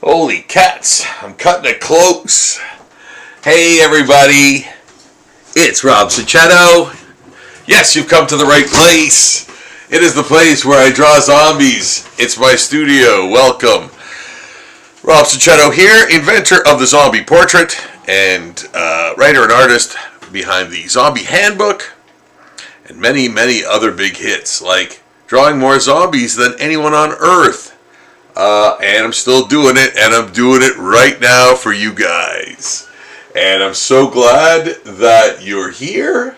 Holy cats, I'm cutting it close. Hey everybody, it's Rob Sachetto. Yes, you've come to the right place. It is the place where I draw zombies. It's my studio. Welcome. Rob Sachetto here, inventor of the zombie portrait and writer and artist behind the Zombie Handbook and many, many other big hits like drawing more zombies than anyone on Earth. And I'm still doing it, and I'm doing it right now for you guys. And I'm so glad that you're here.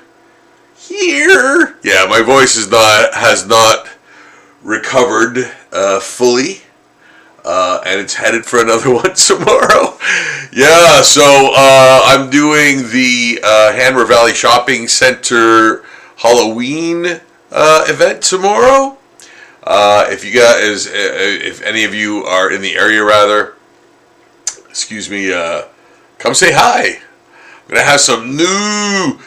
Yeah, my voice has not recovered fully, and it's headed for another one tomorrow. Yeah, so I'm doing the Hanmer Valley Shopping Center Halloween event tomorrow. If you guys, if any of you are in the area, come say hi. I'm gonna have some new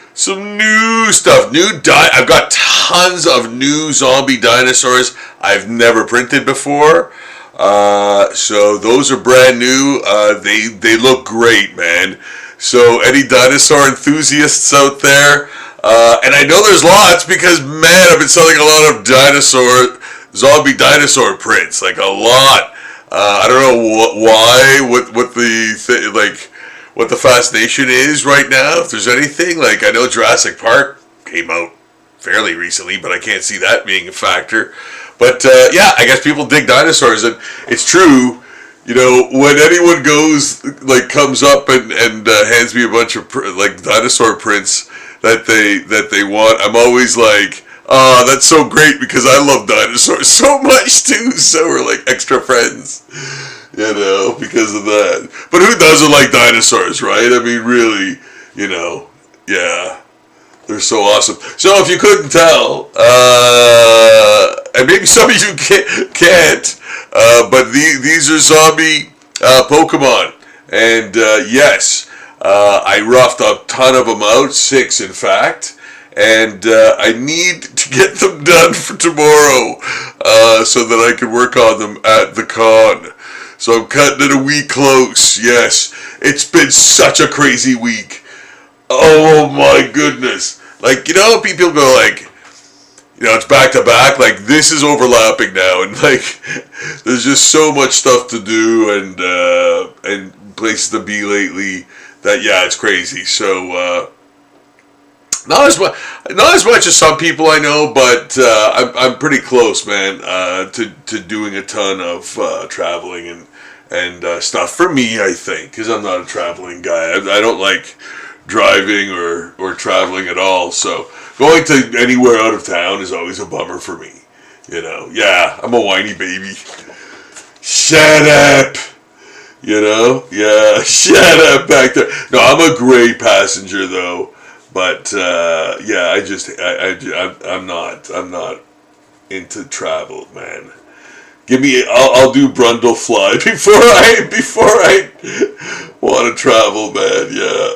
stuff. I've got tons of new zombie dinosaurs I've never printed before. So those are brand new. They look great, man. So any dinosaur enthusiasts out there, and I know there's lots because man, I've been selling a lot of zombie dinosaur prints, like a lot. I don't know what the fascination is right now. If there's anything, like I know Jurassic Park came out fairly recently, but I can't see that being a factor. But yeah, I guess people dig dinosaurs, and it's true. You know, when anyone comes up and hands me a bunch of dinosaur prints that they want, I'm always like, oh, that's so great because I love dinosaurs so much too. So we're like extra friends, you know, because of that. But who doesn't like dinosaurs, right? I mean, really, you know, yeah, they're so awesome. So if you couldn't tell, and maybe some of you can't, but these are zombie Pokemon, and yes, I roughed a ton of them out, 6 in fact. And I need to get them done for tomorrow so that I can work on them at the con. So I'm cutting it a week close. Yes, it's been such a crazy week. Oh my goodness. Like, you know, people go like, you know, it's back to back. Like, this is overlapping now. And like, there's just so much stuff to do and places to be lately that, yeah, it's crazy. So, Not as much as some people I know, but I'm pretty close, man, to doing a ton of traveling and stuff. For me, I think, because I'm not a traveling guy. I don't like driving or traveling at all. So going to anywhere out of town is always a bummer for me. You know, yeah, I'm a whiny baby. Shut up. You know, yeah, shut up back there. No, I'm a great passenger though. But yeah, I'm not into travel, man. I'll do Brundle fly before I want to travel, man. Yeah,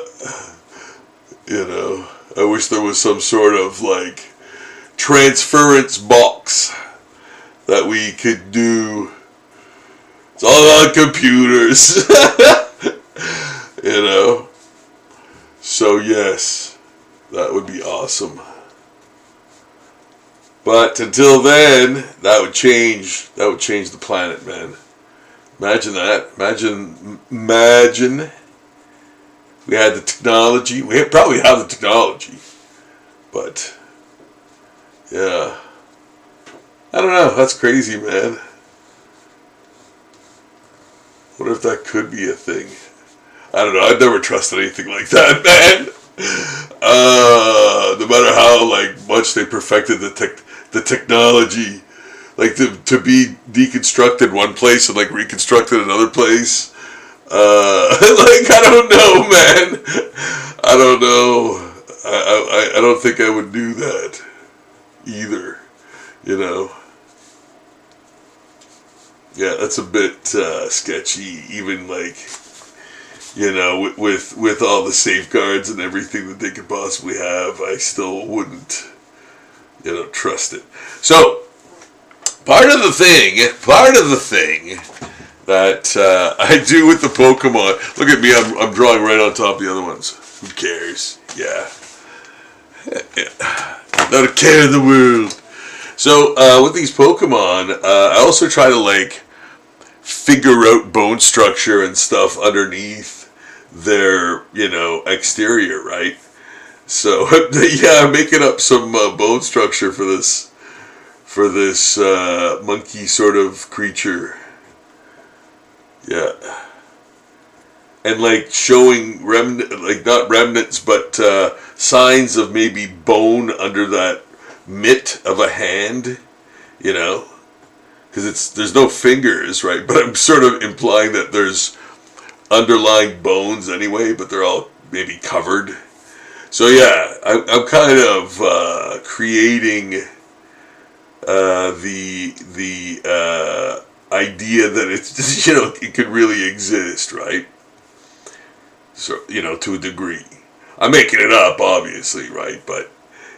you know, I wish there was some sort of like transference box that we could do. It's all on computers, you know. So yes. That would be awesome. But until then, that would change the planet, man. Imagine that. Imagine we had the technology. We probably have the technology. But yeah. I don't know. That's crazy, man. What if that could be a thing? I don't know. I'd never trusted anything like that, man. No matter how much they perfected the technology, to be deconstructed one place and reconstructed another place, I don't know, man. I don't know. I don't think I would do that either, you know. Yeah, that's a bit sketchy, even you know, with all the safeguards and everything that they could possibly have. I still wouldn't, you know, trust it. So part of the thing that I do with the Pokemon. Look at me, I'm drawing right on top of the other ones. Who cares? Yeah. Not a care in the world. So with these Pokemon, I also try to like figure out bone structure and stuff underneath their, exterior, right? So yeah, I'm making up some bone structure for this monkey sort of creature. Yeah. And like showing not remnants, but signs of maybe bone under that mitt of a hand, because there's no fingers, right? But I'm sort of implying that there's underlying bones anyway, but they're all maybe covered. So yeah, I'm kind of creating the idea that it's it could really exist, right? So to a degree, I'm making it up, obviously, right? But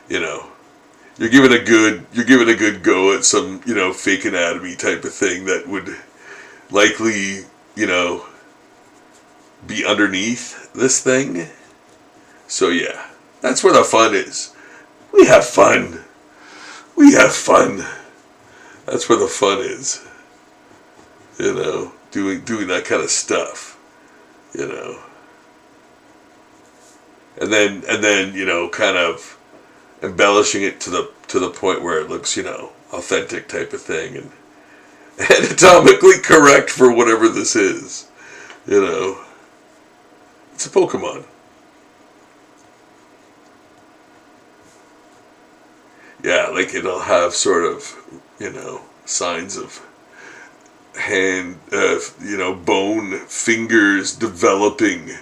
you're giving a good go at some fake anatomy type of thing that would likely be underneath this thing. So yeah, that's where the fun is. We have fun. We have fun. That's where the fun is. Doing that kind of stuff. And then kind of embellishing it to the point where it looks, authentic type of thing and anatomically correct for whatever this is. It's a Pokemon. Yeah, like it'll have sort of, signs of hand, bone, fingers developing,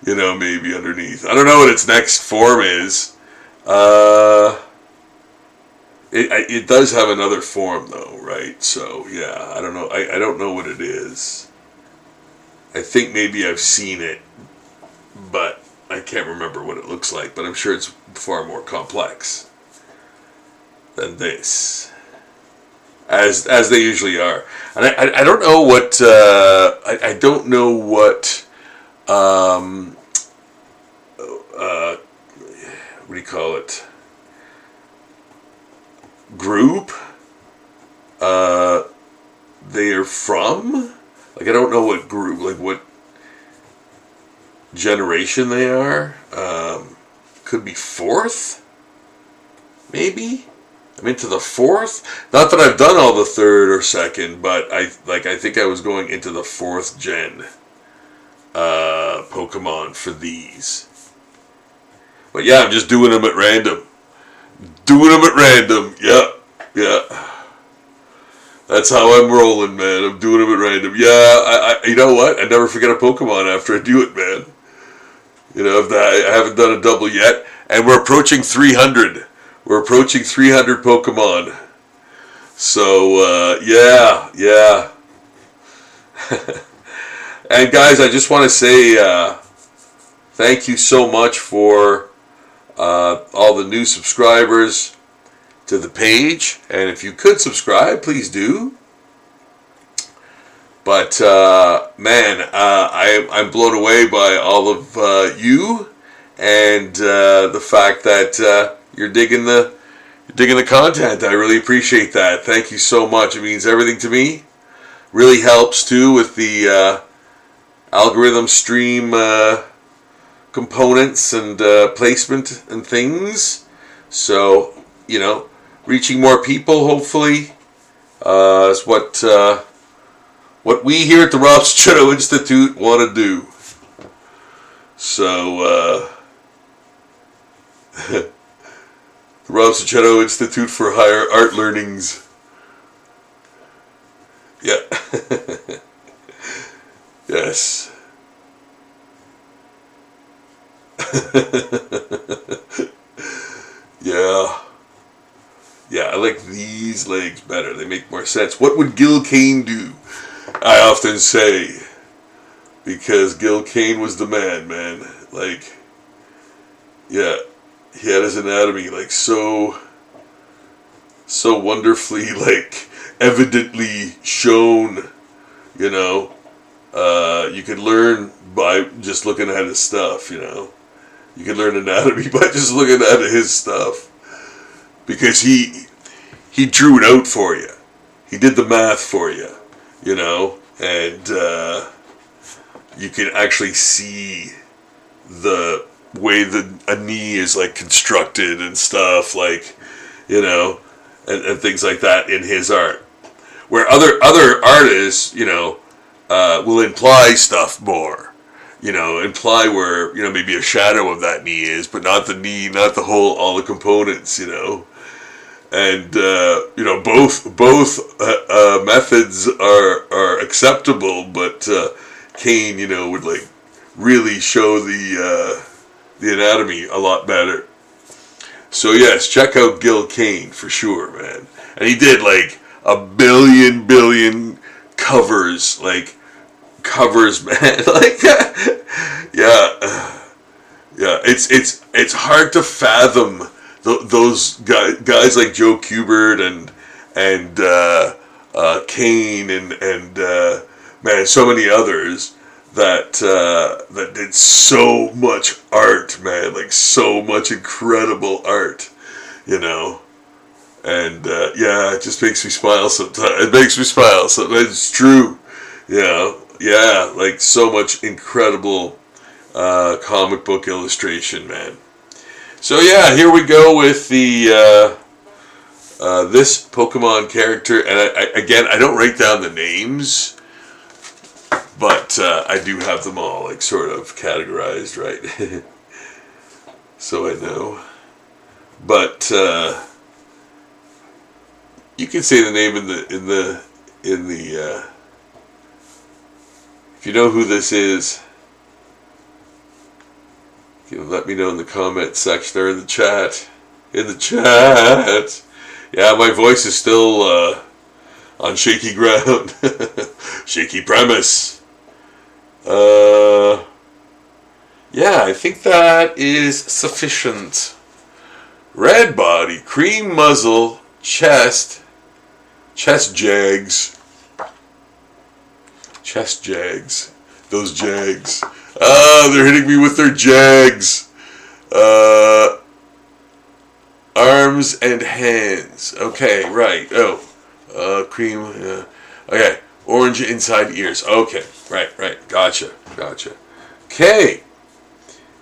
maybe underneath. I don't know what its next form is. It does have another form though, right? So yeah, I don't know. I don't know what it is. I think maybe I've seen it, but I can't remember what it looks like. But I'm sure it's far more complex than this, as they usually are. And I don't know what I don't know what what do you call it? Group they are from. Like I don't know what group, like what generation they are. Could be fourth, maybe. I'm into the fourth. Not that I've done all the third or second, but I think I was going into the fourth gen Pokemon for these. But yeah, I'm just doing them at random. Yeah. That's how I'm rolling, man. I'm doing them at random. Yeah, I you know what? I never forget a Pokemon after I do it, man. I haven't done a double yet, and we're approaching 300. We're approaching 300 Pokemon. So, yeah. And guys, I just want to say thank you so much for all the new subscribers to the page. And if you could subscribe, please do. But, man, I'm blown away by all of you and the fact that you're digging the content. I really appreciate that. Thank you so much. It means everything to me. Really helps too with the algorithm stream components and placement and things. So reaching more people hopefully is what we here at the Rob Cicetto Institute want to do. So the Rob Cicetto Institute for Higher Art Learnings. Yeah. Yes. Yeah, I like these legs better. They make more sense. What would Gil Kane do? I often say. Because Gil Kane was the man. Like, yeah. He had his anatomy like so wonderfully like evidently shown, You know, you could learn by just looking at his stuff. You know, you can learn anatomy by just looking at his stuff, because he drew it out for you. He did the math for you. You know, and you can actually see the way a knee is like constructed and stuff, like, you know, and things like that in his art. Where other artists, you know, will imply stuff more, you know, imply where, you know, maybe a shadow of that knee is, but not the knee, not the whole, all the components, you know. And you know, both methods are acceptable, but Kane, you know, would like really show the anatomy a lot better. So yes, check out Gil Kane for sure, man. And he did like a billion covers, man. Like, yeah. It's hard to fathom those guys like Joe Kubert and Kane and man, so many others that did so much art, man, like so much incredible art, you know. And yeah, it just makes me smile sometimes. It makes me smile sometimes. It's true, you know. Yeah, like so much incredible comic book illustration, man. So yeah, here we go with the this Pokemon character, and I don't write down the names, but I do have them all like sort of categorized, right? So I know. But you can say the name in the if you know who this is. You know, let me know in the comment section or in the chat. In the chat. Yeah, my voice is still on shaky ground. Shaky premise. Yeah, I think that is sufficient. Red body, cream muzzle, chest jags. Chest jags. Those jags. They're hitting me with their jags. Arms and hands. Okay, right. Oh, cream. Okay, orange inside ears. Okay, right. Gotcha. Okay.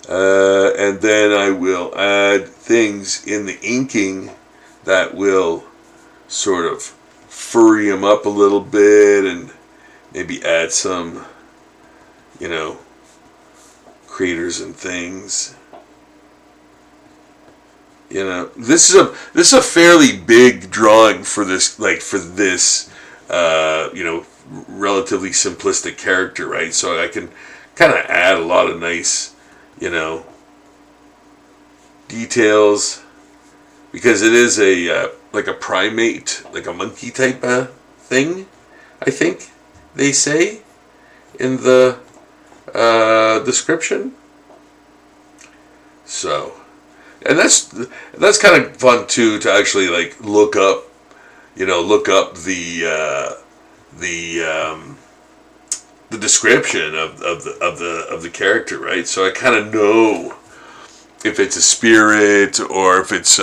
And then I will add things in the inking that will sort of furry them up a little bit, and maybe add some, you know, craters and things. You know, this is a fairly big drawing for this, like for this you know, relatively simplistic character, right? So I can kind of add a lot of nice, you know, details, because it is a like a primate, like a monkey type thing, I think they say in the description. So, and that's kind of fun too, to actually like look up the description of the character, right? So I kind of know if it's a spirit or if it's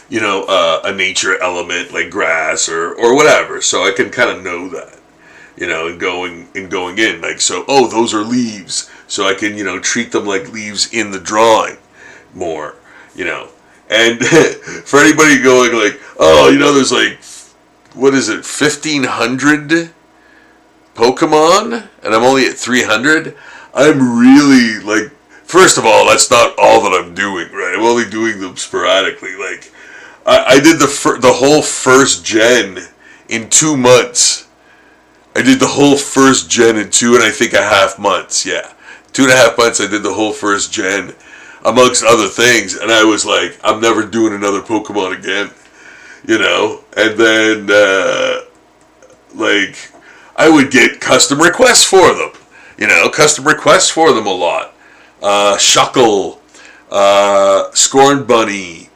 you know, a nature element like grass or whatever. So I can kind of know that, you know, and going in, like, so, oh, those are leaves, so I can, you know, treat them like leaves in the drawing more, you know. And for anybody going like, oh, you know, there's like, what is it, 1,500 Pokemon, and I'm only at 300. I'm really like, first of all, that's not all that I'm doing, right? I'm only doing them sporadically. Like, I did the whole first gen in 2 months. I did the whole first gen in 2.5 months. Yeah, 2.5 months. I did the whole first gen, amongst other things, and I was like, I'm never doing another Pokemon again, you know. And then like, I would get custom requests for them, you know, a lot. Shuckle, Scorn Bunny.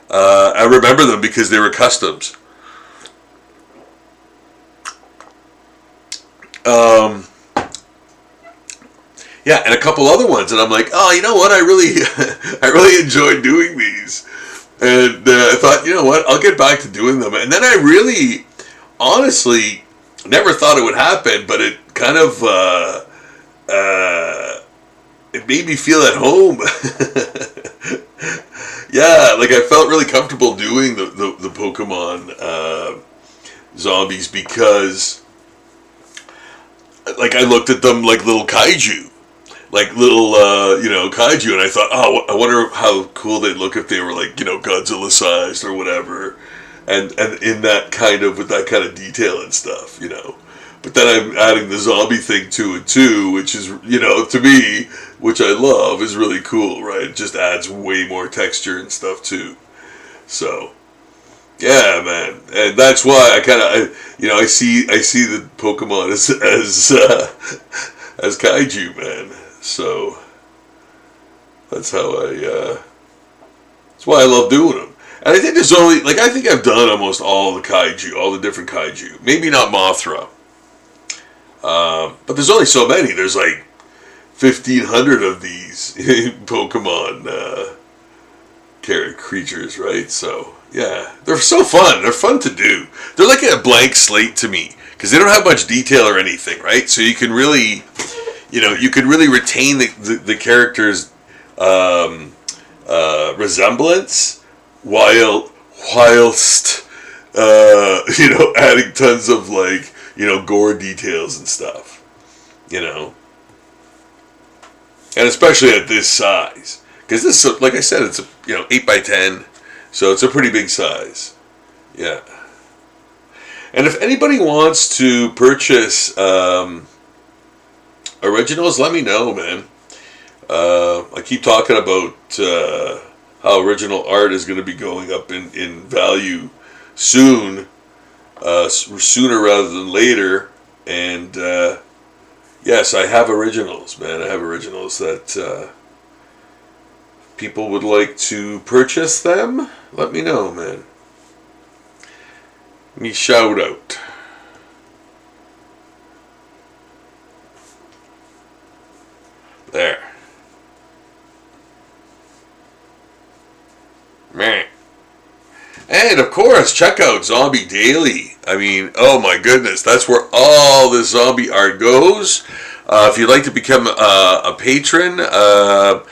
I remember them because they were customs. Yeah, and a couple other ones, and I'm like, oh, you know what? I really, I really enjoyed doing these, and I thought, you know what? I'll get back to doing them, and then I really, honestly, never thought it would happen, but it kind of, it made me feel at home. Yeah, like I felt really comfortable doing the Pokemon zombies because, like, I looked at them like little kaiju. Like little, kaiju, and I thought, oh, I wonder how cool they'd look if they were like, Godzilla sized or whatever, and in that kind of, with that kind of detail and stuff, But then I'm adding the zombie thing to it too, which is, to me, which I love, is really cool, right? It just adds way more texture and stuff too. So, yeah, man, and that's why I kind of, I see the Pokemon as kaiju, man. So that's how that's why I love doing them. And I think there's only, I think I've done almost all the kaiju, all the different kaiju. Maybe not Mothra. But there's only so many. There's 1,500 of these Pokemon creatures, right? So, yeah. They're so fun. They're fun to do. They're like a blank slate to me. Because they don't have much detail or anything, right? So you can really... you could really retain the character's resemblance whilst adding tons of gore details and stuff, and especially at this size, because this, like I said, it's 8x10, so it's a pretty big size, yeah. And if anybody wants to purchase originals, let me know, man. I keep talking about how original art is going to be going up in value soon, sooner rather than later. And yes, I have originals, man. I have originals that people would like to purchase them. Let me know, man. Let me shout out. There. Man. And of course, check out Zombie Daily. I mean, oh my goodness, that's where all the zombie art goes. If you'd like to become a patron, that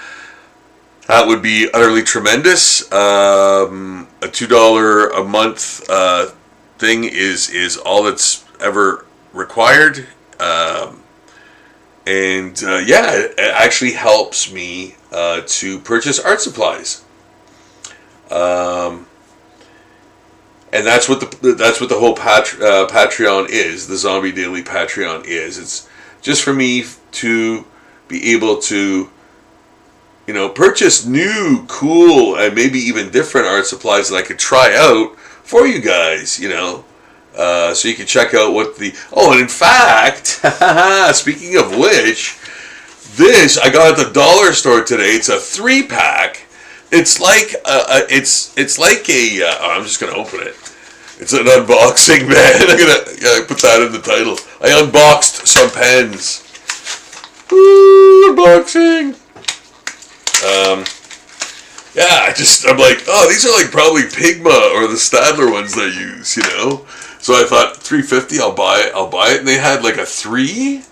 would be utterly tremendous. A $2 a month thing is all that's ever required. And it actually helps me to purchase art supplies. And that's what the whole Patreon is. The Zombie Daily Patreon is. It's just for me to be able to, purchase new, cool, and maybe even different art supplies that I could try out for you guys. So you can check out what the... Oh, and in fact, speaking of which, this I got at the dollar store today. It's a 3-pack. It's like I'm just gonna open it. It's an unboxing, man. I'm gonna put that in the title. I unboxed some pens. Woo, unboxing. I'm like, oh, these are probably Pigma or the Stadler ones they use, So I thought $3.50, I'll buy it. And they had a 3.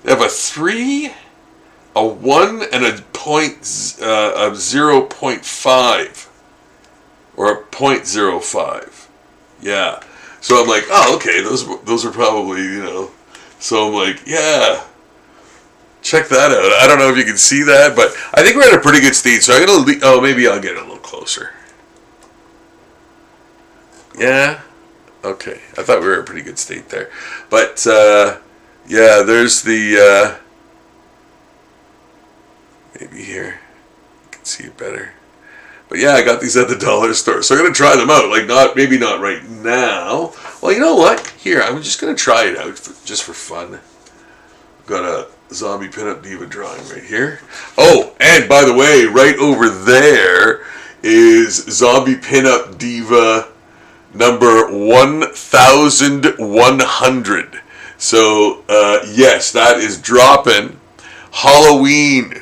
They have a 3, a 1, and a 0.5 or a 0.05. Yeah. So I'm like, oh, okay, those are probably, So I'm like, yeah. Check that out. I don't know if you can see that, but I think we're in a pretty good state. So I'm gonna maybe I'll get it a little closer. Yeah. Okay, I thought we were in a pretty good state there. But, there's the, maybe here, you can see it better. But yeah, I got these at the dollar store, so I'm going to try them out. Maybe not right now. Well, you know what? Here, I'm just going to try it out, just for fun. I've got a Zombie Pinup Diva drawing right here. Oh, and by the way, right over there is Zombie Pinup Diva number 1,100. So, yes, that is dropping. Halloween.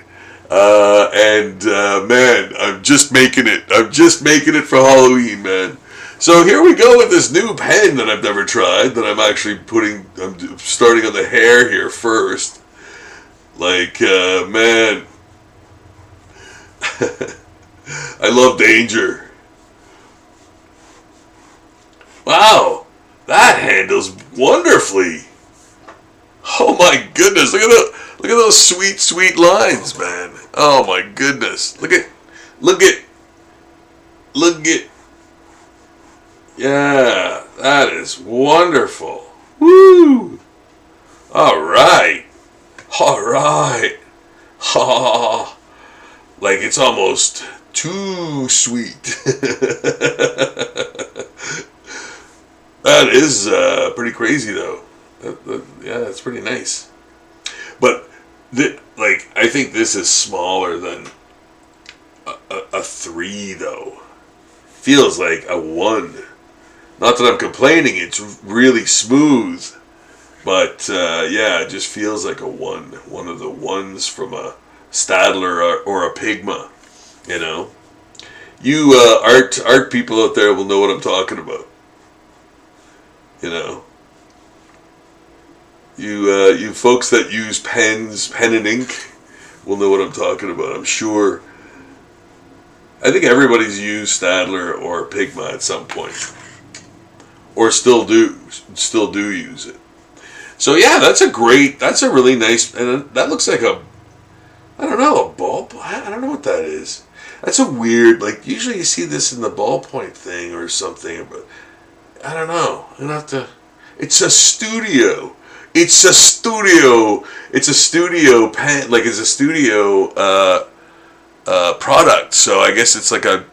Man, I'm just making it. I'm just making it for Halloween, man. So here we go with this new pen that I've never tried. That I'm actually putting. I'm starting on the hair here first. Like, man, I love danger. Wow, that handles wonderfully. Oh my goodness! Look at those sweet, sweet lines, man. Oh my goodness! Look at. Yeah, that is wonderful. Woo! All right. Oh, like it's almost too sweet. That is pretty crazy, though. Yeah, that's pretty nice. But I think this is smaller than a 3, though. Feels like a 1. Not that I'm complaining. It's really smooth. But, yeah, it just feels like a 1. One of the ones from a Stadler or a Pigma, you know. You art people out there will know what I'm talking about. You know. You folks that use pen and ink will know what I'm talking about, I'm sure. I think everybody's used Stadler or Pigma at some point. Or still do use it. So yeah, that's a really nice, and that looks like a ball. I don't know what that is. That's a weird, like, usually you see this in the ballpoint thing or something, but I don't know. I'm gonna have to, it's a studio pen, like it's a studio product, so I guess it's like a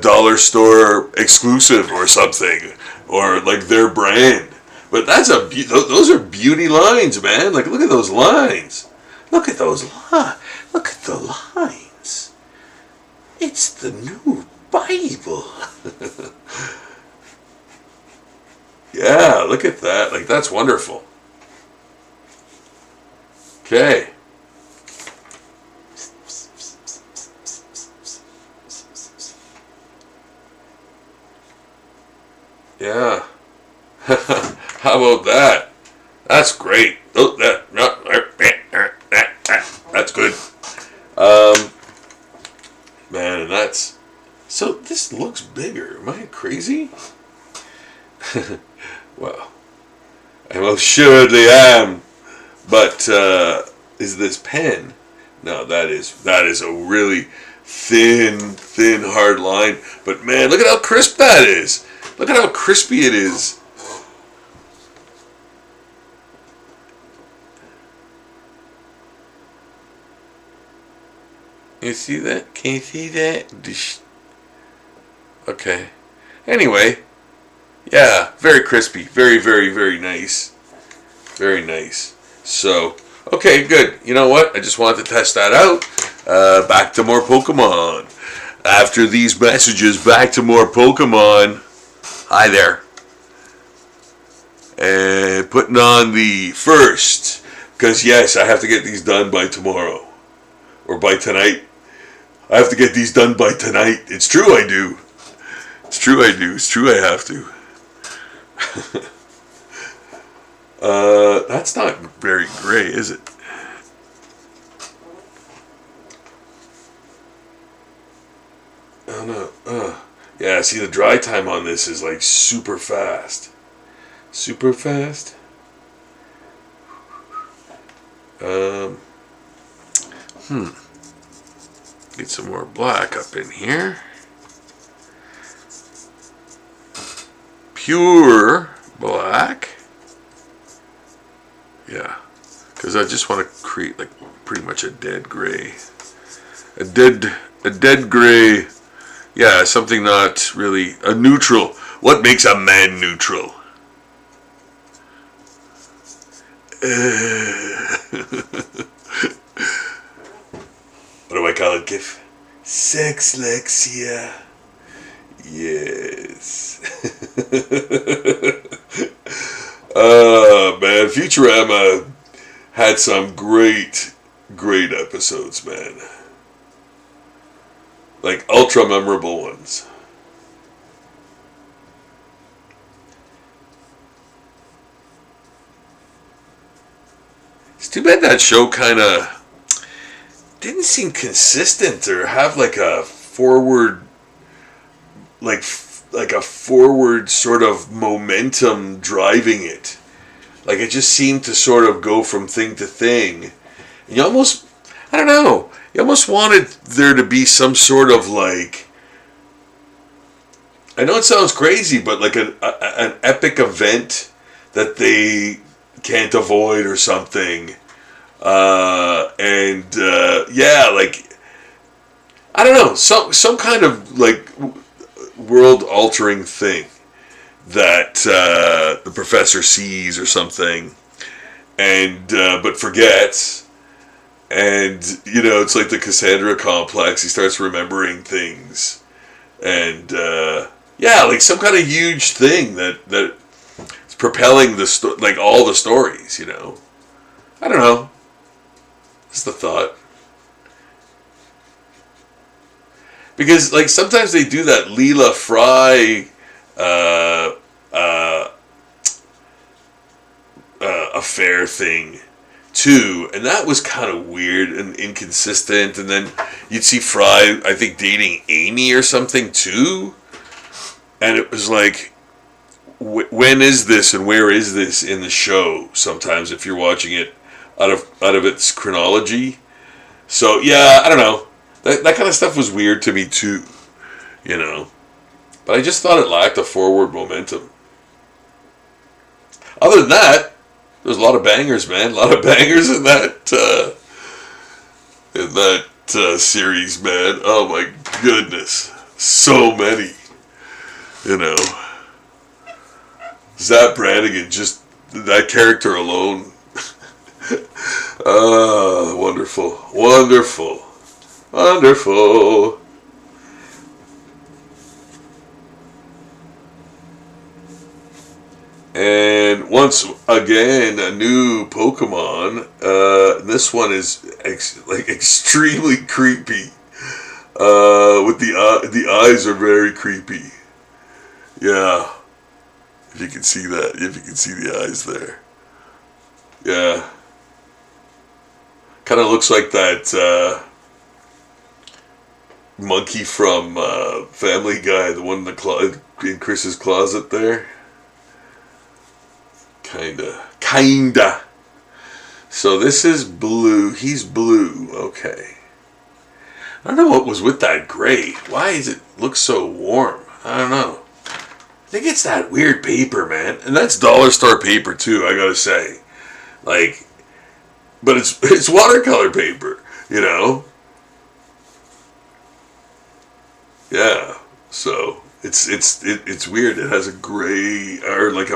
dollar store exclusive or something, or like their brand. But those are beauty lines, man. Like, look at those lines. Look at those lines. Look at the lines. It's the new Bible. Yeah, look at that. Like, that's wonderful. Okay. Yeah. How about that? That's great. Oh, that's good. Man, and that's, so this looks bigger. Am I crazy? Well, I most surely am. But is this pen? No, that is a really thin, hard line. But man, look at how crisp that is. Look at how crispy it is. You see that? Can you see that? Okay. Anyway, yeah, very crispy. Very, very, very nice. Very nice. So, okay, good. You know what? I just wanted to test that out. Back to more Pokemon. After these messages, back to more Pokemon. Hi there. And putting on the first, because yes, I have to get these done by tomorrow. Or by tonight. I have to get these done by tonight. It's true I do. It's true I do. It's true I have to. That's not very gray, is it? Oh no. Yeah, see, the dry time on this is like super fast. Super fast. Get some more black up in here. Pure black. Yeah, because I just want to create like pretty much a dead gray. A dead gray. Yeah, something not really a neutral. What makes a man neutral? What do I call it, Gif? Sexlexia. Yes. Man, Futurama had some great great episodes, man. Like ultra memorable ones. It's too bad that show kind of didn't seem consistent or have like a forward, like a forward sort of momentum driving it. Like it just seemed to sort of go from thing to thing. And you almost, I don't know, you almost wanted there to be some sort of like, I know it sounds crazy, but like an epic event that they can't avoid or something. Yeah, like, I don't know, some kind of like world altering thing that the professor sees or something, and but forgets. And it's like the Cassandra complex. He starts remembering things, and yeah, like some kind of huge thing that is propelling like all the stories. I don't know. That's the thought. Because like sometimes they do that Leela Fry affair thing too, and that was kind of weird and inconsistent. And then you'd see Fry, I think, dating Amy or something too, and it was like, when is this and where is this in the show? Sometimes if you're watching it out of its chronology. So yeah, I don't know. That kind of stuff was weird to me too, But I just thought it lacked a forward momentum. Other than that, there's a lot of bangers, man. A lot of bangers in that series, man. Oh my goodness, so many. Zap Brannigan, just that character alone. Wonderful, wonderful, wonderful. And once again, a new Pokemon. This one is extremely creepy. With the eyes are very creepy. Yeah, if you can see that, if you can see the eyes there. Yeah, kind of looks like that monkey from Family Guy, the one in Chris's closet there. Kinda. So this is blue. He's blue. Okay. I don't know what was with that gray. Why does it look so warm? I don't know. I think it's that weird paper, man. And that's dollar store paper too, I gotta say. Like, but it's watercolor paper, Yeah. So it's weird. It has a gray or like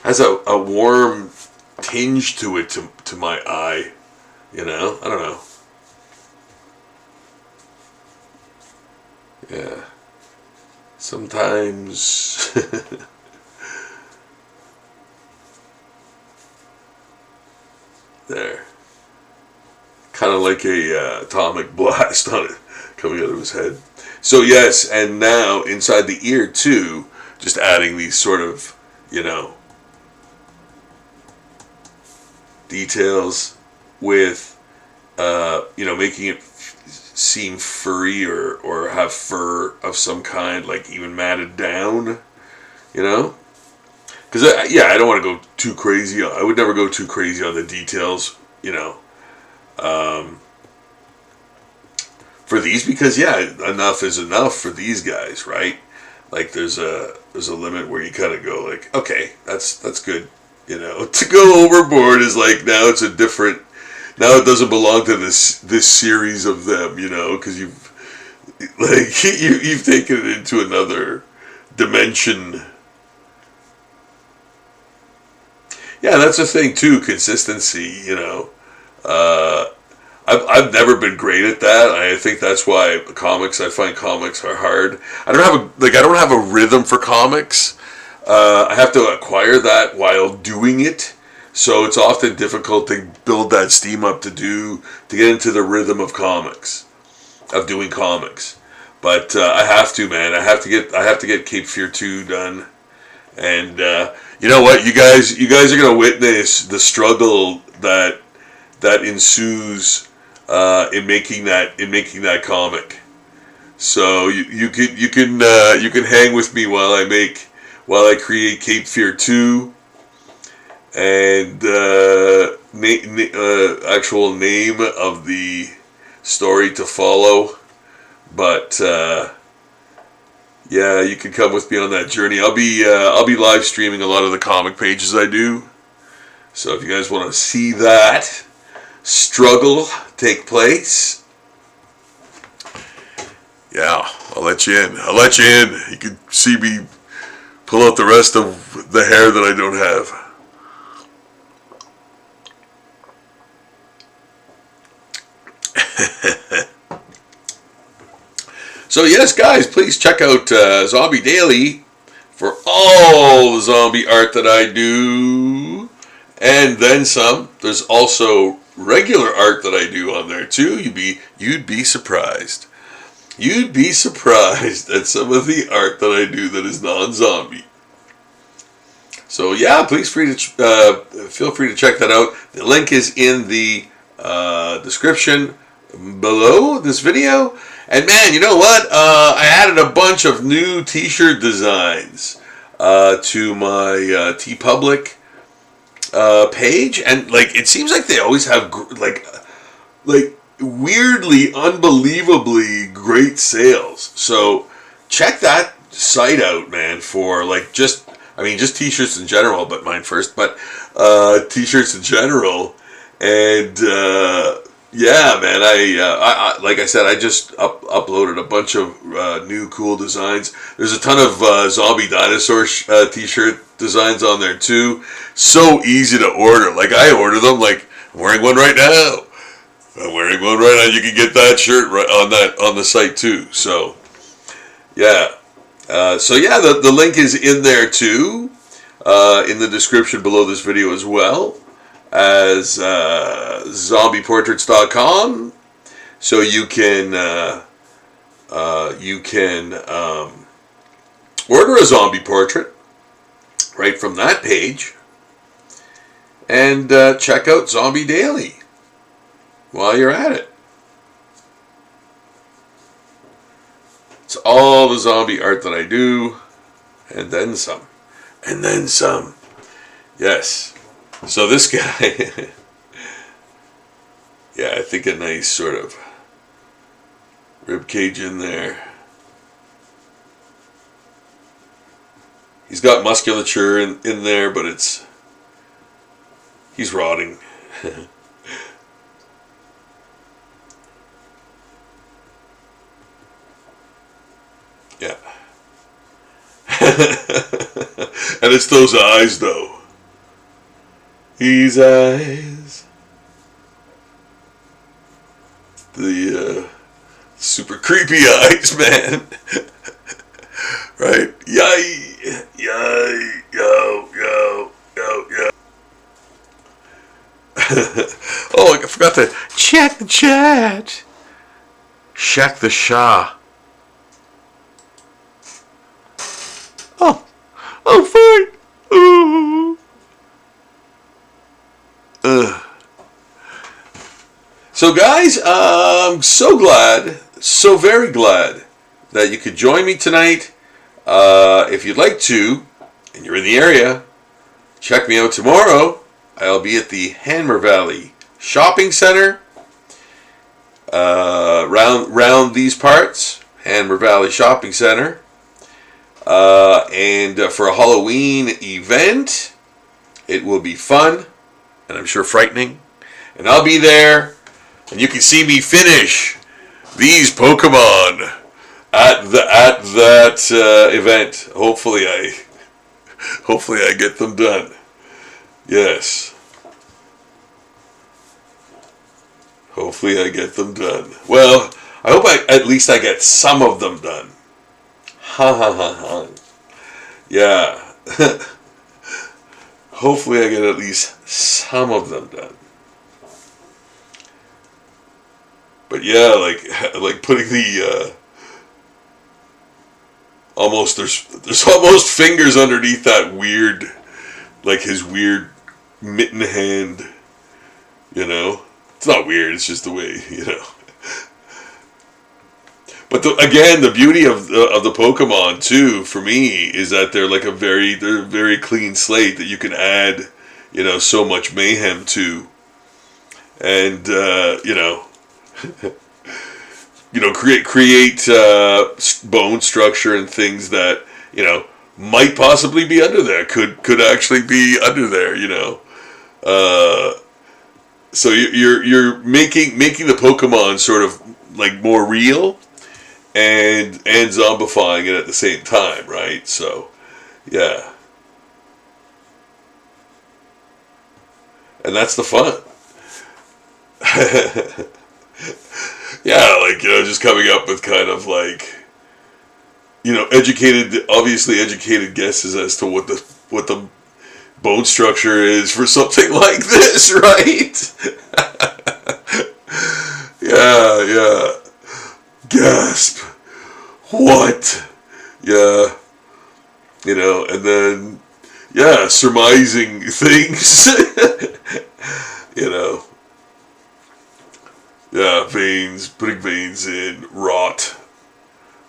has a warm tinge to it to my eye, I don't know. Yeah. Sometimes there. Kind of like a atomic blast on it coming out of his head. So yes, and now inside the ear too, just adding these sort of, details with, making it seem furry or have fur of some kind, like even matted down, Because, I don't want to go too crazy. I would never go too crazy on the details, for these, because, enough is enough for these guys, right? Like, there's a limit where you kind of go, like, okay, that's good. To go overboard is like, now it's now it doesn't belong to this series of them, because you've taken it into another dimension. Yeah, that's the thing too, consistency, I've never been great at that. I think that's why I find comics are hard. I don't have a rhythm for comics. I have to acquire that while doing it. So it's often difficult to build that steam up to get into the rhythm of doing comics. But I have to, man. I have to get Cape Fear 2 done. And you know what, you guys are gonna witness the struggle that ensues in making that comic. So you can hang with me while I create Cape Fear 2 and actual name of the story to follow. But yeah, you can come with me on that journey. I'll be live streaming a lot of the comic pages I do. So if you guys want to see that struggle take place, yeah, I'll let you in. You can see me pull out the rest of the hair that I don't have. So yes, guys, please check out Zombie Daily for all the zombie art that I do, and then some. There's also regular art that I do on there too. You'd be surprised. You'd be surprised at some of the art that I do that is non-zombie. So yeah, please feel free to check that out. The link is in the description below this video. And man, you know what? I added a bunch of new T-shirt designs to my TeePublic page, and like it seems like they always have like weirdly, unbelievably great sales. So check that site out, man. For like just T-shirts in general, but mine first. But T-shirts in general, and yeah, man. I like I said, I just uploaded a bunch of new cool designs. There's a ton of zombie dinosaur T-shirt designs on there too. So easy to order. Like I order them. Like I'm wearing one right now. You can get that shirt right on the site too. So yeah. The link is in there too, in the description below this video as well as zombieportraits.com. So you can order a zombie portrait right from that page, and check out Zombie Daily while you're at it. It's all the zombie art that I do, and then some. And then some. Yes. So this guy, yeah, I think a nice sort of rib cage in there. He's got musculature in there, but he's rotting. Yeah. And it's those eyes, though. These eyes. The super creepy eyes, man. Right? Yay! Yay! Yo! Yo! Yo! Yo! Oh, I forgot to check the chat. Check the Shah. Oh, fine. Ooh. So guys, I'm so very glad that you could join me tonight. If you'd like to, and you're in the area, check me out tomorrow. I'll be at the Hanmer Valley Shopping Center, round these parts, Hanmer Valley Shopping Center. And for a Halloween event, it will be fun, and I'm sure frightening. And I'll be there, and you can see me finish these Pokemon at that event. Hopefully I get them done. Yes. Hopefully I get them done. Well, I hope at least I get some of them done. Ha ha ha ha. Yeah. hopefully I get at least some of them done. But yeah, like putting the almost there's almost fingers underneath that weird, like his weird mitten hand. You know, it's not weird. It's just the way, you know. But again, the beauty of the Pokemon too, for me, is that they're like they're a very clean slate that you can add, you know, so much mayhem to, and you know, create bone structure and things that, you know, might possibly be under there, could actually be under there, you know. So you're making the Pokemon sort of like more real. And zombifying it at the same time, right? So, yeah. And that's the fun. Yeah, like, you know, just coming up with kind of like, you know, obviously educated guesses as to what the bone structure is for something like this, right? Yeah. Gasp. What? Yeah. You know, and then, yeah, surmising things. You know. Yeah, veins, putting veins in, rot.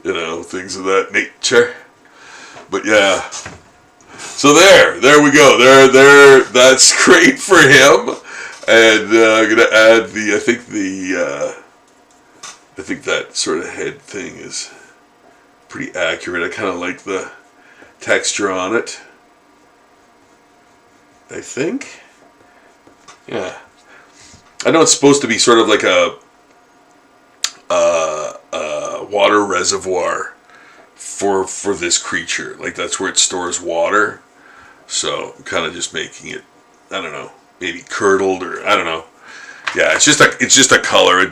You know, things of that nature. But yeah. So there we go. There, that's great for him. And I'm going to add I think that sort of head thing is pretty accurate. I kind of like the texture on it. I think. Yeah. I know it's supposed to be sort of like a water reservoir for this creature. Like that's where it stores water. So I'm kind of just making it, I don't know, maybe curdled or I don't know. Yeah, it's just a color. It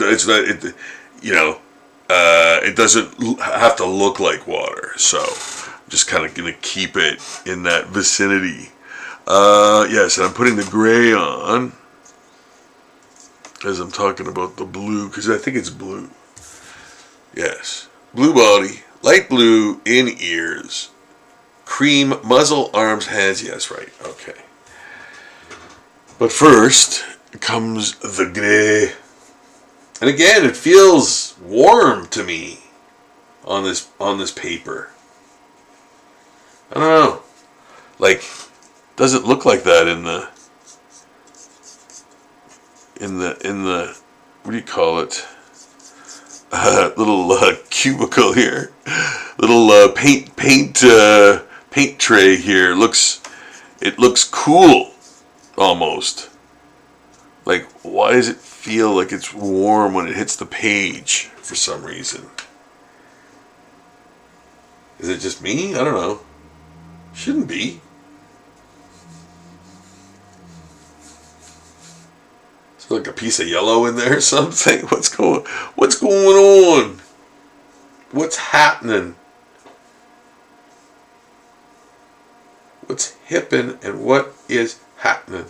doesn't have to look like water, so I'm just kind of going to keep it in that vicinity. Yes, and I'm putting the gray on as I'm talking about the blue, because I think it's blue. Yes, blue body, light blue in ears, cream muzzle, arms, hands. Yes, right. Okay. But first comes the gray. And again, it feels warm to me on this paper. I don't know. Like, doesn't look like that in the what do you call it? Little cubicle here, little paint tray here. It looks cool, almost. Like, why does it feel like it's warm when it hits the page for some reason? Is it just me? I don't know. Shouldn't be. Is there like a piece of yellow in there or something? What's going on? What's happening? What's hippin' and what is happening?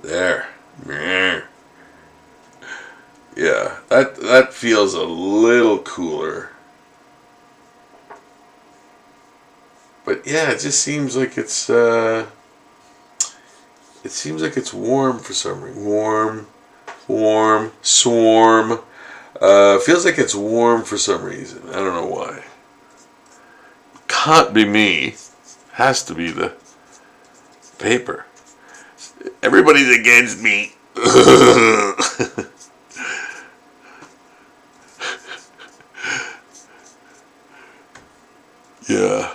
There. Yeah, that feels a little cooler. But yeah, it just seems like it's warm for some reason. Warm, swarm. Feels like it's warm for some reason. I don't know why. Can't be me. Has to be the paper. Everybody's against me. Yeah.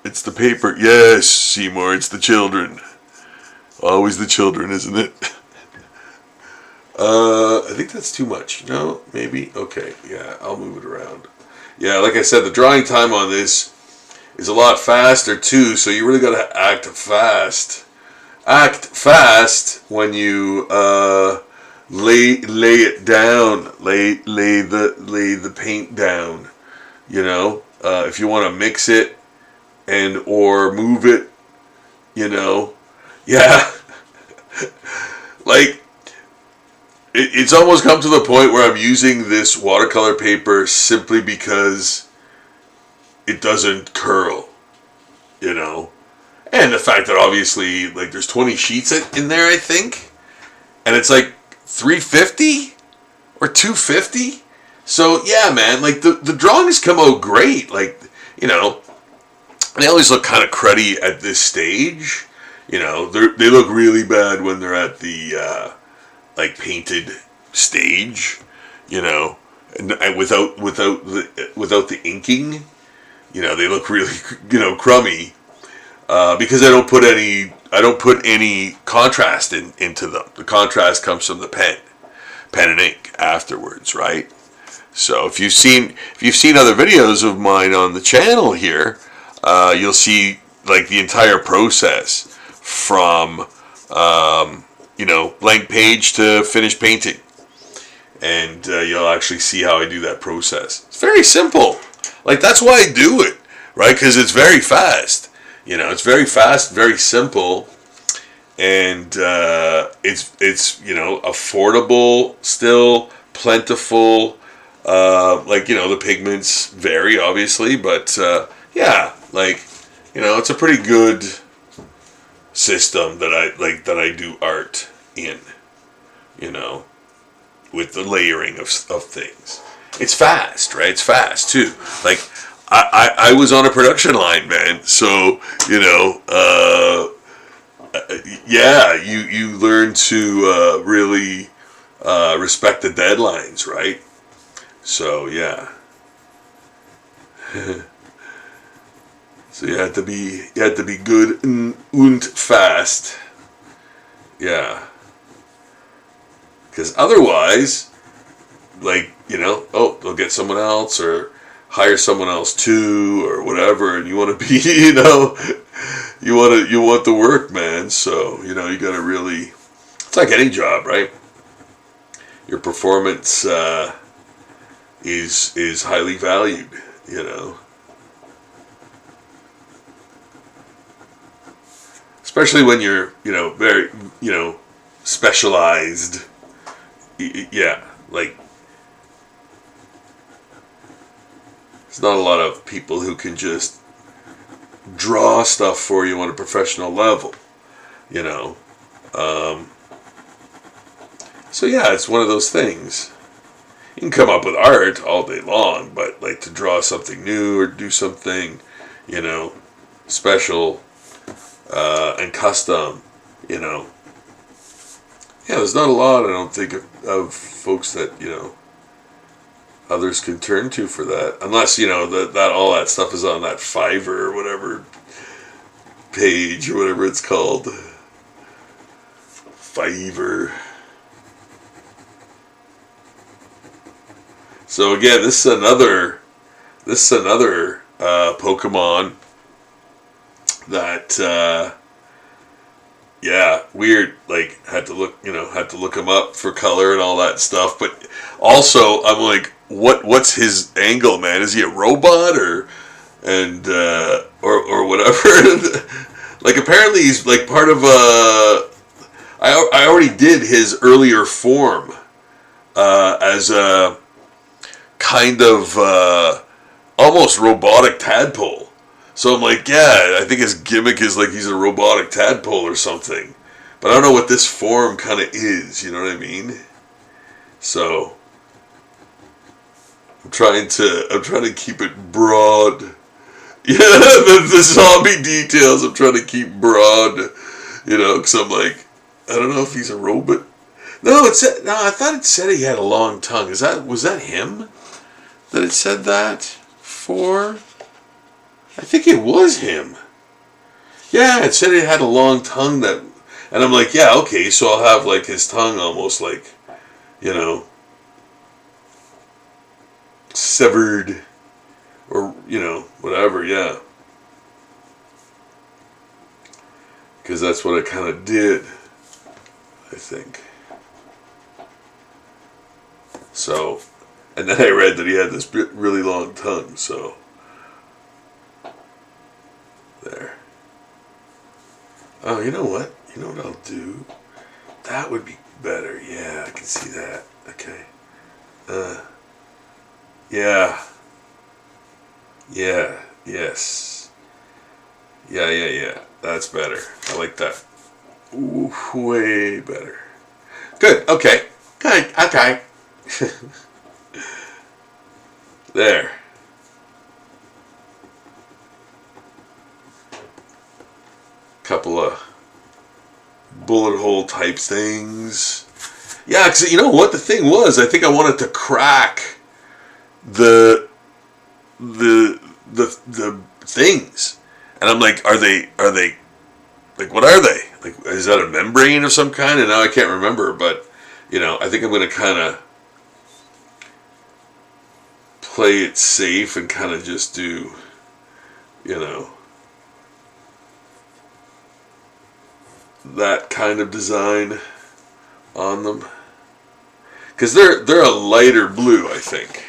It's the paper. Yes, Seymour, it's the children. Always the children, isn't it? I think that's too much. No, maybe? Okay, yeah, I'll move it around. Yeah, like I said, the drawing time on this is a lot faster too. So you really got to act fast. Act fast when you lay it down, lay the paint down. You know, if you want to mix it and or move it, you know, yeah, like it's almost come to the point where I'm using this watercolor paper simply because it doesn't curl, you know, and the fact that obviously like there's 20 sheets in there, I think, and it's like $350 or $250. So yeah, man, like the drawings come out great. Like, you know, they always look kind of cruddy at this stage. You know, they look really bad when they're at the like painted stage. You know, and without the inking. You know, they look really, you know, crummy because I don't put any contrast into them. The contrast comes from the pen and ink afterwards, right? So if you've seen other videos of mine on the channel here, you'll see like the entire process from you know, blank page to finished painting, and you'll actually see how I do that process. It's very simple. Like that's why I do it, right? Because it's very fast. You know, it's very fast, very simple, and it's you know, affordable still, plentiful. Like, you know, the pigments vary obviously, but yeah, like, you know, it's a pretty good system that I do art in, you know, with the layering of things. It's fast, right? It's fast too. Like I was on a production line, man. So, you know, yeah, you learn to really respect the deadlines, right? So yeah. So you had to be good and fast. Yeah. Because otherwise, like, you know, oh, they'll get someone else or hire someone else too or whatever, and you want to be, you know, you want the work, man. So, you know, you got to really, it's like any job, right? Your performance is highly valued, you know. Especially when you're, you know, very, you know, specialized. Yeah, like there's not a lot of people who can just draw stuff for you on a professional level, you know. So yeah, it's one of those things. You can come up with art all day long, but like to draw something new or do something, you know, special and custom, you know. Yeah, there's not a lot, I don't think, of folks that, you know, others can turn to for that. Unless, you know, that all that stuff is on that Fiverr or whatever page or whatever it's called. Fiverr. So again, this is another Pokemon that yeah, weird. Like had to look him up for color and all that stuff. But also, I'm like, what's his angle, man? Is he a robot or whatever? Like apparently he's like part of a. I already did his earlier form as a kind of almost robotic tadpole. So I'm like, yeah, I think his gimmick is like he's a robotic tadpole or something. But I don't know what this form kind of is, you know what I mean? So I'm trying to keep it broad. Yeah, the zombie details I'm trying to keep broad, you know, because I'm like, I don't know if he's a robot. No, I thought it said he had a long tongue. Was that him that it said that for? I think it was him. Yeah, it said it had a long tongue and I'm like, yeah, okay, so I'll have like his tongue almost like, you know, severed or, you know, whatever, yeah. because that's what I kind of did, I think. So, and then I read that he had this really long tongue, so there. Oh, you know what? You know what I'll do? That would be better. Yeah, I can see that. Okay. Yeah. Yeah. Yes. Yeah. That's better. I like that. Ooh, way better. Good. Okay. Good. Okay. There. Couple of bullet hole type things. Yeah, because you know what the thing was? I think I wanted to crack the things, and I'm like, are they like, what are they? Like, is that a membrane of some kind? And now I can't remember, but you know, I think I'm going to kind of play it safe and kind of just do, you know, that kind of design on them, because they're a lighter blue, I think.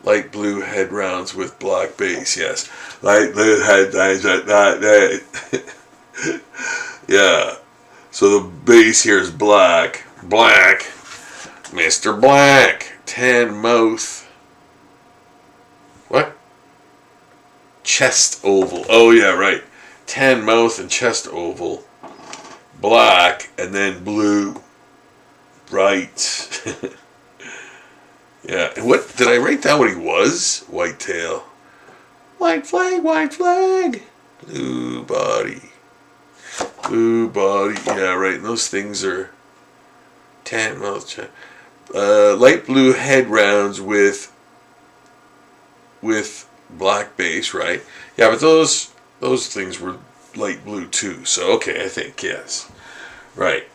Light blue head rounds with black base. Yes, light blue head rounds. Yeah. So the base here is black. Black. Mr. Black. Tan mouth. What? Chest oval. Oh yeah, right. Tan mouth and chest oval. Black and then blue. Right. Yeah. And what did I write down what he was? Whitetail. White flag, white flag. Blue body. Blue body. Yeah, right. And those things are tan mouth. Light blue head rounds with black base, right? Yeah, but those things were light blue too. So okay, I think yes. Right.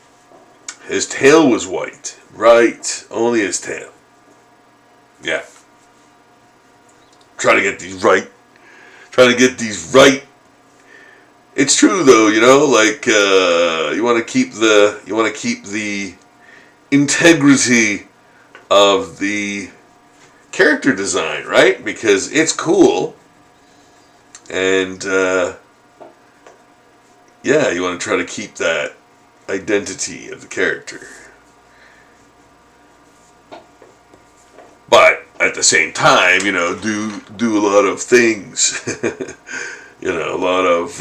His tail was white. Right. Only his tail. Yeah. Trying to get these right. It's true though, you know, like you want to keep the integrity of the character design, right? Because it's cool. And yeah, you want to try to keep that identity of the character. But at the same time, you know, do a lot of things. You know, a lot of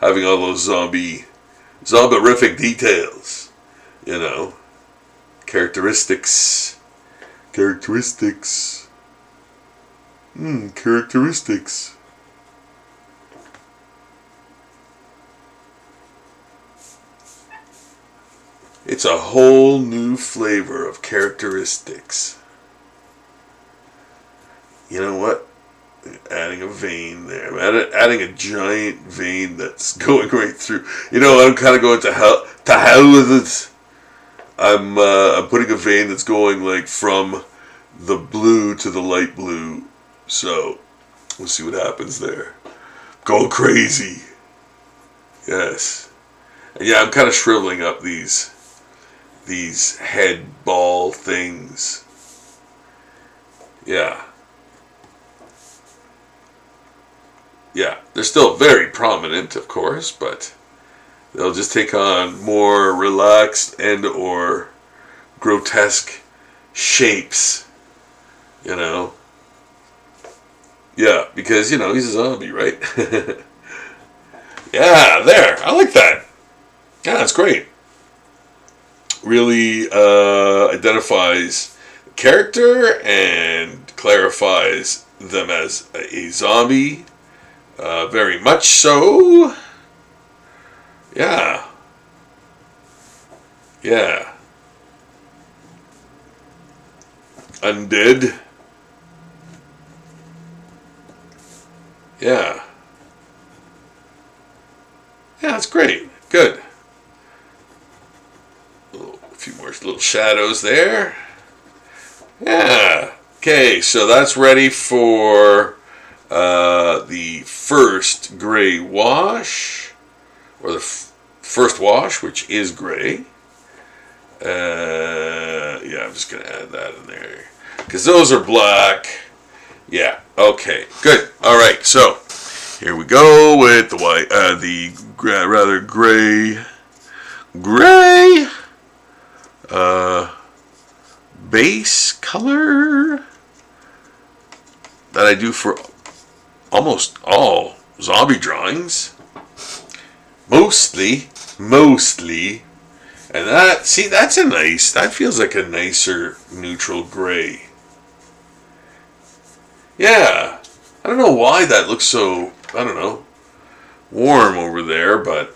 having all those zombie-rific details. You know, characteristics. Characteristics. It's a whole new flavor of characteristics. You know what? Adding a vein there. Adding a giant vein that's going right through. You know, I'm kind of going to hell with it. I'm putting a vein that's going like from the blue to the light blue. So we'll see what happens there. Go crazy. Yes. And yeah, I'm kind of shriveling up these head ball things. Yeah. Yeah, they're still very prominent, of course, but they'll just take on more relaxed and or grotesque shapes, you know. Yeah, because, you know, he's a zombie, right? Yeah, there. I like that. Yeah, that's great. Really identifies the character and clarifies them as a zombie. Very much so. Yeah. Yeah. Undead. Yeah. Yeah, that's great. Good. A few more little shadows there. Yeah. Okay, so that's ready for the first gray wash. or the first wash, which is gray. Yeah, I'm just going to add that in there. Because those are black. Yeah, okay, good. All right, so here we go with the white, rather gray base color that I do for almost all zombie drawings. Mostly. And that feels like a nicer neutral gray. Yeah. I don't know why that looks so, warm over there, but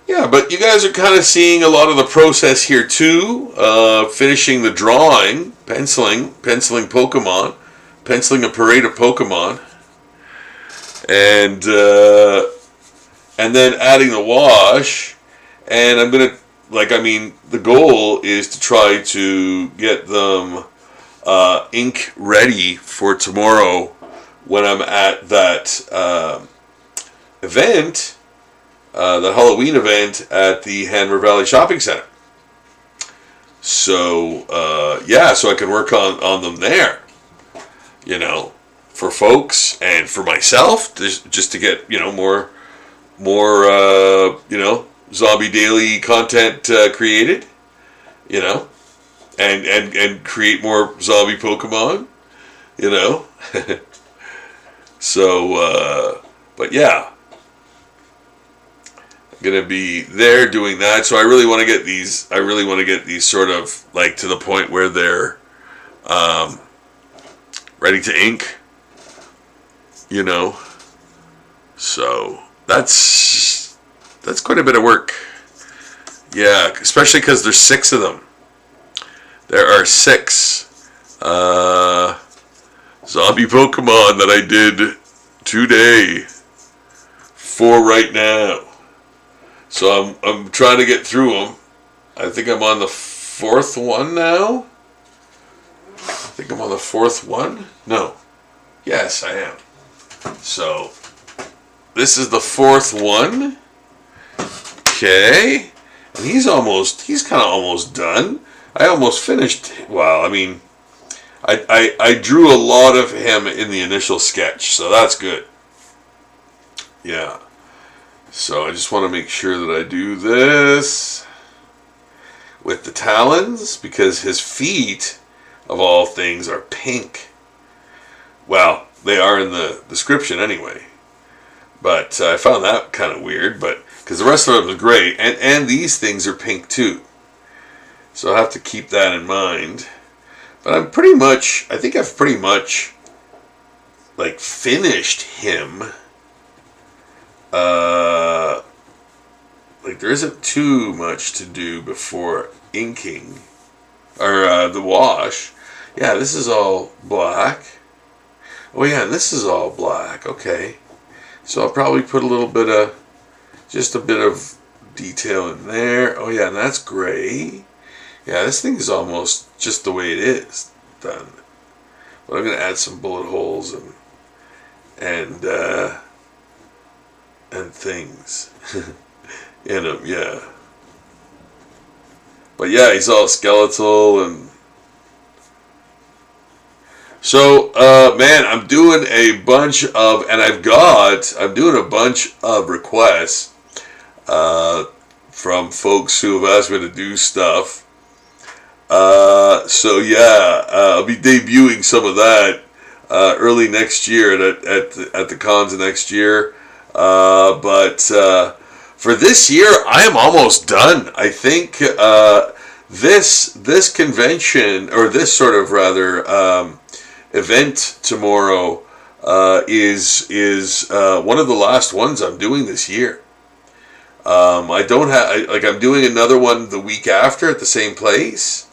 yeah, but you guys are kind of seeing a lot of the process here too. Finishing the drawing, penciling Pokemon, penciling a parade of Pokemon, and then adding the wash. And I'm gonna, the goal is to try to get them ink ready for tomorrow when I'm at that event. The Halloween event at the Hanmer Valley Shopping Center. So, so I can work on them there, for folks and for myself, just to get, more Zombie Daily content created, and create more zombie Pokemon, So, but yeah. Gonna be there doing that, so I really want to get these sort of to the point where they're ready to ink, so that's quite a bit of work. Yeah, especially because there's 6 of them. There are 6 zombie Pokemon that I did today for right now. So I'm trying to get through them. I think I'm on the 4th one now. No. Yes, I am. So this is the 4th one. Okay. And he's kind of almost done. I almost finished. Well, I drew a lot of him in the initial sketch, so that's good. Yeah. So I just want to make sure that I do this with the talons, because his feet, of all things, are pink. Well, they are in the description anyway. But I found that kind of weird, but because the rest of them are gray, and these things are pink too. So I have to keep that in mind. But I think I've pretty much finished him. There isn't too much to do before inking or the wash. Yeah, this is all black. Oh yeah, and this is all black. Okay, so I'll probably put just a bit of detail in there. Oh yeah, and that's gray. Yeah, this thing is almost just the way it is done. But I'm gonna add some bullet holes and things in him, yeah. But yeah, he's all skeletal, and so man, I'm doing a bunch of requests from folks who have asked me to do stuff. So yeah, I'll be debuting some of that early next year at the cons next year. But for this year, I am almost done. I think this convention, or this sort of event tomorrow is one of the last ones I'm doing this year. I don't have I'm doing another one the week after at the same place,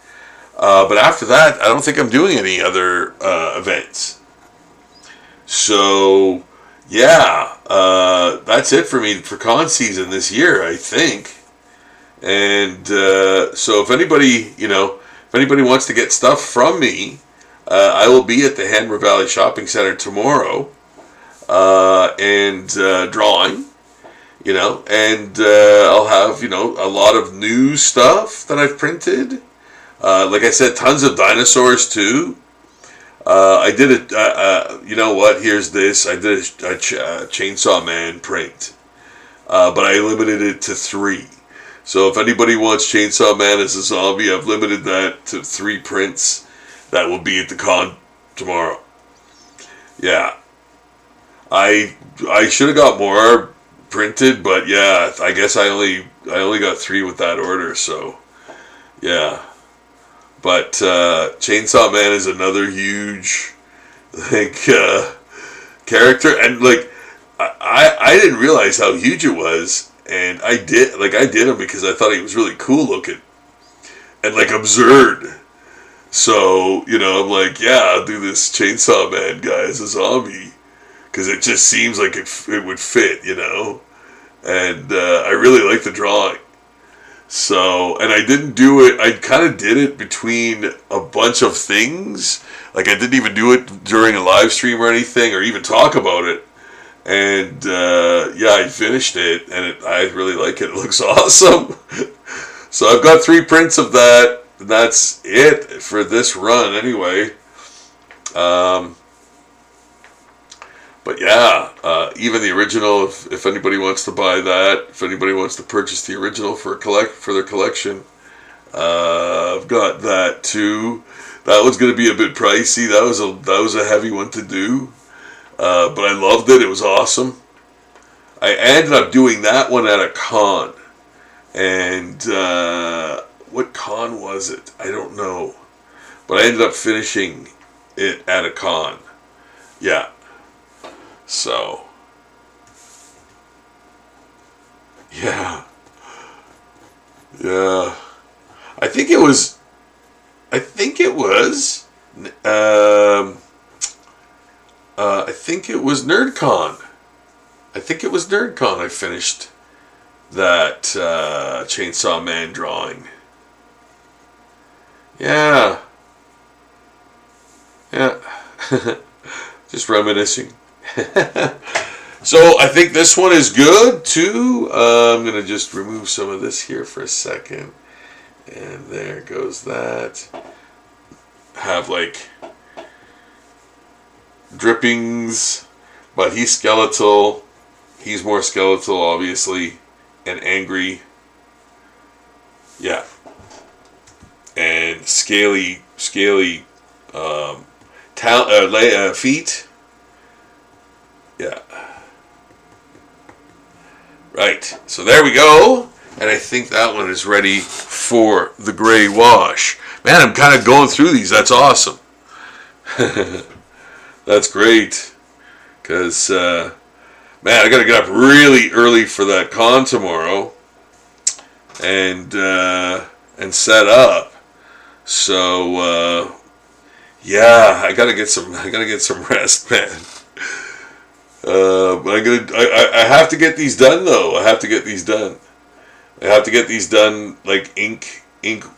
but after that, I don't think I'm doing any other events. So yeah, that's it for me for con season this year, I think. And so if anybody wants to get stuff from me, I will be at the Hanmer Valley Shopping Center tomorrow. and drawing, and I'll have, a lot of new stuff that I've printed. Like I said, tons of dinosaurs too. I did it, you know what, here's this. I did a Chainsaw Man print, but I limited it to 3. So if anybody wants Chainsaw Man as a zombie, I've limited that to 3 prints. That will be at the con tomorrow. Yeah. I should have got more printed, but yeah, I guess I only got 3 with that order, so yeah. But Chainsaw Man is another huge character, and I didn't realize how huge it was, and I did him because I thought he was really cool looking and absurd. So I'm like, yeah, I'll do this Chainsaw Man guy as a zombie because it just seems like it would fit, and I really like the drawing. So, and I didn't do it, I kind of did it between a bunch of things. I didn't even do it during a live stream or anything, or even talk about it. And, yeah, I finished it, and I really like it. It looks awesome. So I've got 3 prints of that. That's it for this run, anyway. But yeah, even the original, if anybody wants to buy that, if anybody wants to purchase the original for their collection, I've got that too. That one's going to be a bit pricey. That was a heavy one to do, but I loved it. It was awesome. I ended up doing that one at a con, and what con was it? I don't know, but I ended up finishing it at a con. Yeah. So, yeah, I think it was NerdCon. I finished that Chainsaw Man drawing. Yeah. Just reminiscing. So I think this one is good too. I'm going to just remove some of this here for a second. And there goes that. Have drippings, but he's skeletal. He's more skeletal, obviously, and angry. Yeah. And scaly feet. Yeah. Right. So there we go. And I think that one is ready for the gray wash. Man, I'm kind of going through these. That's awesome. That's great. Because, man, I got to get up really early for that con tomorrow. And set up. So, yeah, I gotta get some rest, man. But I have to get these done though. I have to get these done ink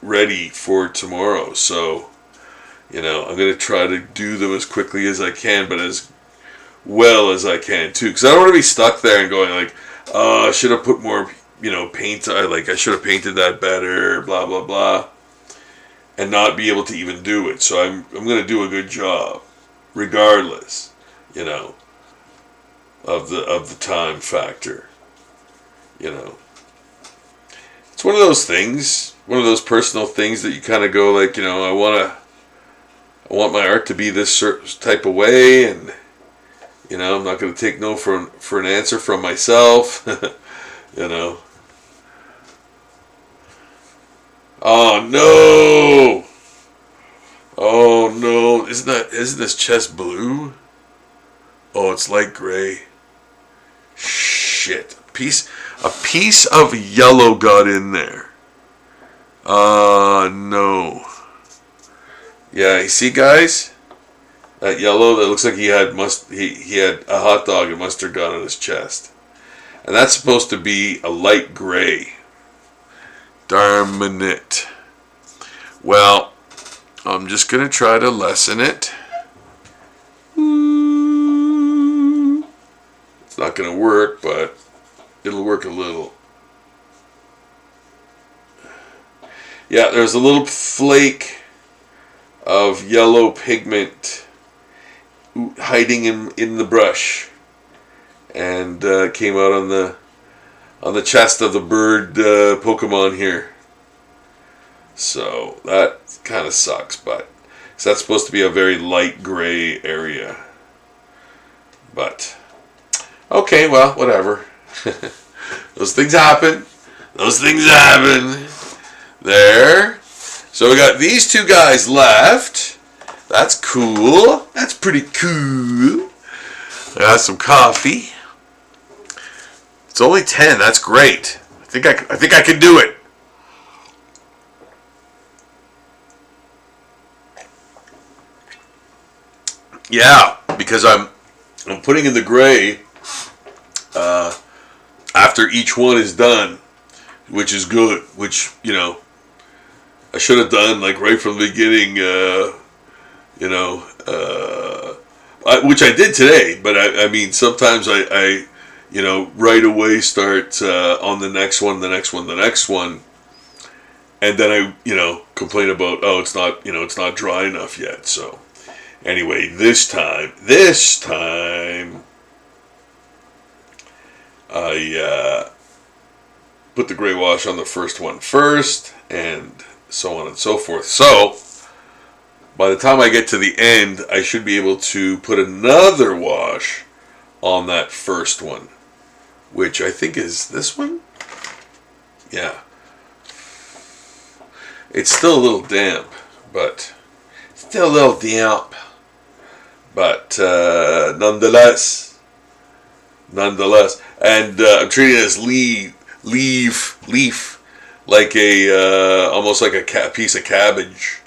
ready for tomorrow. So, I'm gonna try to do them as quickly as I can, but as well as I can too. Because I don't want to be stuck there and going I should have put more, paint. I should have painted that better. Blah blah blah. And not be able to even do it. So I'm going to do a good job, regardless, of the time factor. It's one of those things, one of those personal things that you kind of go I want my art to be this certain type of way, and I'm not going to take no for an answer from myself. Oh no! Oh no! Isn't this chest blue? Oh, it's light gray. Shit! A piece of yellow got in there. No. Yeah, you see, guys, that yellow that looks like he had a hot dog and mustard got on his chest, and that's supposed to be a light gray. Darn it. Well, I'm just going to try to lessen it. not going to work, but it'll work a little. Yeah, there's a little flake of yellow pigment hiding in the brush, and came out on the chest of the bird Pokemon here. So that kind of sucks, but so that's supposed to be a very light gray area. But okay, well, whatever. Those things happen. Those things happen. There. So we got these two guys left. That's cool. That's pretty cool. I got some coffee. It's only 10. That's great. I think I can do it. Yeah, because I'm putting in the gray after each one is done, which is good. Which, you know, I should have done like right from the beginning. Which I did today, but I mean sometimes I right away start on the next one, and then I complain about it's not dry enough yet. So anyway, this time I put the gray wash on the first one first, and so on and so forth. So by the time I get to the end, I should be able to put another wash on that first one, which I think is this one. Yeah. It's still a little damp, but nonetheless, and I'm treating it as leaf, like a almost like a piece of cabbage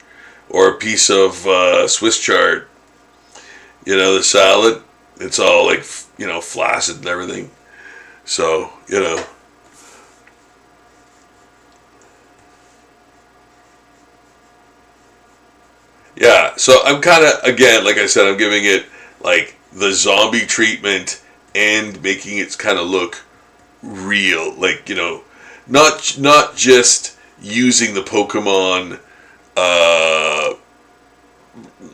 or a piece of Swiss chard. The salad. It's all like flaccid and everything. So Yeah, so I'm kind of, again, like I said, I'm giving it like the zombie treatment and making it kind of look real, like not just using the Pokemon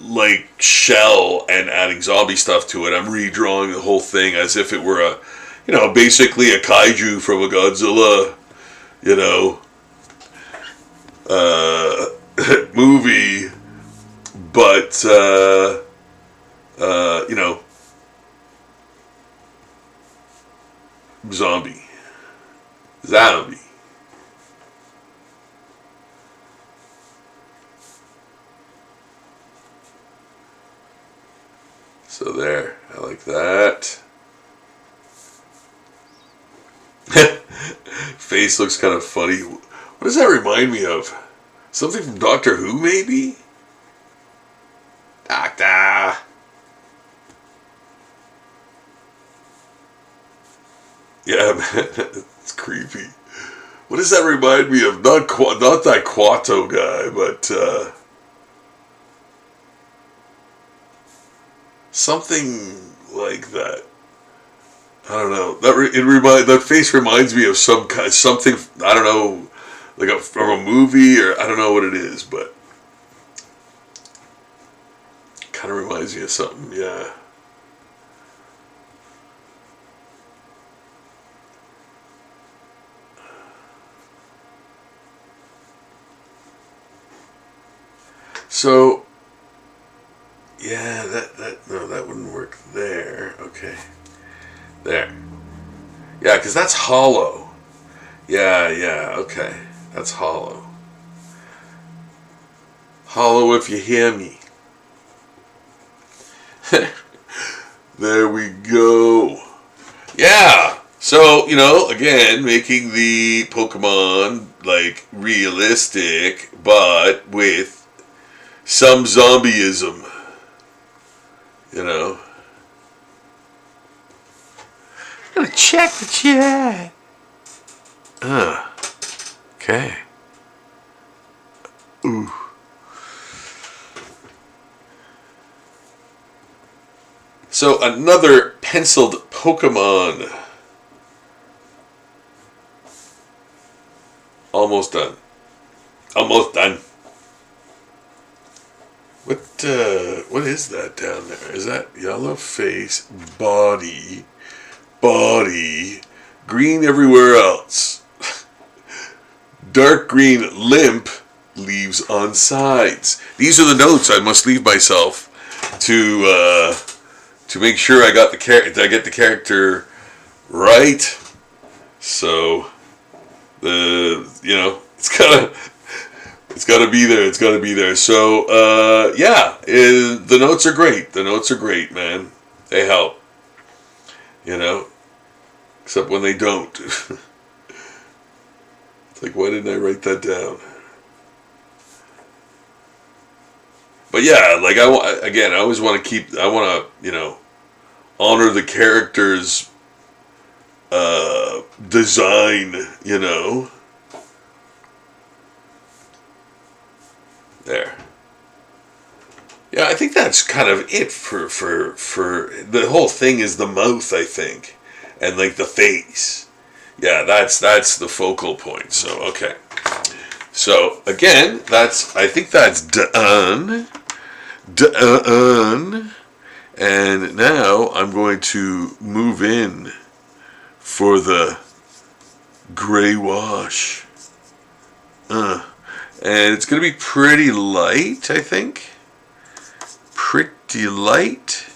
like shell and adding zombie stuff to it. I'm redrawing the whole thing as if it were basically a kaiju from a Godzilla movie, but zombie. So there, I like that. Face looks kind of funny. What does that remind me of? Something from Doctor Who, maybe? Doctor! Yeah, man, it's creepy. What does that remind me of? Not that Quato guy, but something like that. I don't know. That face reminds me of something. I don't know, like from a movie, or I don't know what it is, but kind of reminds me of something. Yeah. So, yeah, that wouldn't work there. Okay. There. Yeah, because that's hollow. Yeah, okay. That's hollow. Hollow if you hear me. There we go. Yeah. So, again, making the Pokemon, like, realistic, but with some zombieism. Gotta check the chat. Okay. Ooh. So another penciled Pokémon. Almost done. Almost done. What is that down there? Is that yellow face, body, green everywhere else? Dark green, limp, leaves on sides. These are the notes I must leave myself to make sure I get the character right. So it's gotta be there. It's gotta be there. So the notes are great. The notes are great, man. They help. Except when they don't. It's like, why didn't I write that down? But yeah, like I always want to honor the character's design, There. Yeah, I think that's kind of it for the whole thing is the mouth, I think, and like the face. Yeah, that's the focal point. So okay. So again, I think that's done. Done. And now I'm going to move in for the gray wash. And it's going to be pretty light, I think. Pretty light.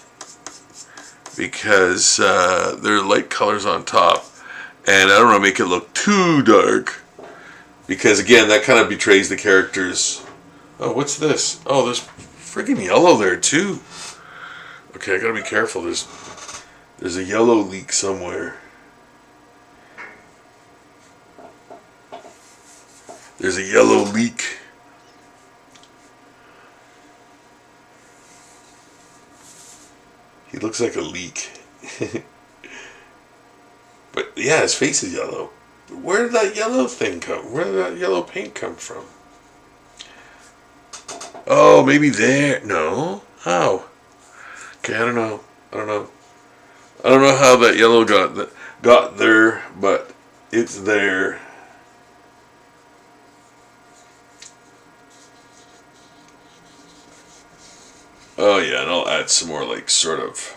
Because there are light colors on top. And I don't want to make it look too dark. Because, again, that kind of betrays the characters. Oh, what's this? Oh, there's friggin' yellow there, too. Okay, I got to be careful. There's a yellow leak somewhere. There's a yellow leak. He looks like a leak. But yeah, his face is yellow. Where did that yellow thing come? Where did that yellow paint come from? Oh, maybe there. No. How? Okay, I don't know. I don't know how that yellow got there, but it's there. Oh yeah, and I'll add some more like sort of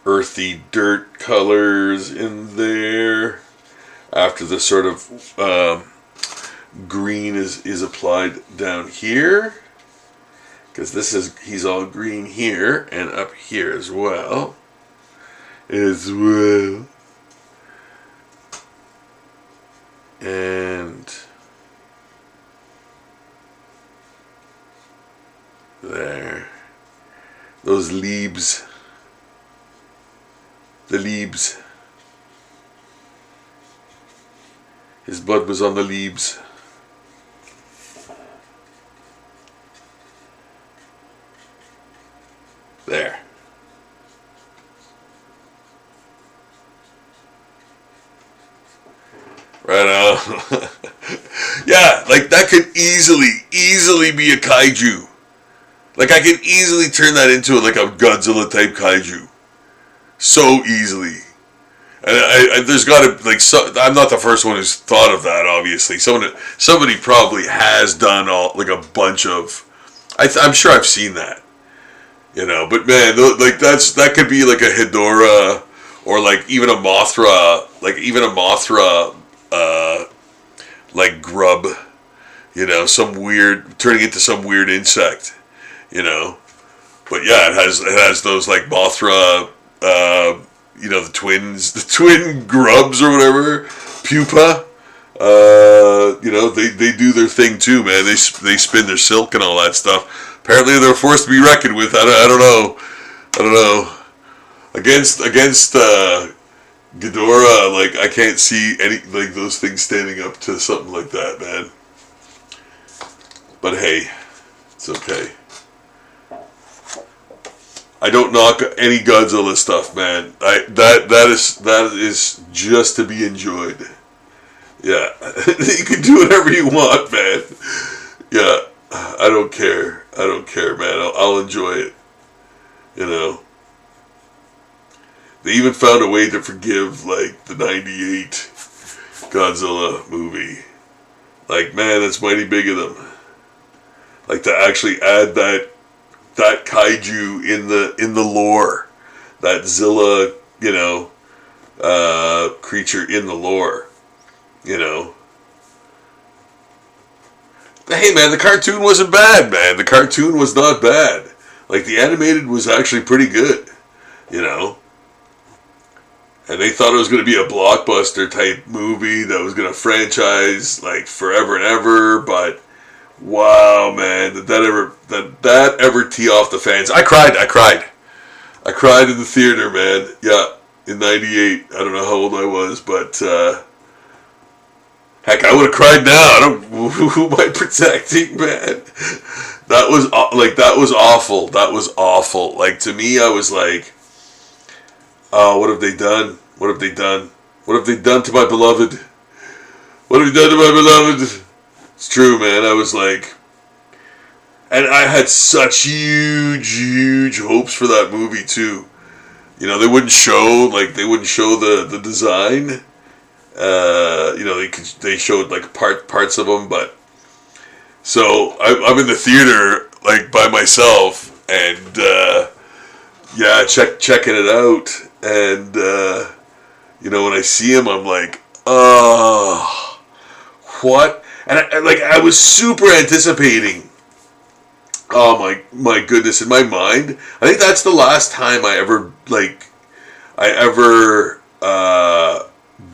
earthy dirt colors in there after the sort of green is applied down here, because he's all green here and up here as well. And there. Those leaves. The leaves. His blood was on the leaves. There. Right on. Yeah, like that could easily be a kaiju. Like I could easily turn that into like a Godzilla type kaiju. So easily. And there's got to I'm not the first one who's thought of that. Obviously, somebody probably has done a bunch of. I'm sure I've seen that. But man, like that could be like a Hedorah or like even a Mothra, like grub. Some weird turning into some weird insect. But yeah, it has those like Mothra. The twin grubs or whatever, pupa. They do their thing too, man. They spin their silk and all that stuff. Apparently, they're forced to be reckoned with. I don't know. Against Ghidorah, like I can't see any like those things standing up to something like that, man. But hey, it's okay. I don't knock any Godzilla stuff, man. That is just to be enjoyed. Yeah, you can do whatever you want, man. Yeah, I don't care. They even found a way to forgive, like, the 98 Godzilla movie. Like, man, that's mighty big of them. Like, to actually add that kaiju in the lore. That Zilla, creature in the lore. But hey, man, the cartoon wasn't bad, man. The cartoon was not bad. Like, the animated was actually pretty good. And they thought it was going to be a blockbuster type movie that was going to franchise like forever and ever, but wow, man, did that ever tee off the fans? I cried in the theater, man. Yeah, in '98. I don't know how old I was, but heck, I would have cried now. Who am I protecting, man? That was awful. That was awful. Like, to me, I was like, oh, what have they done? What have they done? What have they done to my beloved? What have you done to my beloved? It's true, man. I was like, and I had such huge hopes for that movie too. They wouldn't show the design. They showed like parts of them, but so I'm in the theater like by myself and checking it out, and when I see him, I'm like, oh, what? And I was super anticipating. Oh my goodness! In my mind, I think that's the last time I ever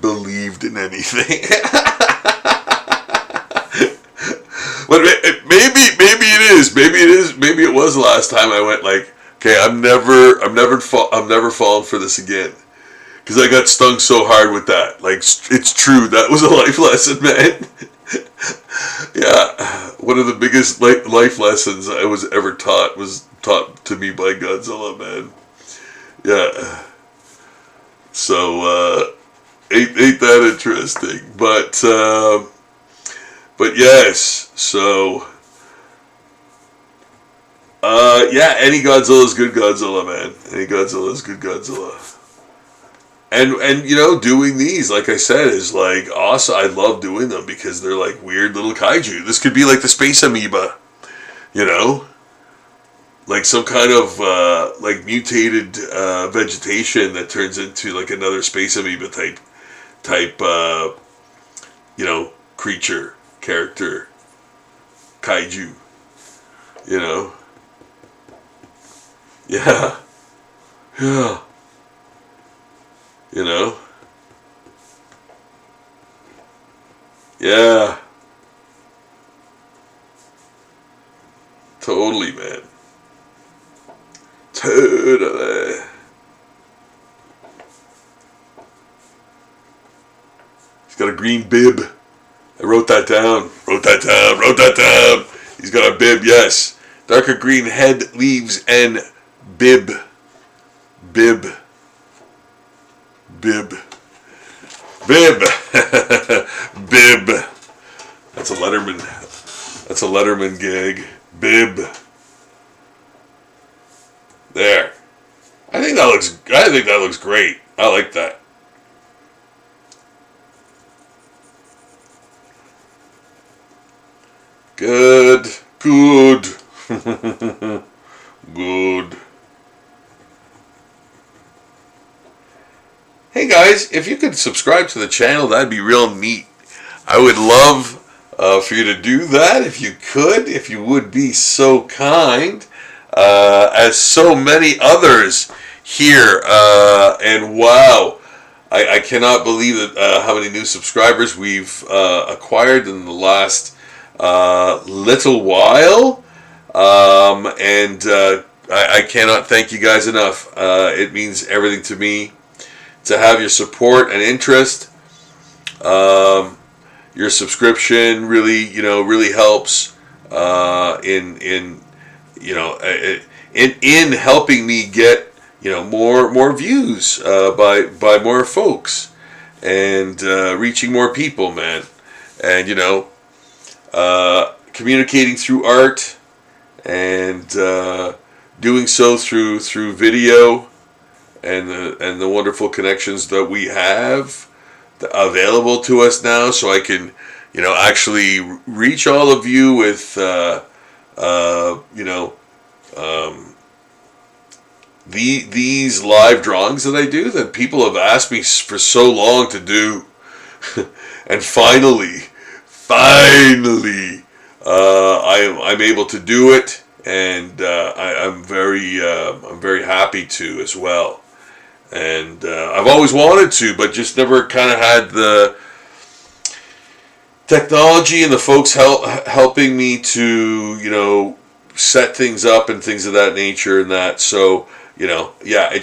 believed in anything. But maybe it is. Maybe it was the last time I went like, okay, I'm never falling for this again. Because I got stung so hard with that. Like, it's true. That was a life lesson, man. Yeah. One of the biggest life lessons I was ever taught was taught to me by Godzilla, man. Yeah. So, ain't that interesting. But yes. So, any Godzilla is good Godzilla, man. Any Godzilla is good Godzilla. And doing these, like I said, is like awesome. I love doing them because they're like weird little kaiju. This could be like the space amoeba, like some kind of like mutated vegetation that turns into like another space amoeba type creature, character, kaiju, yeah. Yeah. Totally, man. Totally. He's got a green bib. I wrote that down. Wrote that down. He's got a bib, yes. Darker green head, leaves, and bib. Bib. Bib. That's a Letterman gag. Bib. There. I think that looks great. I like that. Good. Good. Hey guys, if you could subscribe to the channel, that'd be real neat. I would love for you to do that if you could, if you would be so kind, as so many others here. And wow, I cannot believe that how many new subscribers we've acquired in the last little while. And I cannot thank you guys enough. It means everything to me to have your support and interest. Your subscription really helps in helping me get more views by more folks and reaching more people, man. And communicating through art and doing so through video and the wonderful connections that we have available to us now, so I can, actually reach all of you with, these live drawings that I do that people have asked me for so long to do, and finally, I'm able to do it, and I'm very happy to as well. And I've always wanted to, but just never kind of had the technology and the folks helping me to set things up and things of that nature and that. So it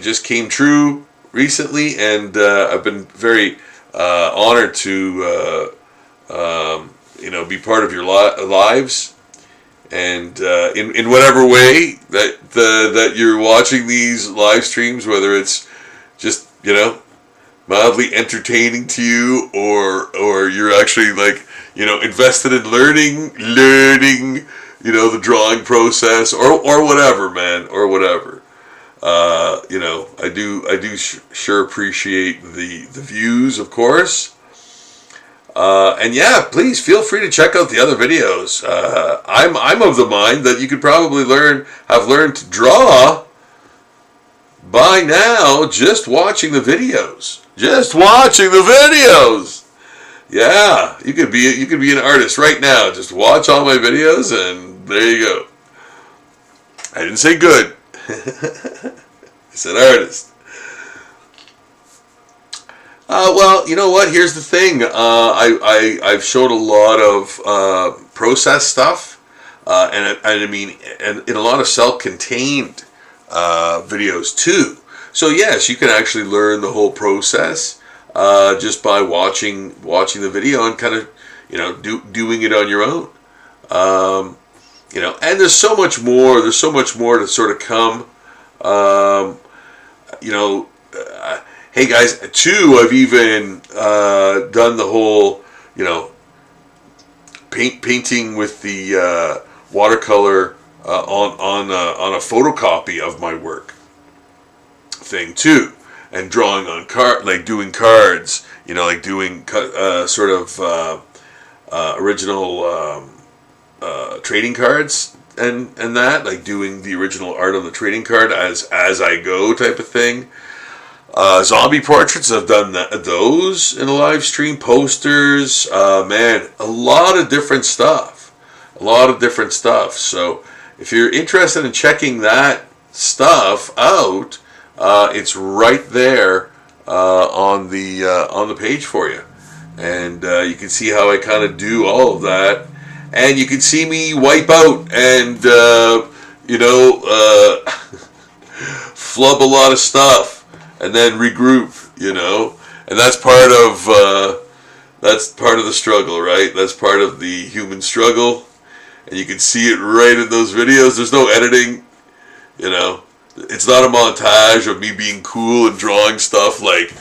just came true recently, and I've been very honored to be part of your lives, and in whatever way that you're watching these live streams, whether it's just mildly entertaining to you, or you're actually invested in learning the drawing process, or whatever, man, or whatever. I do sure appreciate the views, of course. And yeah, please feel free to check out the other videos. I'm of the mind that you could probably have learned to draw by now just watching the videos. Just watching the videos. Yeah, you could be an artist right now. Just watch all my videos, and there you go. I didn't say good. I said artist. Well, you know what? Here's the thing. I've showed a lot of process stuff, and in a lot of self-contained videos too. So yes, you can actually learn the whole process just by watching the video and kind of doing it on your own. And there's so much more. There's so much more to sort of come. Hey guys, too, I've even done the whole, painting with the watercolor on a photocopy of my work thing too, and drawing on doing cards, doing sort of original trading cards and that, doing the original art on the trading card as I go type of thing. Zombie portraits, I've done those in a live stream. Posters, man, a lot of different stuff. So if you're interested in checking that stuff out, it's right there on the page for you, and you can see how I kind of do all of that, and you can see me wipe out and flub a lot of stuff. And then regroup, and that's part of the struggle, right? That's part of the human struggle, and you can see it right in those videos. There's no editing, It's not a montage of me being cool and drawing stuff like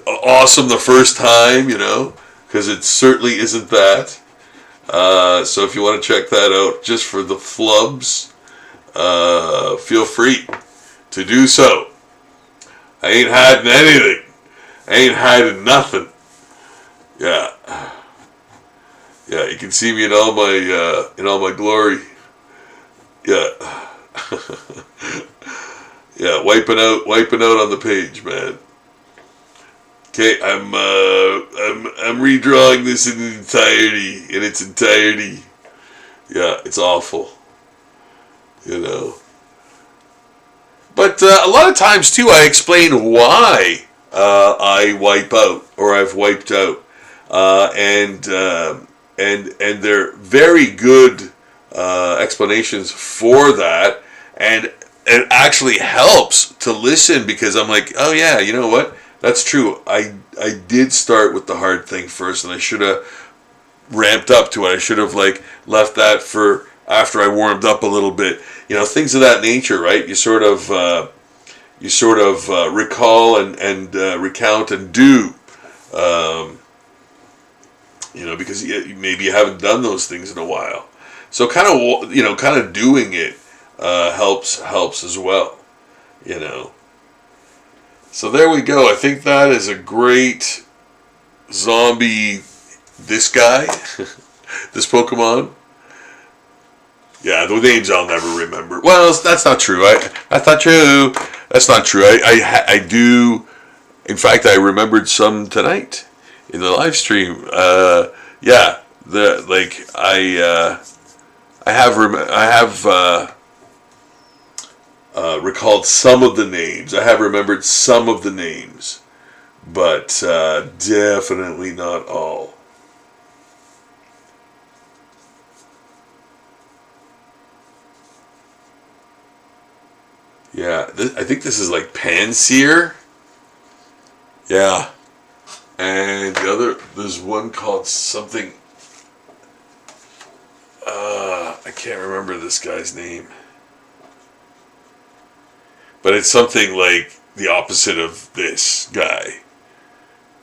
awesome the first time, because it certainly isn't that. So if you want to check that out, just for the flubs, feel free to do so. I ain't hiding anything. I ain't hiding nothing. Yeah. Yeah, you can see me in all my glory. Yeah. Yeah, wiping out on the page, man. Okay, I'm redrawing this in its entirety. Yeah, it's awful. But a lot of times too, I explain why I wipe out, or I've wiped out, and they're very good explanations for that, and it actually helps to listen, because I'm like, oh yeah, you know what? That's true. I did start with the hard thing first, and I should have ramped up to it. I should have left that for after I warmed up a little bit. Things of that nature, right? You sort of recall and recount and do, because maybe you haven't done those things in a while. So kind of doing it helps as well. you know. So there we go. I think that is a great zombie. This guy, this Pokemon. Yeah, the names I'll never remember. Well, that's not true. That's not true. That's not true. I do. In fact, I remembered some tonight in the live stream. Yeah, I have recalled some of the names. I have remembered some of the names, but definitely not all. Yeah, I think this is like Panseer. Yeah. And there's one called something, I can't remember this guy's name. But it's something like the opposite of this guy.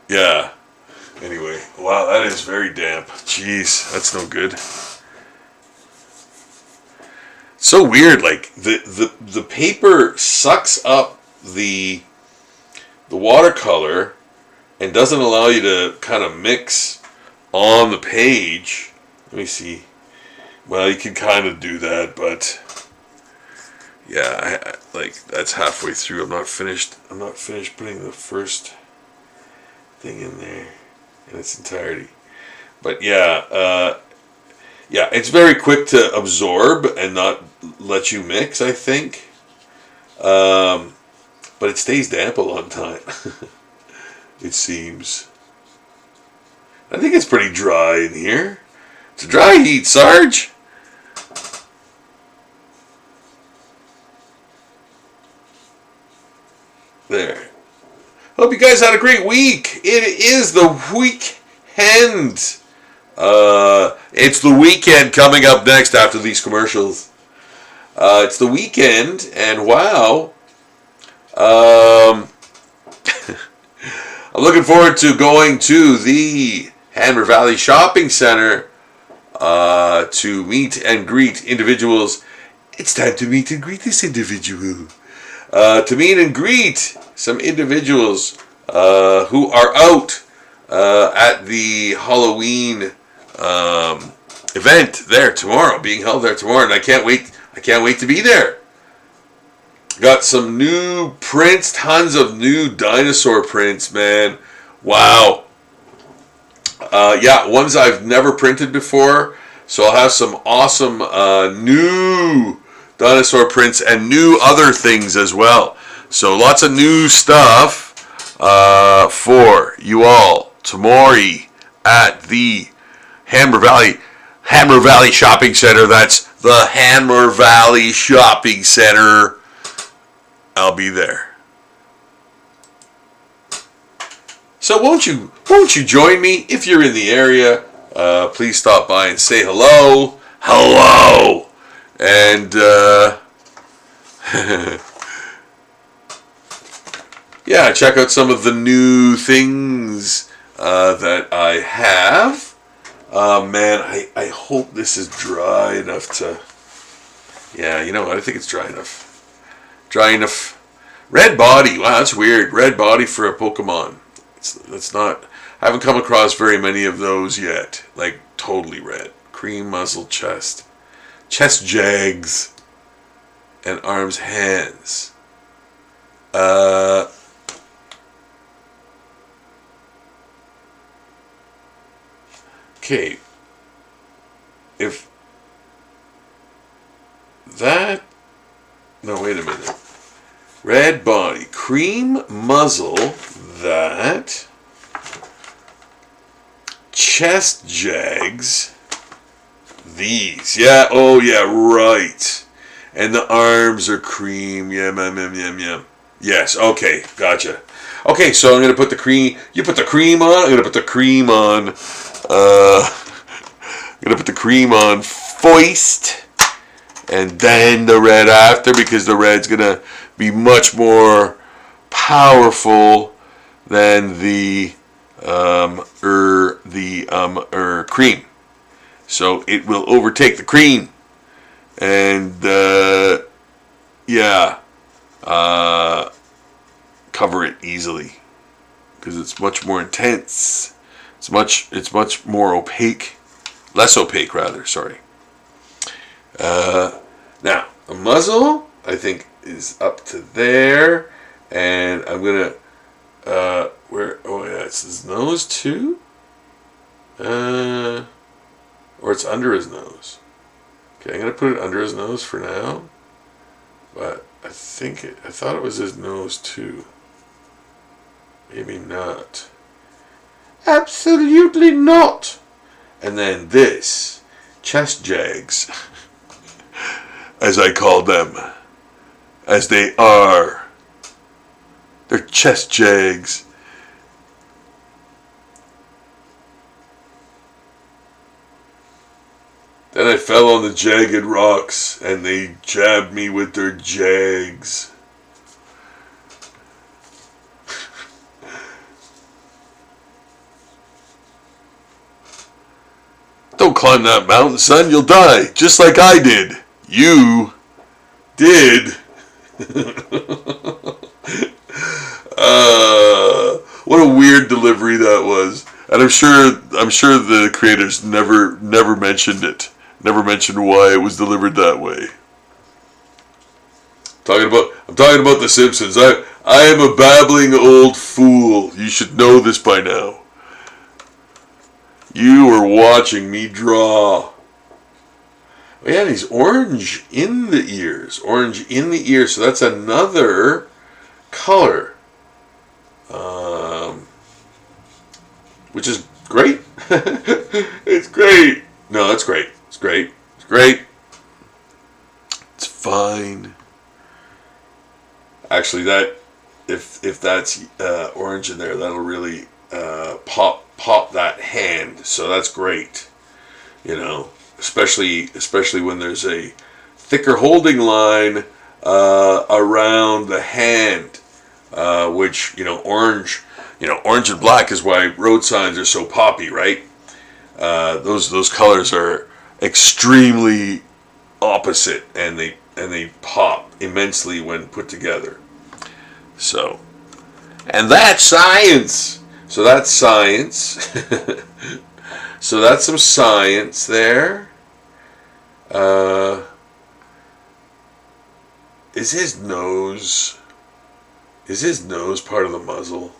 Yeah. Anyway, wow, that is very damp. Jeez, that's no good. So weird, like the paper sucks up the watercolor and doesn't allow you to kind of mix on the page. Let me see. Well, you can kind of do that, but yeah, like that's halfway through. I'm not finished putting the first thing in there in its entirety. But yeah, yeah, it's very quick to absorb and not let you mix, I think. But it stays damp a long time. It seems. I think it's pretty dry in here. It's a dry heat, Sarge. There. Hope you guys had a great week. It is the weekend. It's the weekend coming up next after these commercials. It's the weekend, and wow. I'm looking forward to going to the Hanmer Valley Shopping Center to meet and greet individuals. It's time to meet and greet this individual. To meet and greet some individuals who are out at the Halloween event there tomorrow, being held there tomorrow, and I can't wait to be there. Got some new prints, tons of new dinosaur prints, man. Wow. Yeah, ones I've never printed before, so I'll have some awesome new dinosaur prints and new other things as well. So lots of new stuff for you all tomorrow at the Hanmer Valley Shopping Center. That's the Hanmer Valley Shopping Center. I'll be there. So won't you join me if you're in the area? Please stop by and say hello. Hello. And yeah, check out some of the new things that I have. Man, I hope this is dry enough to... Yeah, you know what? I think it's dry enough. Dry enough. Red body. Wow, that's weird. Red body for a Pokemon. That's not... I haven't come across very many of those yet. Like, totally red. Cream muzzle chest. Chest jags. And arms, hands. Okay. If that... No, wait a minute. Red body. Cream muzzle. That. Chest jags. These. Yeah. Oh, yeah. Right. And the arms are cream. Yum, yum, yum, yum, yum. Yes. Okay. Gotcha. Okay. So I'm going to put the cream. You put the cream on. I'm going to put the cream on. I'm going to put the cream on first. And then the red after. Because the red's going to be much more powerful than the cream. So it will overtake the cream. And yeah. cover it easily because it's much more intense. It's much more opaque, less opaque rather. Sorry. Now the muzzle I think is up to there, and I'm gonna where? Oh yeah, it's his nose too. Or it's under his nose. Okay, I'm gonna put it under his nose for now. But I thought it was his nose too. Maybe not. Absolutely not. And then this, chest jags, as I call them, as they are. They're chest jags. Then I fell on the jagged rocks, and they jabbed me with their jags. Don't climb that mountain, son. You'll die, just like I did. You did. What a weird delivery that was, and I'm sure the creators never mentioned it. Never mentioned why it was delivered that way. I'm talking about The Simpsons. I am a babbling old fool. You should know this by now. You are watching me draw. Oh yeah, and he's orange in the ears. Orange in the ears. So that's another color. Which is great. It's great. No, it's great. It's great. It's great. It's fine. Actually, that if that's orange in there, that'll really pop that hand. So that's great. You know, especially when there's a thicker holding line around the hand, which orange. Orange and black is why road signs are so poppy, right? Those colors are extremely opposite, and they pop immensely when put together. So, and that's science. So that's science. So that's some science there. Is his nose part of the muzzle?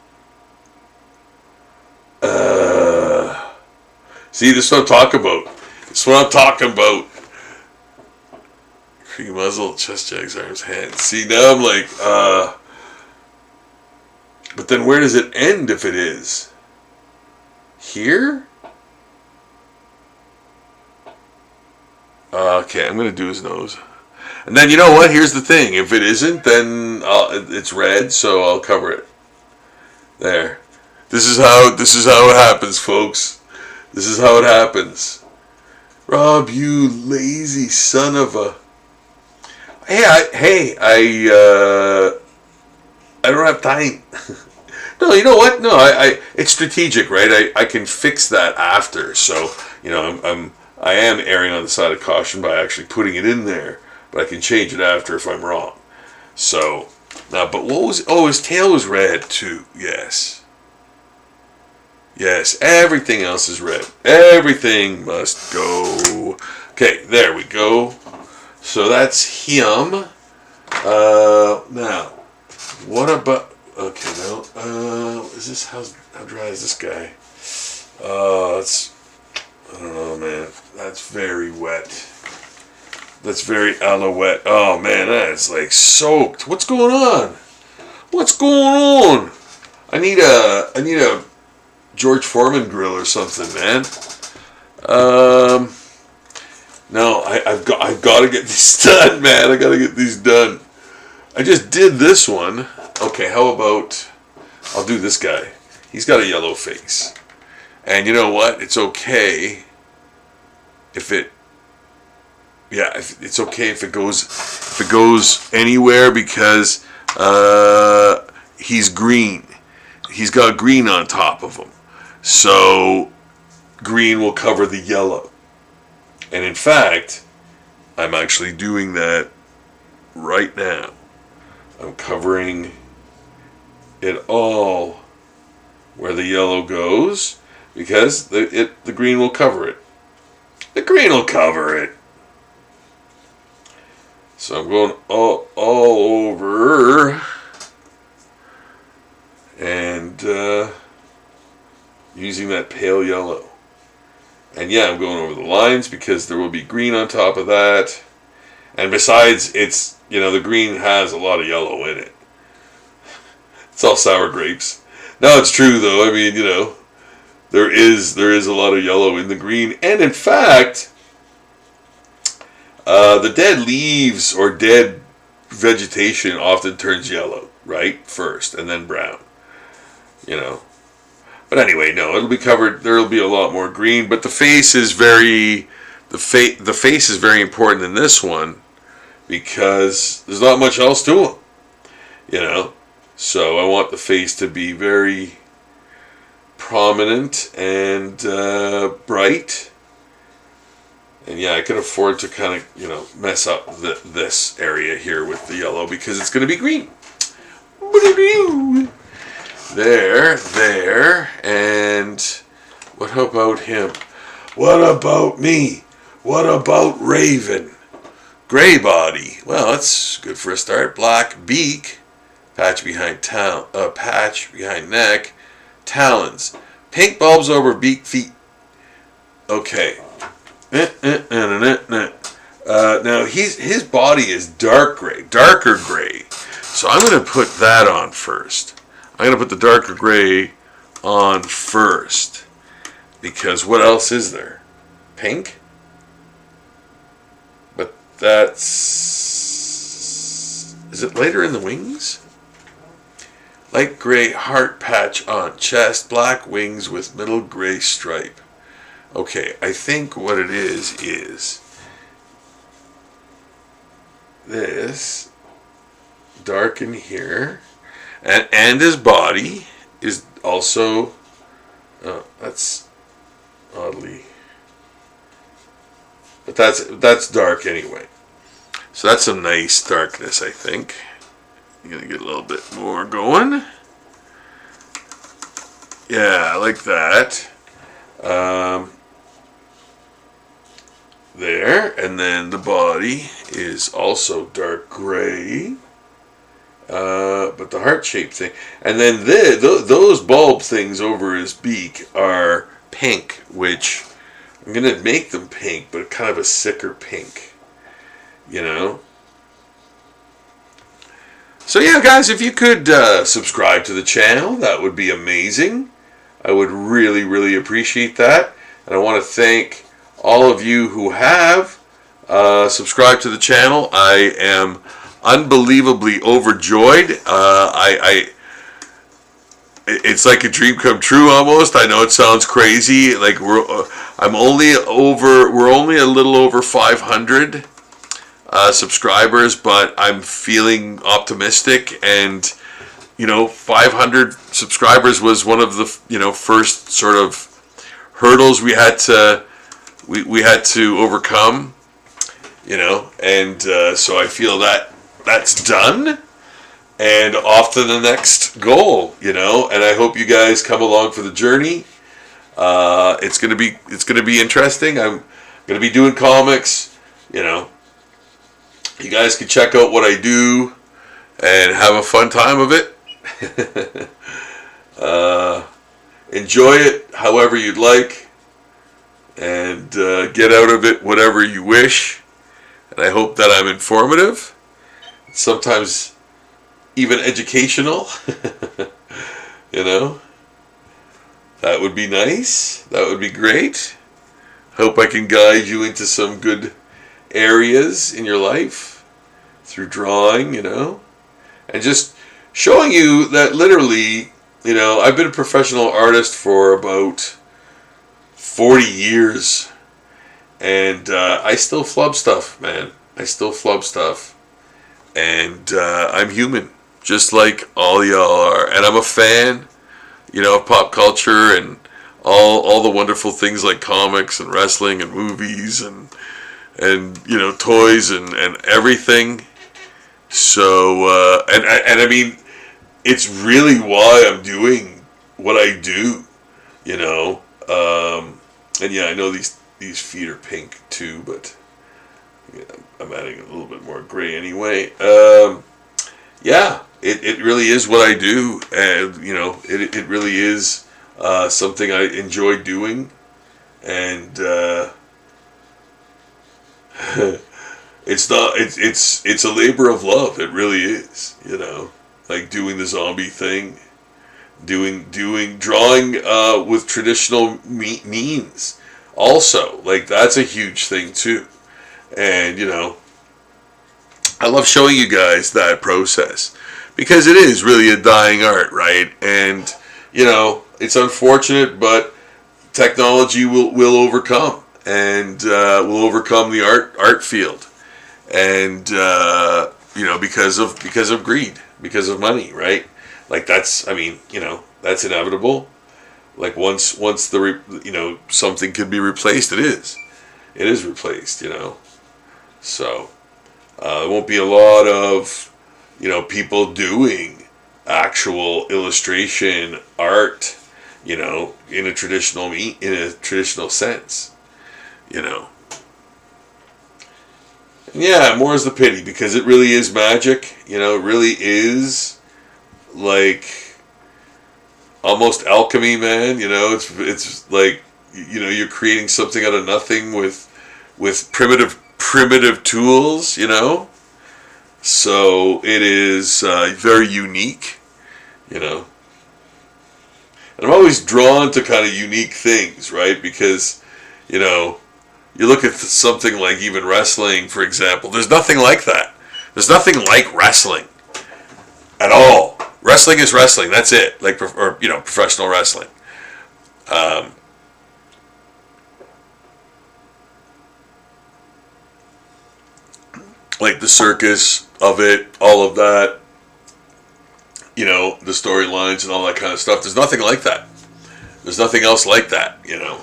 See, this is what I'm talking about. Cream muzzle, chest jags, arms, hands. See, now I'm like, but then where does it end if it is? Here? Okay, I'm going to do his nose. And then, you know what? Here's the thing. If it isn't, then it's red, so I'll cover it. There. This is how it happens, folks. This is how it happens. Rob, you lazy son of a... Hey, I don't have time. No, you know what? No, it's strategic, right? I can fix that after. So, I am erring on the side of caution by actually putting it in there, but I can change it after if I'm wrong. So, but what was... Oh, his tail was red too. Yes. Yes, everything else is red. Everything must go. Okay, there we go. So that's him. Now, what about... Okay, now, is this... How dry is this guy? It's... I don't know, man. That's very wet. That's very alouette. Oh, man, that's like soaked. What's going on? What's going on? I need a George Foreman grill or something, man. No, I've got to get these done, man. I got to get these done. I just did this one. Okay, how about I'll do this guy. He's got a yellow face, and you know what? It's okay if it. Yeah, it's okay if it goes anywhere because he's green. He's got green on top of him. So green will cover the yellow. And in fact, I'm actually doing that right now. I'm covering it all where the yellow goes, because the green will cover it. The green will cover it. So I'm going all over, and using that pale yellow. And yeah, I'm going over the lines because there will be green on top of that. And besides, it's, the green has a lot of yellow in it. It's all sour grapes. No, it's true though. I mean, there is a lot of yellow in the green. And in fact, the dead leaves or dead vegetation often turns yellow, right? First, and then brown. But anyway, no, it'll be covered. There'll be a lot more green, but the face is very important in this one because there's not much else to him, So I want the face to be very prominent and bright. And yeah, I can afford to kind of, mess up this area here with the yellow because it's going to be green. There, and what about him? What about me? What about Raven? Gray body. Well, that's good for a start. Black beak, patch behind neck, talons, pink bulbs over beak feet. Okay. Now his body is darker gray. So I'm going to put that on first. I'm going to put the darker gray on first. Because what else is there? Pink? But that's... Is it later in the wings? Light gray heart patch on chest, black wings with middle gray stripe. Okay, I think what it is this dark in here. And his body is also, that's oddly, but that's dark anyway. So that's a nice darkness, I think. I'm going to get a little bit more going. Yeah, I like that. There, and then the body is also dark gray. But the heart-shaped thing, and then those bulb things over his beak are pink, which I'm gonna make them pink, but kind of a sicker pink, So yeah, guys, if you could subscribe to the channel, that would be amazing. I would really, really appreciate that, and I want to thank all of you who have subscribed to the channel. I am unbelievably overjoyed. It's like a dream come true almost. I know it sounds crazy. Like we're only a little over 500 subscribers, but I'm feeling optimistic. And 500 subscribers was one of the first sort of hurdles we had to overcome. And so I feel that that's done, and off to the next goal, and I hope you guys come along for the journey. It's gonna be interesting. I'm gonna be doing comics, You guys can check out what I do and have a fun time of it. Enjoy it however you'd like, and get out of it whatever you wish. And I hope that I'm informative, sometimes even educational. That would be nice. That would be great. Hope I can guide you into some good areas in your life through drawing, and just showing you that literally, I've been a professional artist for about 40 years. And I still flub stuff, man. I still flub stuff. And I'm human, just like all y'all are. And I'm a fan, of pop culture and all the wonderful things like comics and wrestling and movies and toys and everything. So and I mean, it's really why I'm doing what I do, you know. And yeah, I know these feet are pink too, but yeah, I'm adding a little bit more gray anyway. Yeah, it really is what I do, and you know, it really is something I enjoy doing, and it's a labor of love. It really is, you know, like doing the zombie thing, doing drawing with traditional means. Also, like that's a huge thing too, and you know, I love showing you guys that process because it is really a dying art, right? And you know, it's unfortunate, but technology will overcome and will overcome the art field, and you know, because of greed, because of money, right? Like that's, I mean, you know, that's inevitable. Like once you know, something can be replaced, it is replaced, you know. So there won't be a lot of, you know, people doing actual illustration art, you know, in a traditional sense, you know. And yeah, more is the pity because it really is magic, you know. It really is like almost alchemy, man. You know, it's like, you know, you're creating something out of nothing with primitive tools, you know. So it is very unique, you know. And I'm always drawn to kind of unique things, right? Because, you know, you look at something like even wrestling, for example. There's nothing like that. There's nothing like wrestling at all. Wrestling is wrestling. That's it. Like, or you know, professional wrestling. Like the circus of it, all of that. You know, the storylines and all that kind of stuff. There's nothing like that. There's nothing else like that. You know.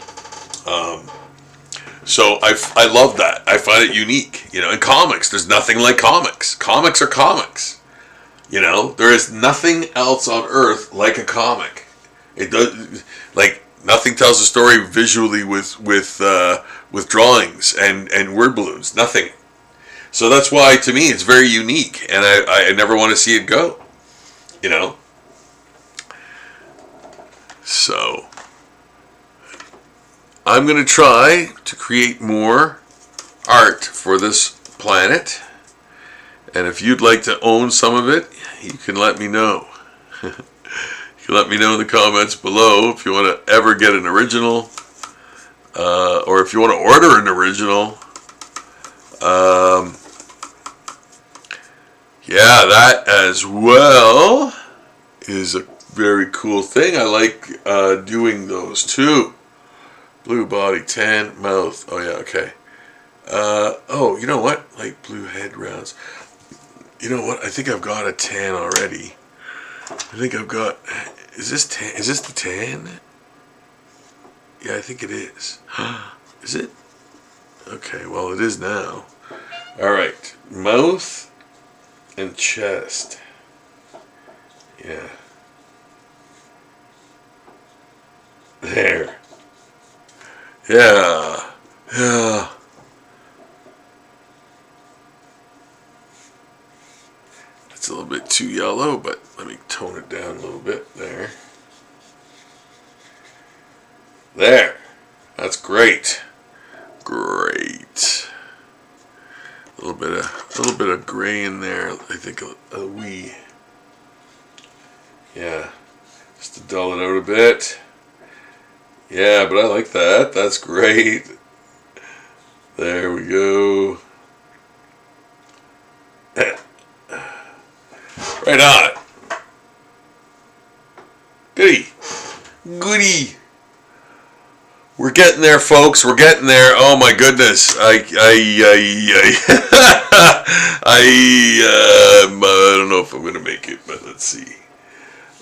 So I love that. I find it unique. You know, in comics, there's nothing like comics. Comics are comics. You know, there is nothing else on earth like a comic. It does, like, nothing tells a story visually with drawings and word balloons. Nothing. So that's why, to me, it's very unique, and I never want to see it go. You know. So I'm going to try to create more art for this planet. And if you'd like to own some of it, you can let me know. You can let me know in the comments below if you want to ever get an original. Or if you want to order an original. Yeah, that as well is a very cool thing. I like doing those too. Blue body, tan mouth. Oh yeah, okay. Oh, you know what? Like blue head rounds. You know what? I think I've got a tan already. I think I've got. Is this tan? Is this the tan? Yeah, I think it is. Is it? Okay, well it is now. All right, mouth and chest. Yeah. There. Yeah. Yeah. It's a little bit too yellow, but let me tone it down a little bit there. There. That's great. Great. A little bit of gray in there. I think a wee. Yeah. Just to dull it out a bit. Yeah, but I like that. That's great. There we go. Right on. Goody. Goody. We're getting there, folks. We're getting there. Oh my goodness. I don't know if I'm gonna make it, but let's see.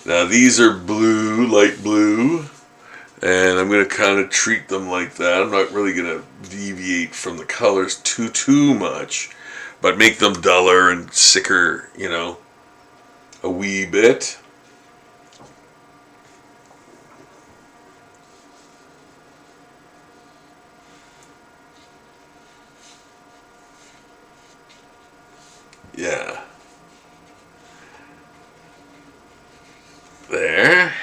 Now these are blue, light blue, and I'm gonna kind of treat them like that. I'm not really gonna deviate from the colors too much, but make them duller and sicker, you know, a wee bit. Yeah. There.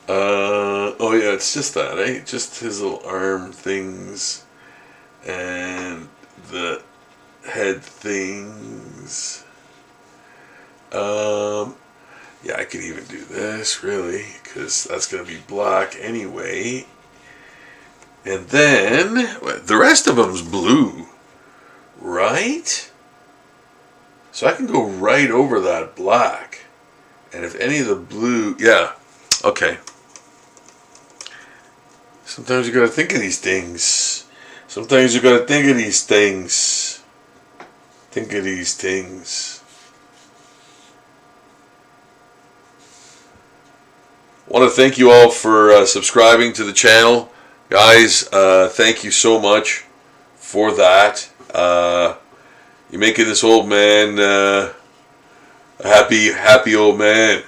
Oh yeah, it's just that, eh? Just his little arm things and the head things. Yeah, I could even do this, really, because that's going to be black anyway. And then, the rest of them's blue, right? So I can go right over that black. And if any of the blue, yeah, okay. Sometimes you got to think of these things. Sometimes you got to think of these things. Think of these things. I want to thank you all for subscribing to the channel. Guys, thank you so much for that. You're making this old man a happy old man.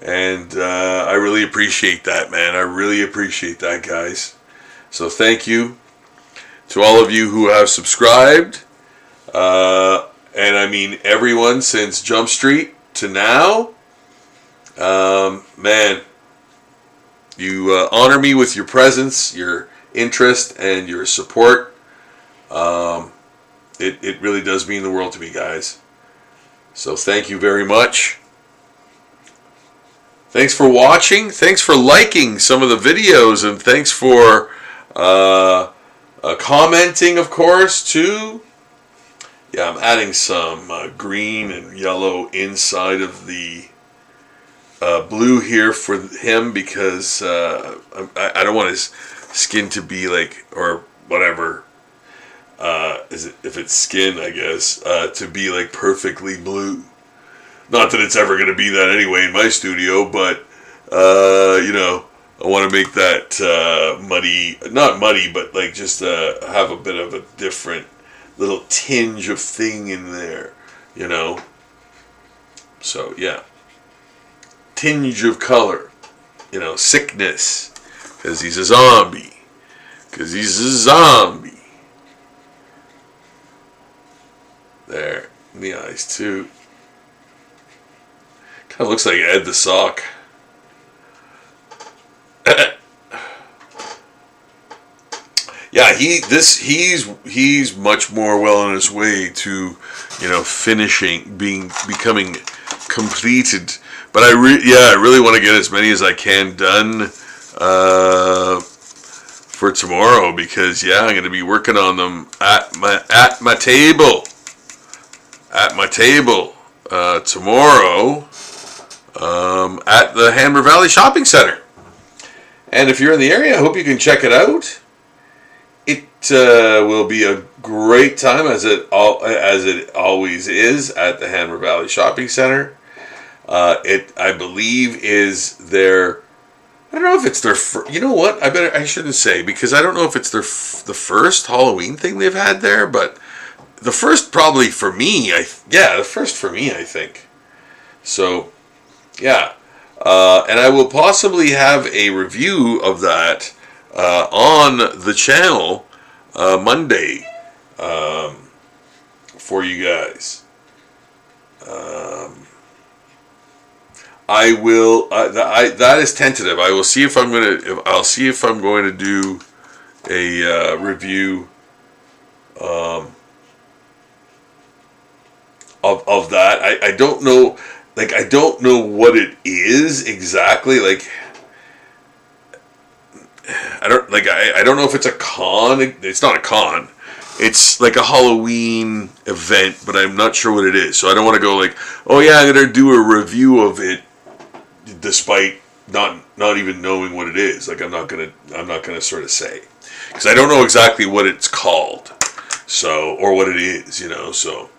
And I really appreciate that, man. I really appreciate that, guys. So thank you to all of you who have subscribed. And I mean everyone since Jump Street to now. Man, you honor me with your presence, your interest, and your support. It really does mean the world to me, guys. So thank you very much. Thanks for watching. Thanks for liking some of the videos, and thanks for commenting, of course, too. Yeah, I'm adding some green and yellow inside of the blue here for him because I don't want his skin to be like, or whatever, if it's skin, I guess, to be like perfectly blue. Not that it's ever going to be that anyway in my studio, but you know, I want to make that muddy, not muddy, but like just have a bit of a different little tinge of thing in there, you know. So yeah. Tinge of color, you know, sickness, because he's a zombie, there, in the eyes too, kind of looks like Ed the Sock. Yeah, he's much more well on his way to, you know, becoming completed. But I really want to get as many as I can done for tomorrow, because I'm going to be working on them at my table tomorrow at the Hanmer Valley Shopping Center. And if you're in the area, I hope you can check it out. It will be a great time, as it always is at the Hanmer Valley Shopping Center. It, I believe, is their, I don't know if it's their, you know what, I shouldn't say, because I don't know if it's the first Halloween thing they've had there, but the first probably for me, the first for me, I think. So, yeah, and I will possibly have a review of that on the channel Monday for you guys. I will. That is tentative. I will see if I'm gonna. I'll see if I'm going to do a review of that. I don't know. Like, I don't know what it is exactly. Like, I don't know if it's a con. It's not a con. It's like a Halloween event, but I'm not sure what it is. So I don't want to go like, oh yeah, I'm gonna do a review of it, despite not even knowing what it is. Like, I'm not gonna sort of say, because I don't know exactly what it's called, so, or what it is, you know. So,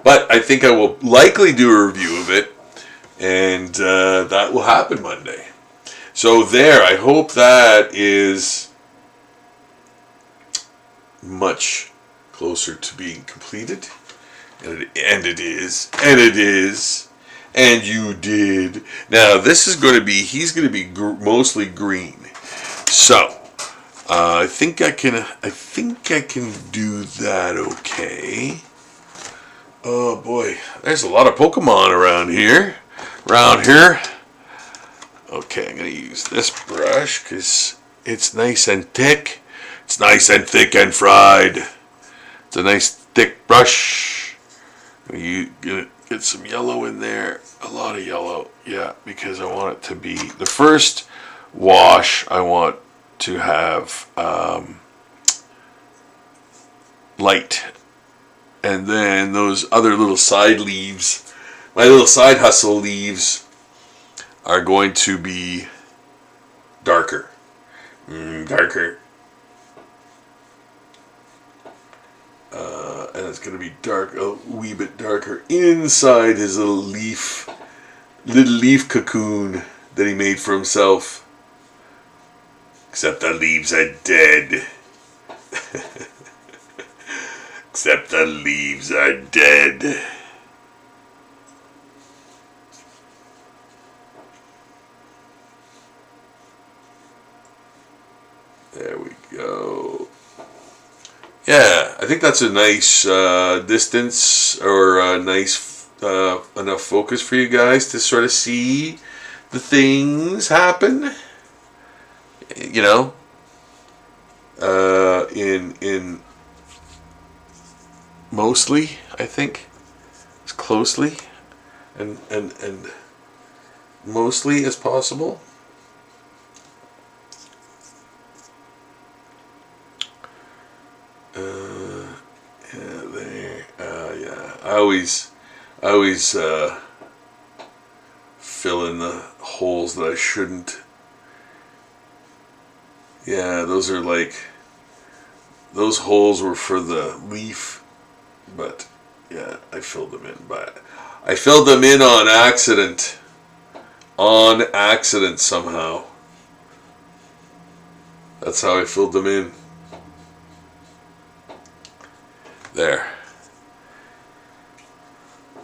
but I think I will likely do a review of it, and that will happen Monday. So there, I hope that is much closer to being completed. And it is. And it is. And you did. Now, this is going to be, he's going to be mostly green. So, I think I can do that okay. Oh boy, there's a lot of Pokemon around here. Okay, I'm going to use this brush because it's nice and thick. It's nice and thick and fried. It's a nice thick brush. You get some yellow in there. A lot of yellow. Yeah, because I want it to be the first wash. I want to have light. And then those other little side leaves, my little side hustle leaves, are going to be darker. Darker. And it's going to be dark, a wee bit darker inside his little leaf cocoon that he made for himself. Except the leaves are dead. Except the leaves are dead. There we go. Yeah, I think that's a nice distance, or a nice enough focus for you guys to sort of see the things happen. You know, in mostly, I think, as closely and mostly as possible. Yeah, there. Yeah, I always fill in the holes that I shouldn't. Yeah, those holes were for the leaf, but yeah, I filled them in. But I filled them in on accident. On accident somehow. That's how I filled them in. There.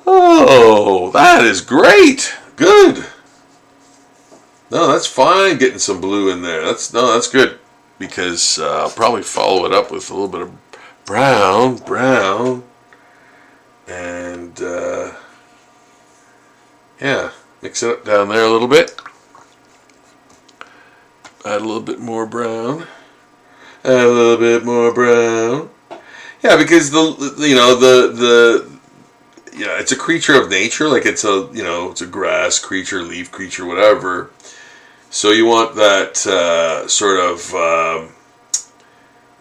Oh, that is great. Good. No, that's fine getting some blue in there. That's good. Because I'll probably follow it up with a little bit of brown. And yeah, mix it up down there a little bit. Add a little bit more brown. Add a little bit more brown. Yeah, because it's a creature of nature, like it's a grass creature, leaf creature, whatever. So you want that sort of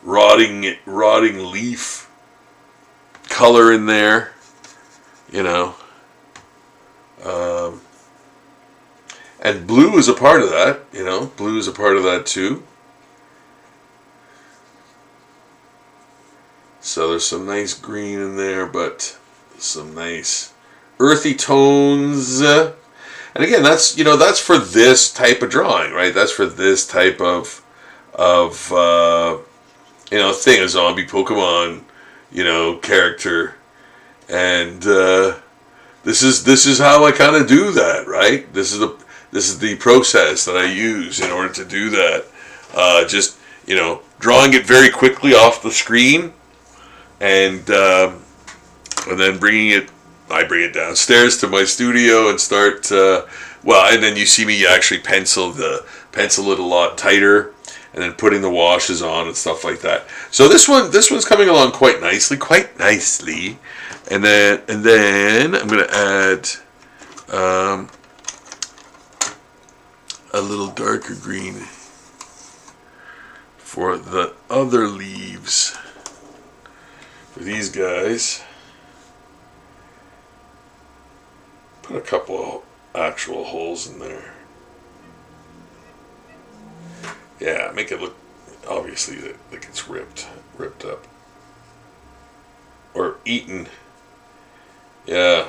rotting leaf color in there, and blue is a part of that. Blue is a part of that too. So there's some nice green in there, but some nice earthy tones. And again, that's for this type of drawing, right? That's for this type of thing, a zombie Pokemon, character. And this is how I kind of do that, right? This is the process that I use in order to do that. Just drawing it very quickly off the screen. And then I bring it downstairs to my studio and start. And then you see me actually pencil it a lot tighter, and then putting the washes on and stuff like that. So this one's coming along quite nicely. And then I'm gonna add a little darker green for the other leaves. For these guys, put a couple of actual holes in there. Yeah, make it look obviously like it's ripped up or eaten. Yeah.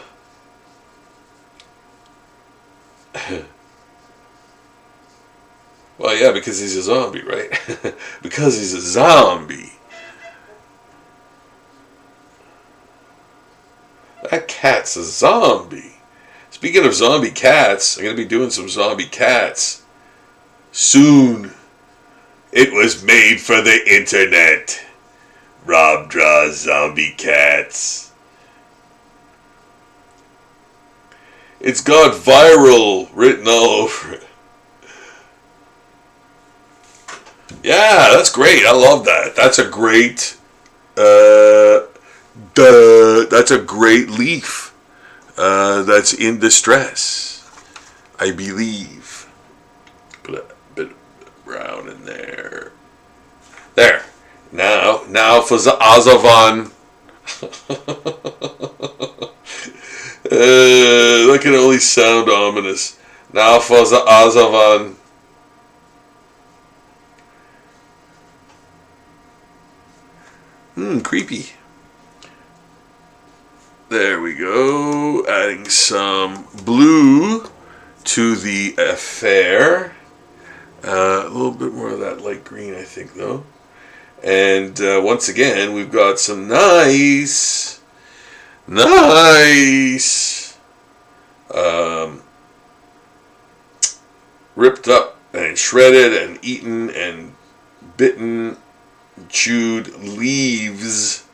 Well, yeah, because he's a zombie, right? Because he's a zombie. cat's a zombie. Speaking of zombie cats, I'm going to be doing some zombie cats soon. It was made for the internet. Rob draws zombie cats. It's got viral written all over it. Yeah, that's great. I love that. That's a great, that's a great leaf that's in distress, I believe. Put a bit of brown in there. There. Now for the Azavan. That can only sound ominous. Now for the Azavan. Creepy. There we go. Adding some blue to the affair. A little bit more of that light green, I think, though. And once again, we've got some nice ripped up and shredded and eaten and bitten, chewed leaves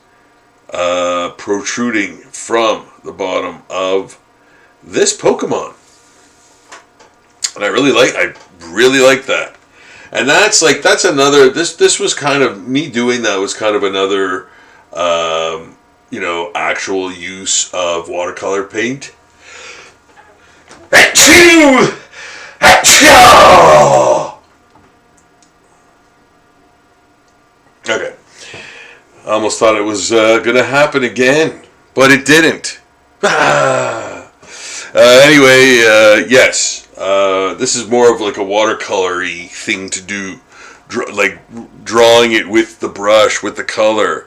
protruding from the bottom of this Pokemon. And I really like that. And that's another, this was kind of, me doing that was kind of another, actual use of watercolor paint. Achoo! Achoo! Okay. I almost thought it was going to happen again, but it didn't. Anyway, yes. This is more of like a watercolory thing to do, like drawing it with the brush, with the color,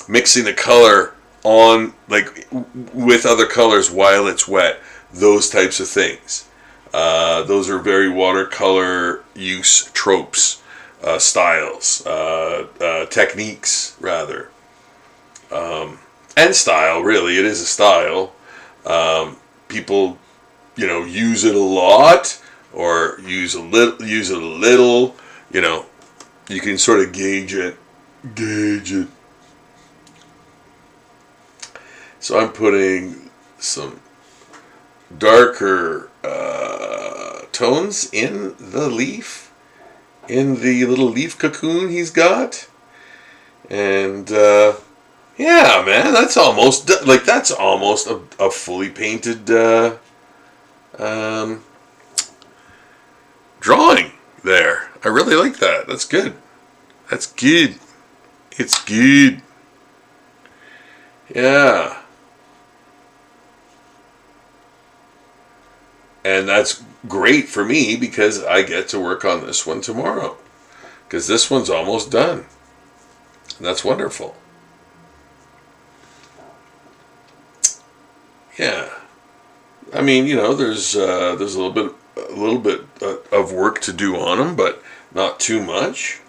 mixing the color on, like, with other colors while it's wet, those types of things. Those are very watercolor use tropes, styles, techniques, rather. And style, really, it is a style. People, use it a lot, or use it a little, you can sort of gauge it. So I'm putting some darker tones in the leaf, in the little leaf cocoon he's got. And yeah, man, that's almost a fully painted drawing there. I really like that. That's good. It's good. Yeah. And that's great for me because I get to work on this one tomorrow. Because this one's almost done. And that's wonderful. Yeah. I mean, there's a little bit of work to do on them, but not too much.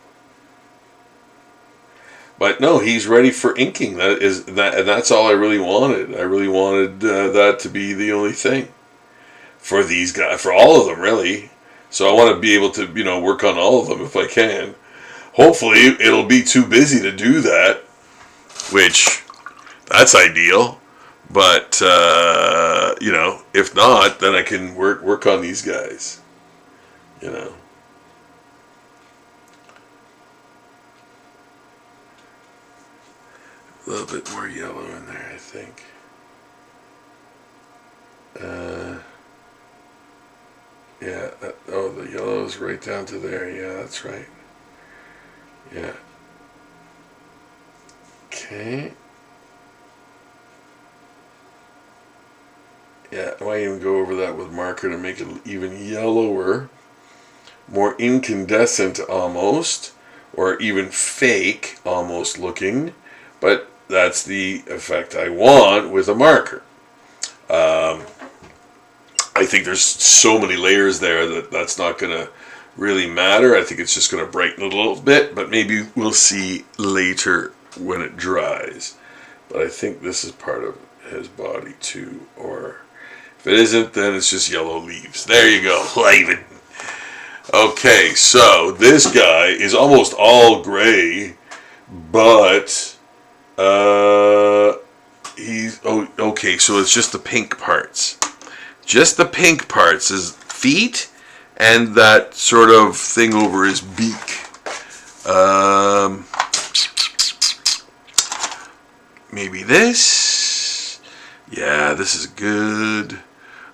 But no, he's ready for inking. And that's all I really wanted. I really wanted that to be the only thing for these guys, for all of them, really. So I want to be able to, work on all of them if I can. Hopefully, it'll be too busy to do that, which that's ideal. But if not, then I can work on these guys. A little bit more yellow in there, I think. Yeah. The yellow is right down to there. Yeah, that's right. Yeah. Okay. Yeah, I might even go over that with marker to make it even yellower, more incandescent almost, or even fake almost looking, but that's the effect I want with a marker. I think there's so many layers there that's not going to really matter. I think it's just going to brighten it a little bit, but maybe we'll see later when it dries. But I think this is part of his body too, or if it isn't, then it's just yellow leaves. There you go, leave it. Okay, so this guy is almost all gray, but he's okay. So it's just the pink parts. Just the pink parts, his feet, and that sort of thing over his beak. Maybe this. Yeah, this is good.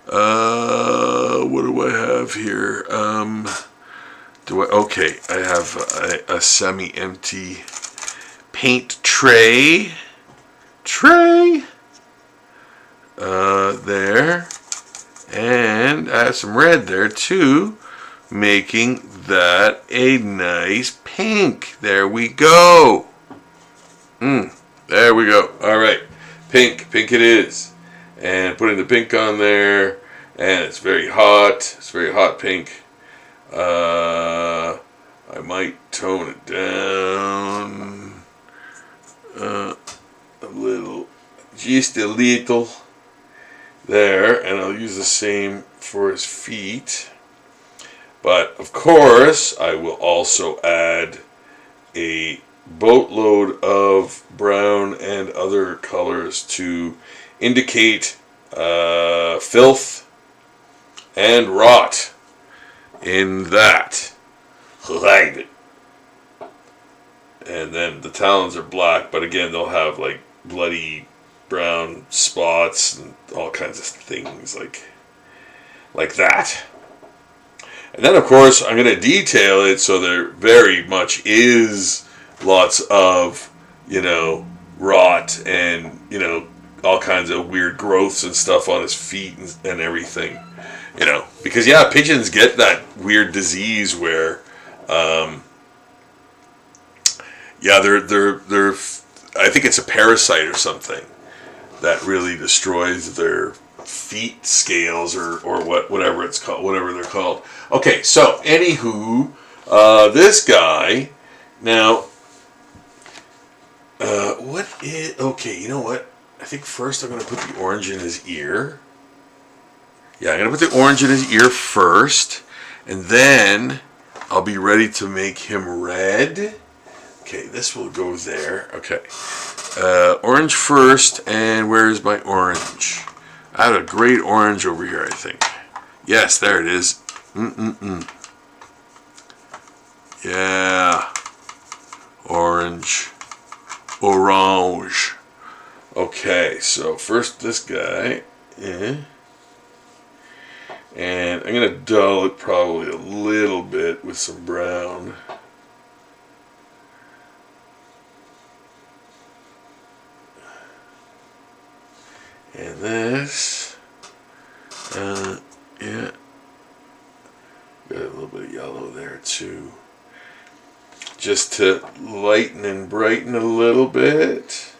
What do I have here? Okay, I have a semi-empty paint tray. There. And I have some red there too, making that a nice pink. There we go. There we go. All right, pink it is. And putting the pink on there, and it's very hot. It's very hot pink. I might tone it down a little, just a little. There, and I'll use the same for his feet. But of course, I will also add a boatload of brown and other colors to indicate filth and rot in that. Like it. And then the talons are black, but again, they'll have like bloody brown spots and all kinds of things like that. And then of course I'm going to detail it so there very much is lots of, rot and, all kinds of weird growths and stuff on his feet and everything. Because pigeons get that weird disease where they're I think it's a parasite or something that really destroys their feet scales or whatever it's called, whatever they're called. Okay, so anywho, this guy now, okay, you know what? I think first I'm going to put the orange in his ear. Yeah, I'm going to put the orange in his ear first, and then I'll be ready to make him red. Okay, this will go there. Okay. Orange first, and where's my orange? I have a great orange over here, I think. Yes, there it is. Yeah. Orange. Okay, so first this guy. And I'm going to dull it probably a little bit with some brown. And this, yeah, got a little bit of yellow there too, just to lighten and brighten a little bit.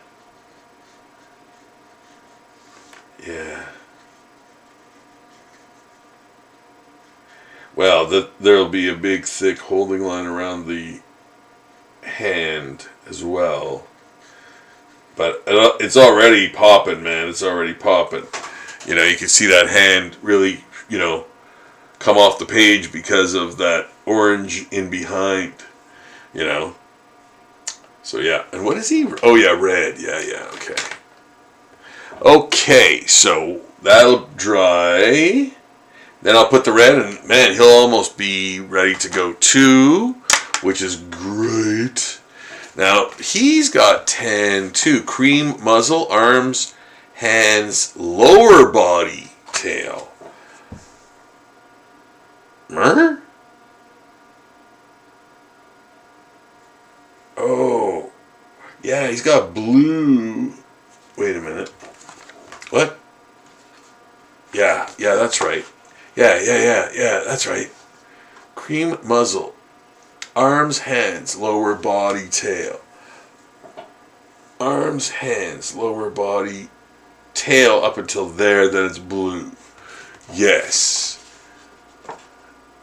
Yeah. Well, there'll be a big thick holding line around the hand as well. But it's already popping, man. It's already popping. You can see that hand really, come off the page because of that orange in behind, So, yeah. And what is he? Oh, yeah, red. Yeah, okay. Okay, so that'll dry. Then I'll put the red, and, man, he'll almost be ready to go too, which is great. Now, he's got 10 too. Cream muzzle, arms, hands, lower body, tail. Mer? Oh. Yeah, he's got blue. Wait a minute. What? Yeah, that's right. Yeah, that's right. Cream muzzle. Arms, hands, lower body, tail. Arms, hands, lower body, tail up until there, then it's blue. Yes.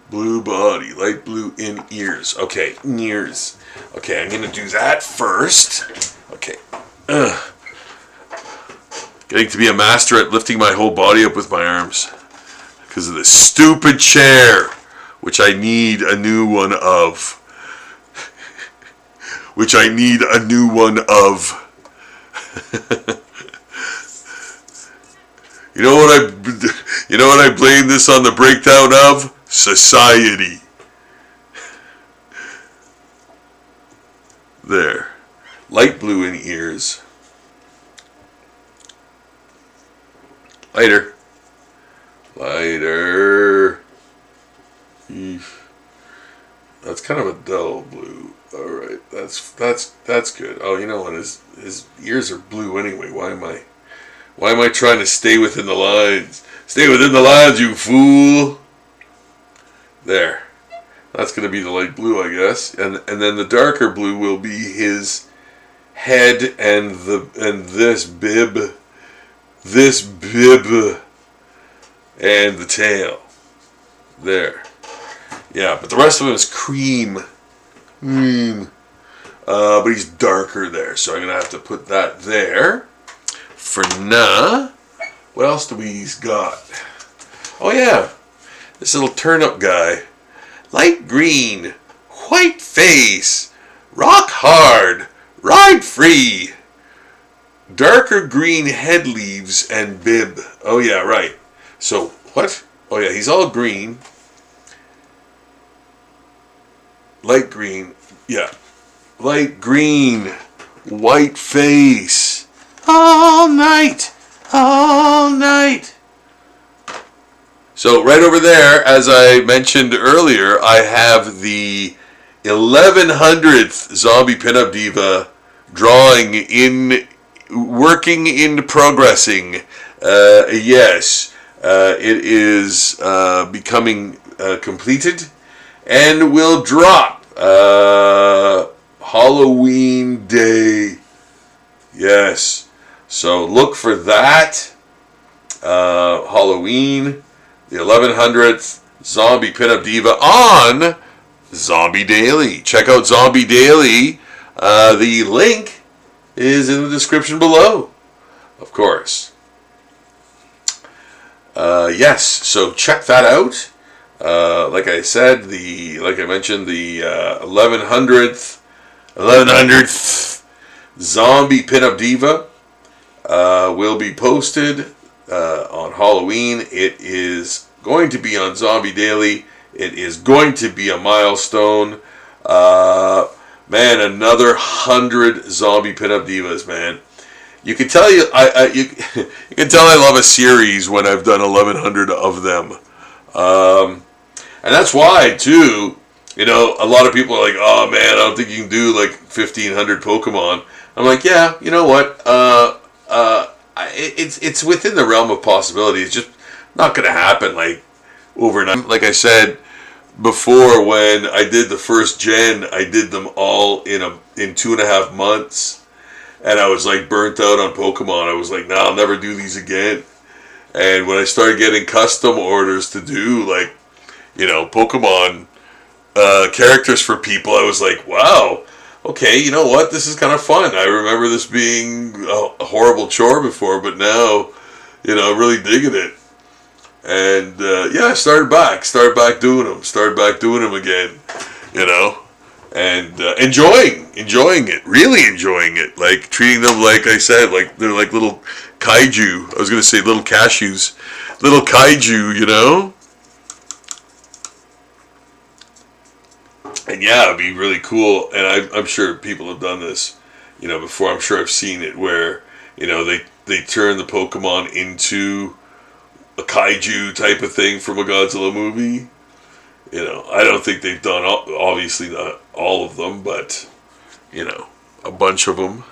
Blue body, light blue in ears. Okay, ears. Okay, I'm going to do that first. Okay. Get Getting to be a master at lifting my whole body up with my arms. Because of this stupid chair, which I need a new one of. Which I need a new one of. You know what I blame this on the breakdown of? Society. There. Light blue in ears. Lighter. Lighter. That's kind of a dull blue. Alright, that's good. Oh, you know what? His ears are blue anyway. Why am I trying to stay within the lines? Stay within the lines, you fool! There. That's going to be the light blue, I guess. And then the darker blue will be his head and this bib. This bib. And the tail. There. Yeah, but the rest of him is cream. But he's darker there, so I'm going to have to put that there. For now, what else do we got? Oh yeah, this little turnip guy. Light green, white face, rock hard, ride free. Darker green head leaves and bib. Oh yeah, right. So, what? Oh yeah, he's all green. Light green, yeah. Light green, white face. All night. So right over there, as I mentioned earlier, I have the 1100th Zombie Pinup Diva drawing in, working in progressing. Yes, it is becoming completed and will drop Halloween Day. Yes. So look for that. Halloween, the 1100th Zombie Pinup Diva on Zombie Daily. Check out Zombie Daily. The link is in the description below, of course. Yes, so check that out. Like I said, like I mentioned, the 1100th Zombie Pinup Diva will be posted on Halloween. It is going to be on Zombie Daily. It is going to be a milestone. Man, another 100 Zombie Pinup Divas, man. You can tell you can tell I love a series when I've done 1100 of them. And that's why too, you know, a lot of people are like, oh man, I don't think you can do like 1500 Pokemon. I'm like, yeah, you know what? It's within the realm of possibility. It's just not going to happen like overnight. Like I said before, when I did the first gen, I did them all in 2.5 months, and I was like burnt out on Pokemon. I was like, nah, I'll never do these again. And when I started getting custom orders to do like, you know, Pokemon characters for people, I was like, wow. Okay, you know what? This is kind of fun. I remember this being a horrible chore before, but now, you know, I'm really digging it. And yeah, I started back doing them again, you know, and enjoying it, really enjoying it. Like treating them, like I said, like they're like little kaiju. I was gonna say little cashews, little kaiju, you know. And yeah, it'd be really cool, and I'm sure people have done this, you know, before. I'm sure I've seen it where, you know, they turn the Pokemon into a kaiju type of thing from a Godzilla movie. You know, I don't think they've done, obviously not all of them, but, you know, a bunch of them.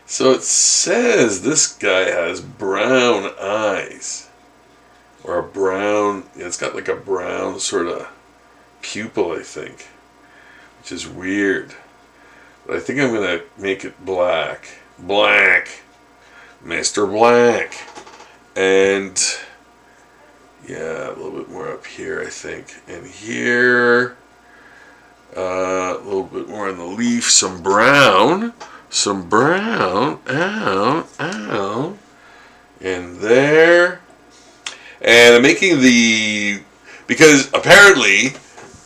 So it says this guy has brown eyes. Or a brown, yeah, it's got like a brown sort of pupil, I think. Which is weird. But I think I'm going to make it black. Black. Mr. Black. And Yeah, a little bit more up here, I think. And here, a little bit more on the leaf. Some brown. Some brown. Ow, ow. And there. And I'm making because apparently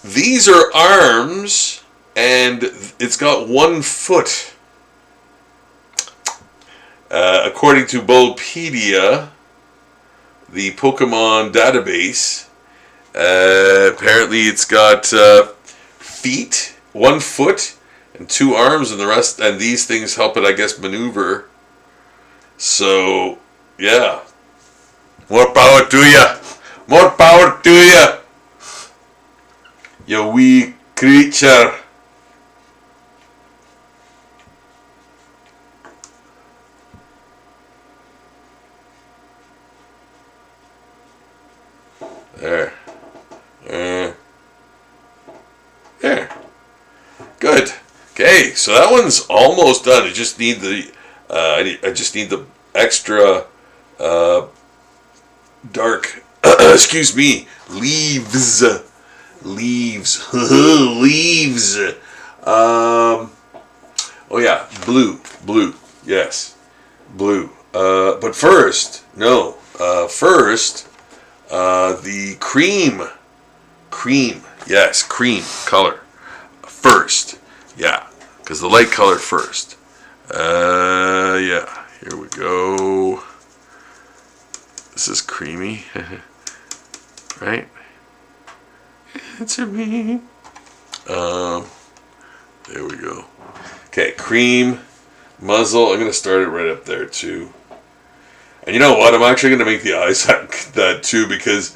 these are arms and it's got 1 foot. According to Bulbapedia, the Pokemon database, apparently it's got feet, 1 foot, and 2 arms, and the rest, and these things help it, I guess, maneuver. So, yeah. More power to ya. More power to ya. You wee creature. There. There. Good. Okay, so that one's almost done. I just need the I just need the extra dark excuse me, leaves. Leaves. Oh yeah, blue. Yes. Blue. But first, first the cream, yes, cream color first, yeah, because the light color first. Yeah, here we go. This is creamy, right? Answer me. There we go. Okay, cream muzzle. I'm gonna start it right up there too. And you know what? I'm actually going to make the eyes that too, because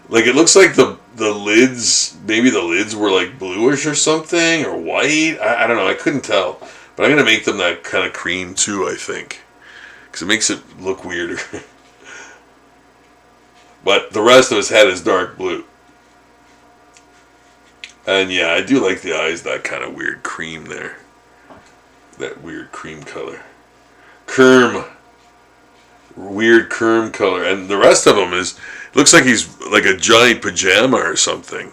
like it looks like the lids, maybe the lids were like bluish or something, or white. I don't know. I couldn't tell. But I'm going to make them that kind of cream too, I think. Because it makes it look weirder. But the rest of his head is dark blue. And yeah, I do like the eyes, that kind of weird cream there. That weird cream color. Weird kerm color, and the rest of him looks like he's like a giant pajama or something.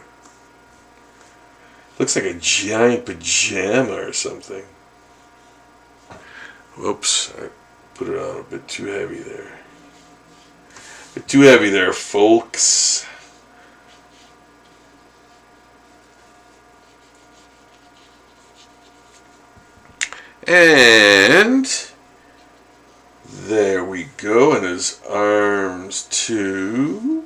Looks like a giant pajama or something. Whoops, I put it on a bit too heavy there. A bit too heavy there, folks. And there we go, and his arms too.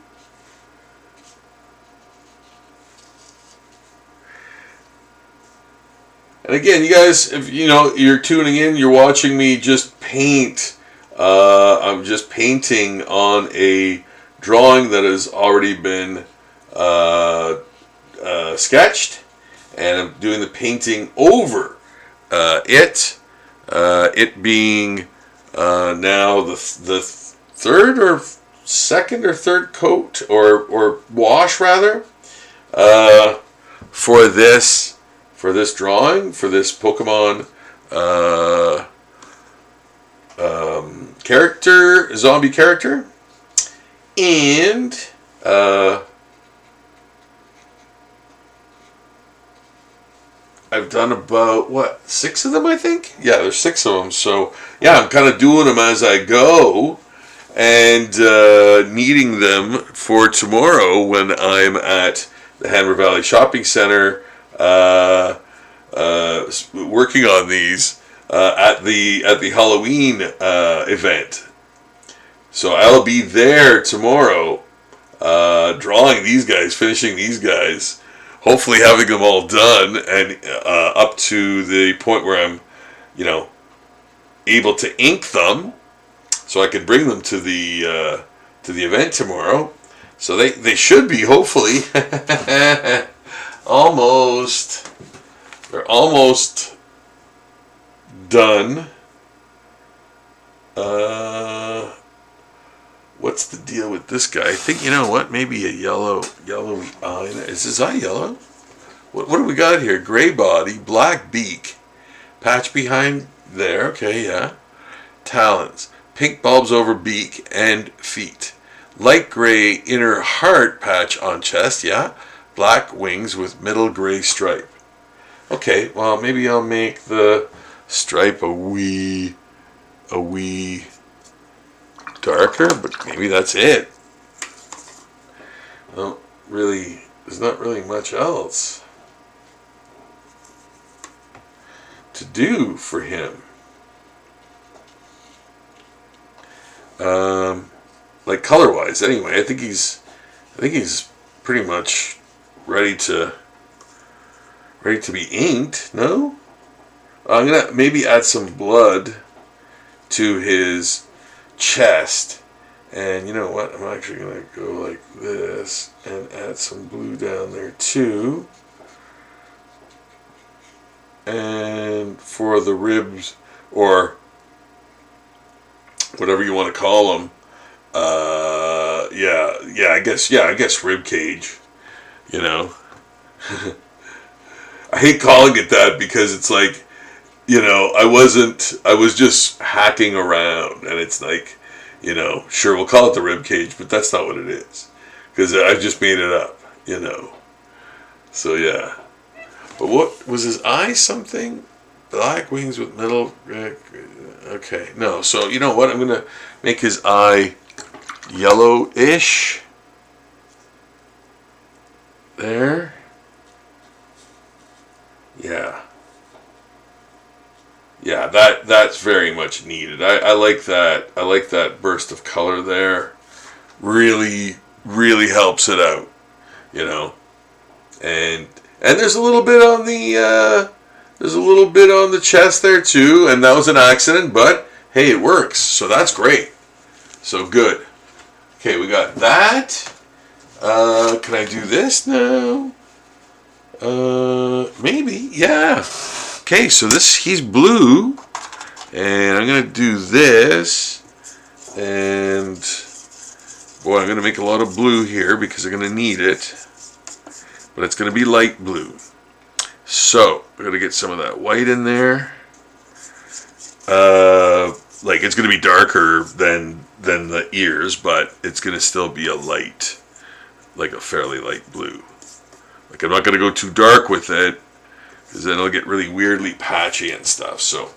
And again, you guys, if you know you're tuning in, you're watching me just paint. I'm just painting on a drawing that has already been sketched, and I'm doing the painting over it. It being now the third or second or third coat or wash rather for this drawing, for this Pokemon zombie character, and I've done about 6 of them, I think. Yeah, there's 6 of them. So yeah, I'm kind of doing them as I go, and needing them for tomorrow when I'm at the Hanmer Valley Shopping Center, working on these at the Halloween event. So I'll be there tomorrow, drawing these guys, finishing these guys. Hopefully having them all done and up to the point where I'm, able to ink them, so I can bring them to the event tomorrow. So they should be, hopefully, almost. They're almost done. What's the deal with this guy? I think, you know what? Maybe a yellowy eye. Is his eye yellow? What do we got here? Gray body, black beak, patch behind there. Okay, yeah. Talons, pink bulbs over beak and feet. Light gray inner heart patch on chest, yeah. Black wings with middle gray stripe. Okay, well, maybe I'll make the stripe a wee darker, but maybe that's it. Well, really, there's not really much else to do for him. Like color-wise, anyway, I think he's pretty much ready to be inked. No, I'm gonna maybe add some blood to his chest, and you know what? I'm actually gonna go like this and add some blue down there too. And for the ribs, or whatever you want to call them, I guess rib cage. You know, I hate calling it that because it's like, you know, I was just hacking around, and it's like, you know, sure, we'll call it the rib cage, but that's not what it is, because I just made it up, you know. So yeah, but what was his eye? Something black wings with middle. Okay, no. So you know what? I'm gonna make his eye yellowish. There. Yeah. Yeah, that's very much needed. I like that. I like that burst of color there. Really helps it out, you know. And there's a little bit on the chest there too, and that was an accident, but hey, it works. So that's great. So good. Okay, we got that. Can I do this now? Maybe, yeah. Okay, so he's blue, and I'm gonna do this, and boy, I'm gonna make a lot of blue here because I'm gonna need it, but it's gonna be light blue. So we're gonna get some of that white in there. Like it's gonna be darker than the ears, but it's gonna still be a light, like a fairly light blue. Like I'm not gonna go too dark with it, because then it'll get really weirdly patchy and stuff. So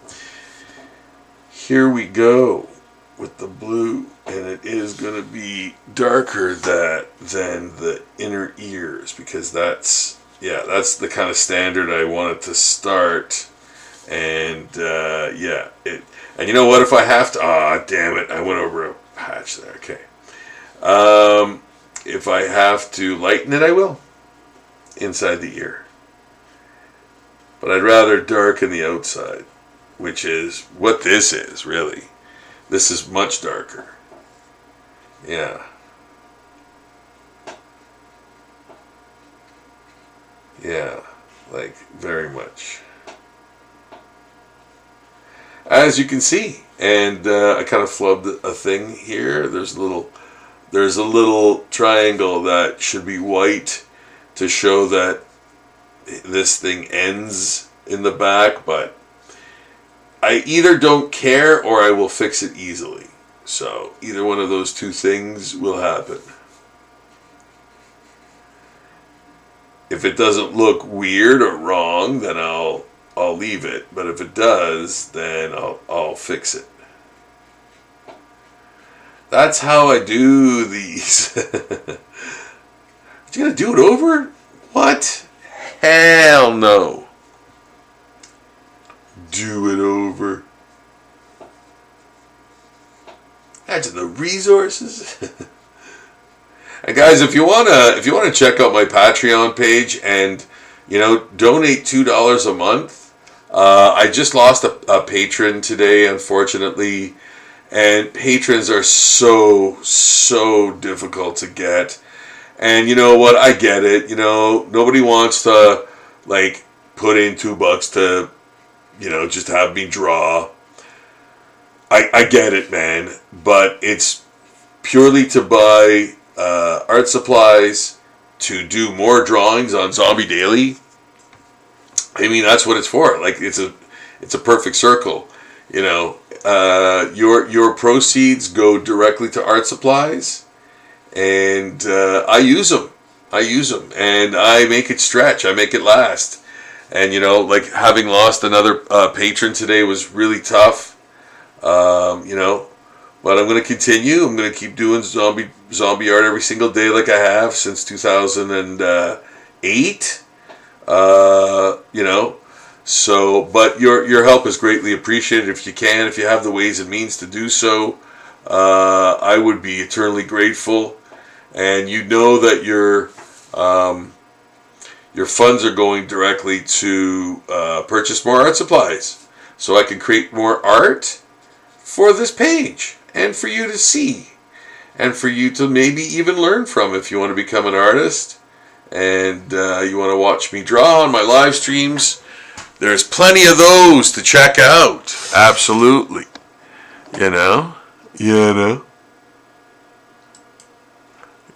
here we go with the blue, and it is going to be darker than the inner ears, because that's the kind of standard I wanted to start. And and you know what, if I have to, damn it, I went over a patch there. Okay. If I have to lighten it, I will, inside the ear. But I'd rather darken the outside, which is what this is, really. This is much darker. Yeah. Yeah, like very much. As you can see, and I kind of flubbed a thing here. There's a little triangle that should be white to show that this thing ends in the back, but I either don't care or I will fix it easily. So either one of those two things will happen. If it doesn't look weird or wrong, then I'll leave it. But if it does, then I'll fix it. That's how I do these. You gonna do it over? What? Hell no. Do it over. Imagine the resources. And guys, if you wanna check out my Patreon page and donate $2 a month. I just lost a patron today, unfortunately, and patrons are so difficult to get. And you know what? I get it. Nobody wants to put in $2 to just have me draw. I get it, man. But it's purely to buy art supplies to do more drawings on Zombie Daily. I mean, that's what it's for. It's a perfect circle. Your proceeds go directly to art supplies, and I use them. And I make it stretch. I make it last. And like having lost another patron today was really tough. But I'm going to continue. I'm going to keep doing zombie art every single day like I have since 2008. So, but your help is greatly appreciated. If you can, if you have the ways and means to do so, I would be eternally grateful. And you know that your funds are going directly to purchase more art supplies, so I can create more art for this page and for you to see, and for you to maybe even learn from if you want to become an artist and you want to watch me draw on my live streams. There's plenty of those to check out. Absolutely.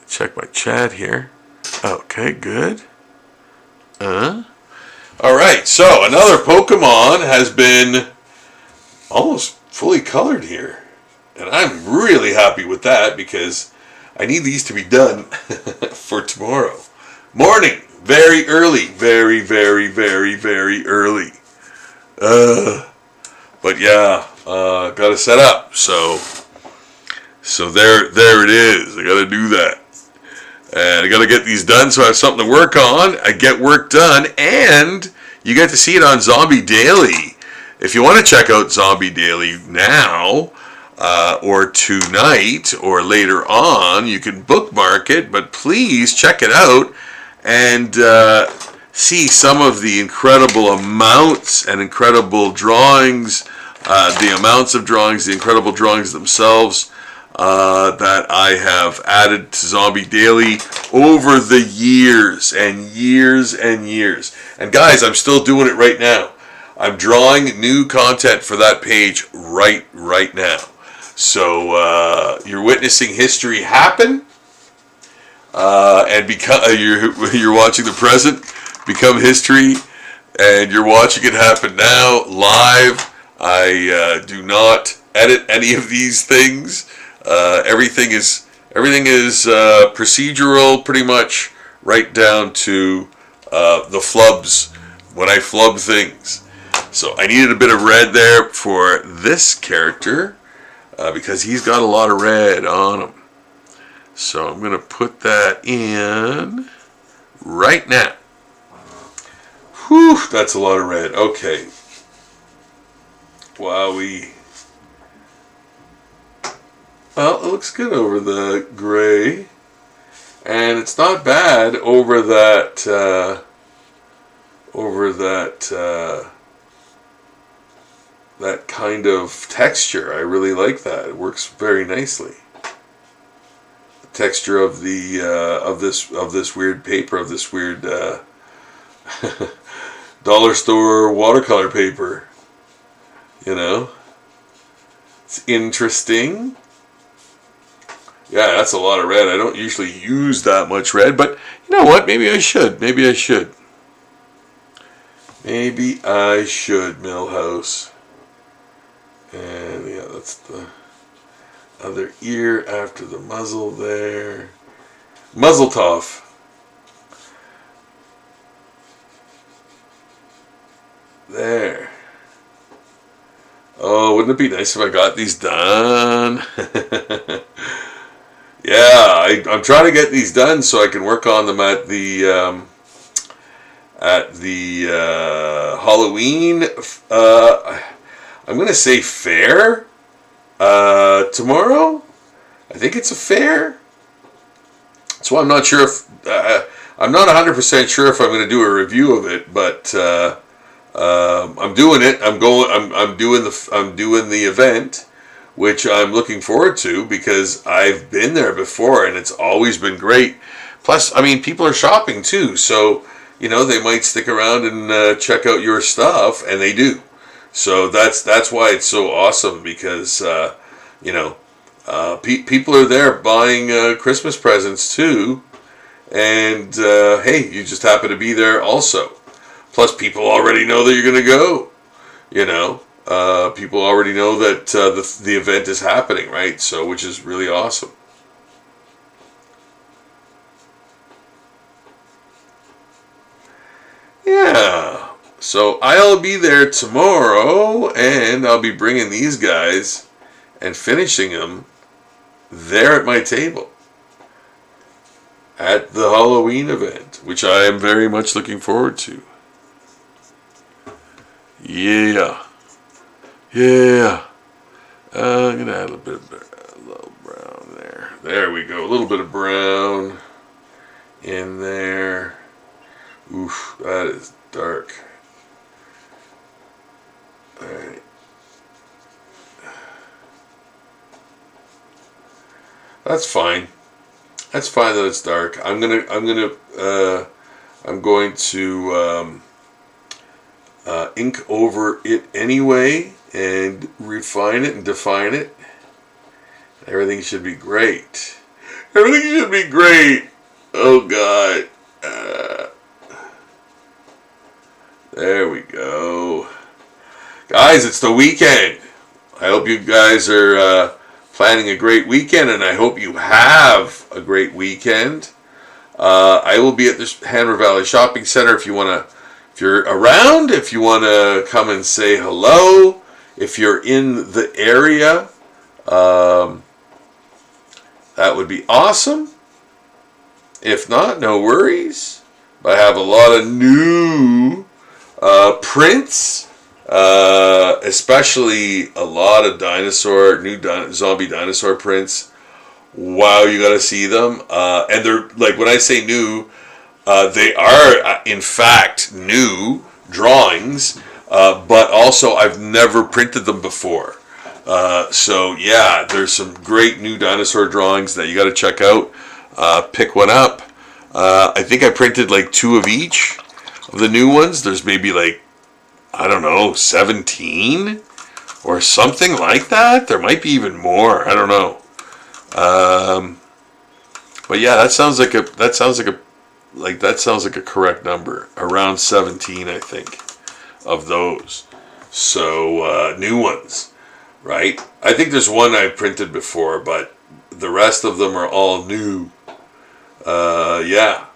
Check my chat here. Okay, good. Alright, so another Pokemon has been almost fully colored here. And I'm really happy with that because I need these to be done for tomorrow morning. Very early. Very, very, very, very early. But yeah, gotta set up. So there it is. I gotta do that. And I gotta get these done so I have something to work on. I get work done, and you get to see it on Zombie Daily. If you want to check out Zombie Daily now, or tonight, or later on, you can bookmark it, but please check it out and see some of the incredible amounts and incredible drawings, the amounts of drawings, the incredible drawings themselves, that I have added to Zombie Daily over the years and years and years. And guys, I'm still doing it right now. I'm drawing new content for that page right now. So you're witnessing history happen, and you're watching the present become history, and you're watching it happen now live. I do not edit any of these things. Everything is procedural, pretty much, right down to the flubs when I flub things. So I needed a bit of red there for this character because he's got a lot of red on him. So I'm going to put that in right now. Whew, that's a lot of red. Okay. Wowee. Well, it looks good over the gray, and it's not bad over that that kind of texture. I really like that. It works very nicely. The texture of the of this weird paper, of this weird dollar store watercolor paper. It's interesting. Yeah, that's a lot of red. I don't usually use that much red, but you know what? Maybe I should. Maybe I should, Millhouse. And yeah, that's the other ear after the muzzle there. Muzzletoff. There. Oh, wouldn't it be nice if I got these done? Yeah, I'm trying to get these done so I can work on them at the Halloween. I'm going to say fair tomorrow. I think it's a fair. So I'm not sure if I'm not 100% sure if I'm going to do a review of it, but I'm doing it. I'm doing the event, which I'm looking forward to because I've been there before and it's always been great. Plus, I mean, people are shopping too, so they might stick around and check out your stuff, and they do. So that's why it's so awesome because people are there buying Christmas presents too, and hey, you just happen to be there also. Plus, people already know that you're going to go. People already know that the event is happening, right? So, which is really awesome. Yeah. So I'll be there tomorrow, and I'll be bringing these guys and finishing them there at my table at the Halloween event, which I am very much looking forward to. Yeah. Yeah. I'm going to add a little brown there. There we go. A little bit of brown in there. Oof, that is dark. Alright. That's fine. That's fine that it's dark. I'm going to ink over it anyway and refine it and define it. Everything should be great. Everything should be great. Oh God. There we go. Guys, it's the weekend. I hope you guys are planning a great weekend, and I hope you have a great weekend. I will be at the Hanmer Valley Shopping Center if you're around, if you want to come and say hello, if you're in the area, that would be awesome. If not, no worries. I have a lot of new prints, especially a lot of zombie dinosaur prints. Wow, you got to see them. And they're, like, when I say new, they are, in fact, new drawings, but also I've never printed them before. So, yeah, there's some great new dinosaur drawings that you got to check out. Pick one up. I think I printed like 2 of each of the new ones. There's maybe like, I don't know, 17 or something like that. There might be even more. I don't know. But yeah, that sounds like a correct number. Around 17, I think, of those. So new ones, right? I think there's one I printed before, but the rest of them are all new. Yeah.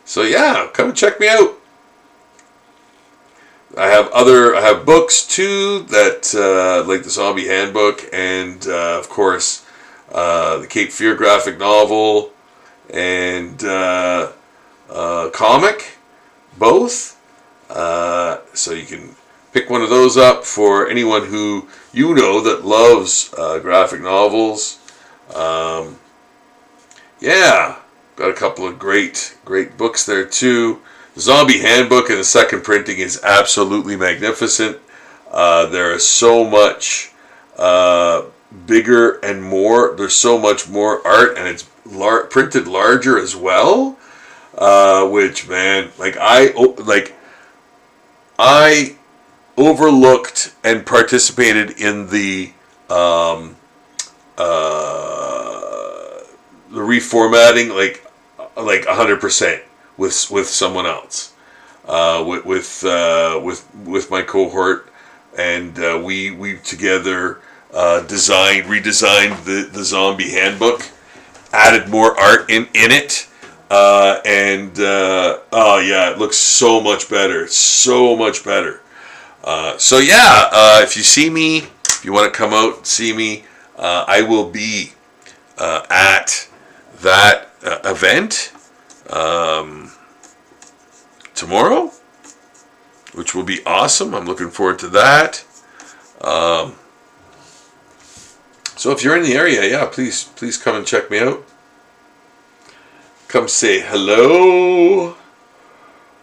So yeah, come and check me out. I have books too that like the Zombie Handbook and of course the Cape Fear graphic novel and comic, both. So you can pick one of those up for anyone who you know that loves graphic novels. Yeah, got a couple of great books there too. The Zombie Handbook and the second printing is absolutely magnificent. There is so much bigger and more. There's so much more art, and it's printed larger as well. Which, man, I overlooked and participated in the reformatting like 100% with someone else, with my cohort, and we together redesigned the Zombie Handbook, added more art in it, and oh yeah, it looks so much better. So much better. So yeah, if you see me, if you want to come out and see me, I will be at that event tomorrow, which will be awesome. I'm looking forward to that. So if you're in the area, yeah, please come and check me out. Come say hello.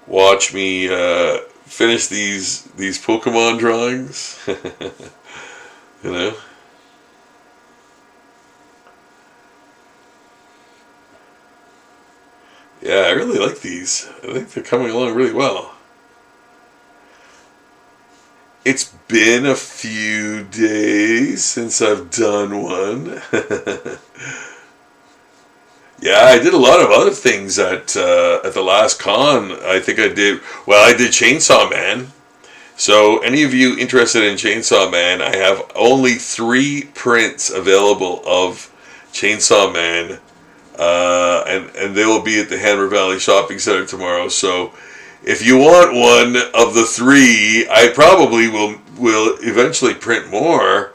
Watch me finish these Pokemon drawings. You know. Yeah, I really like these. I think they're coming along really well. It's been a few days since I've done one. Yeah, I did a lot of other things at the last con. I think I did Chainsaw Man. So any of you interested in Chainsaw Man, I have only 3 prints available of Chainsaw Man. And they will be at the Hanmer Valley Shopping Center tomorrow. So if you want one of the three, I probably will eventually print more,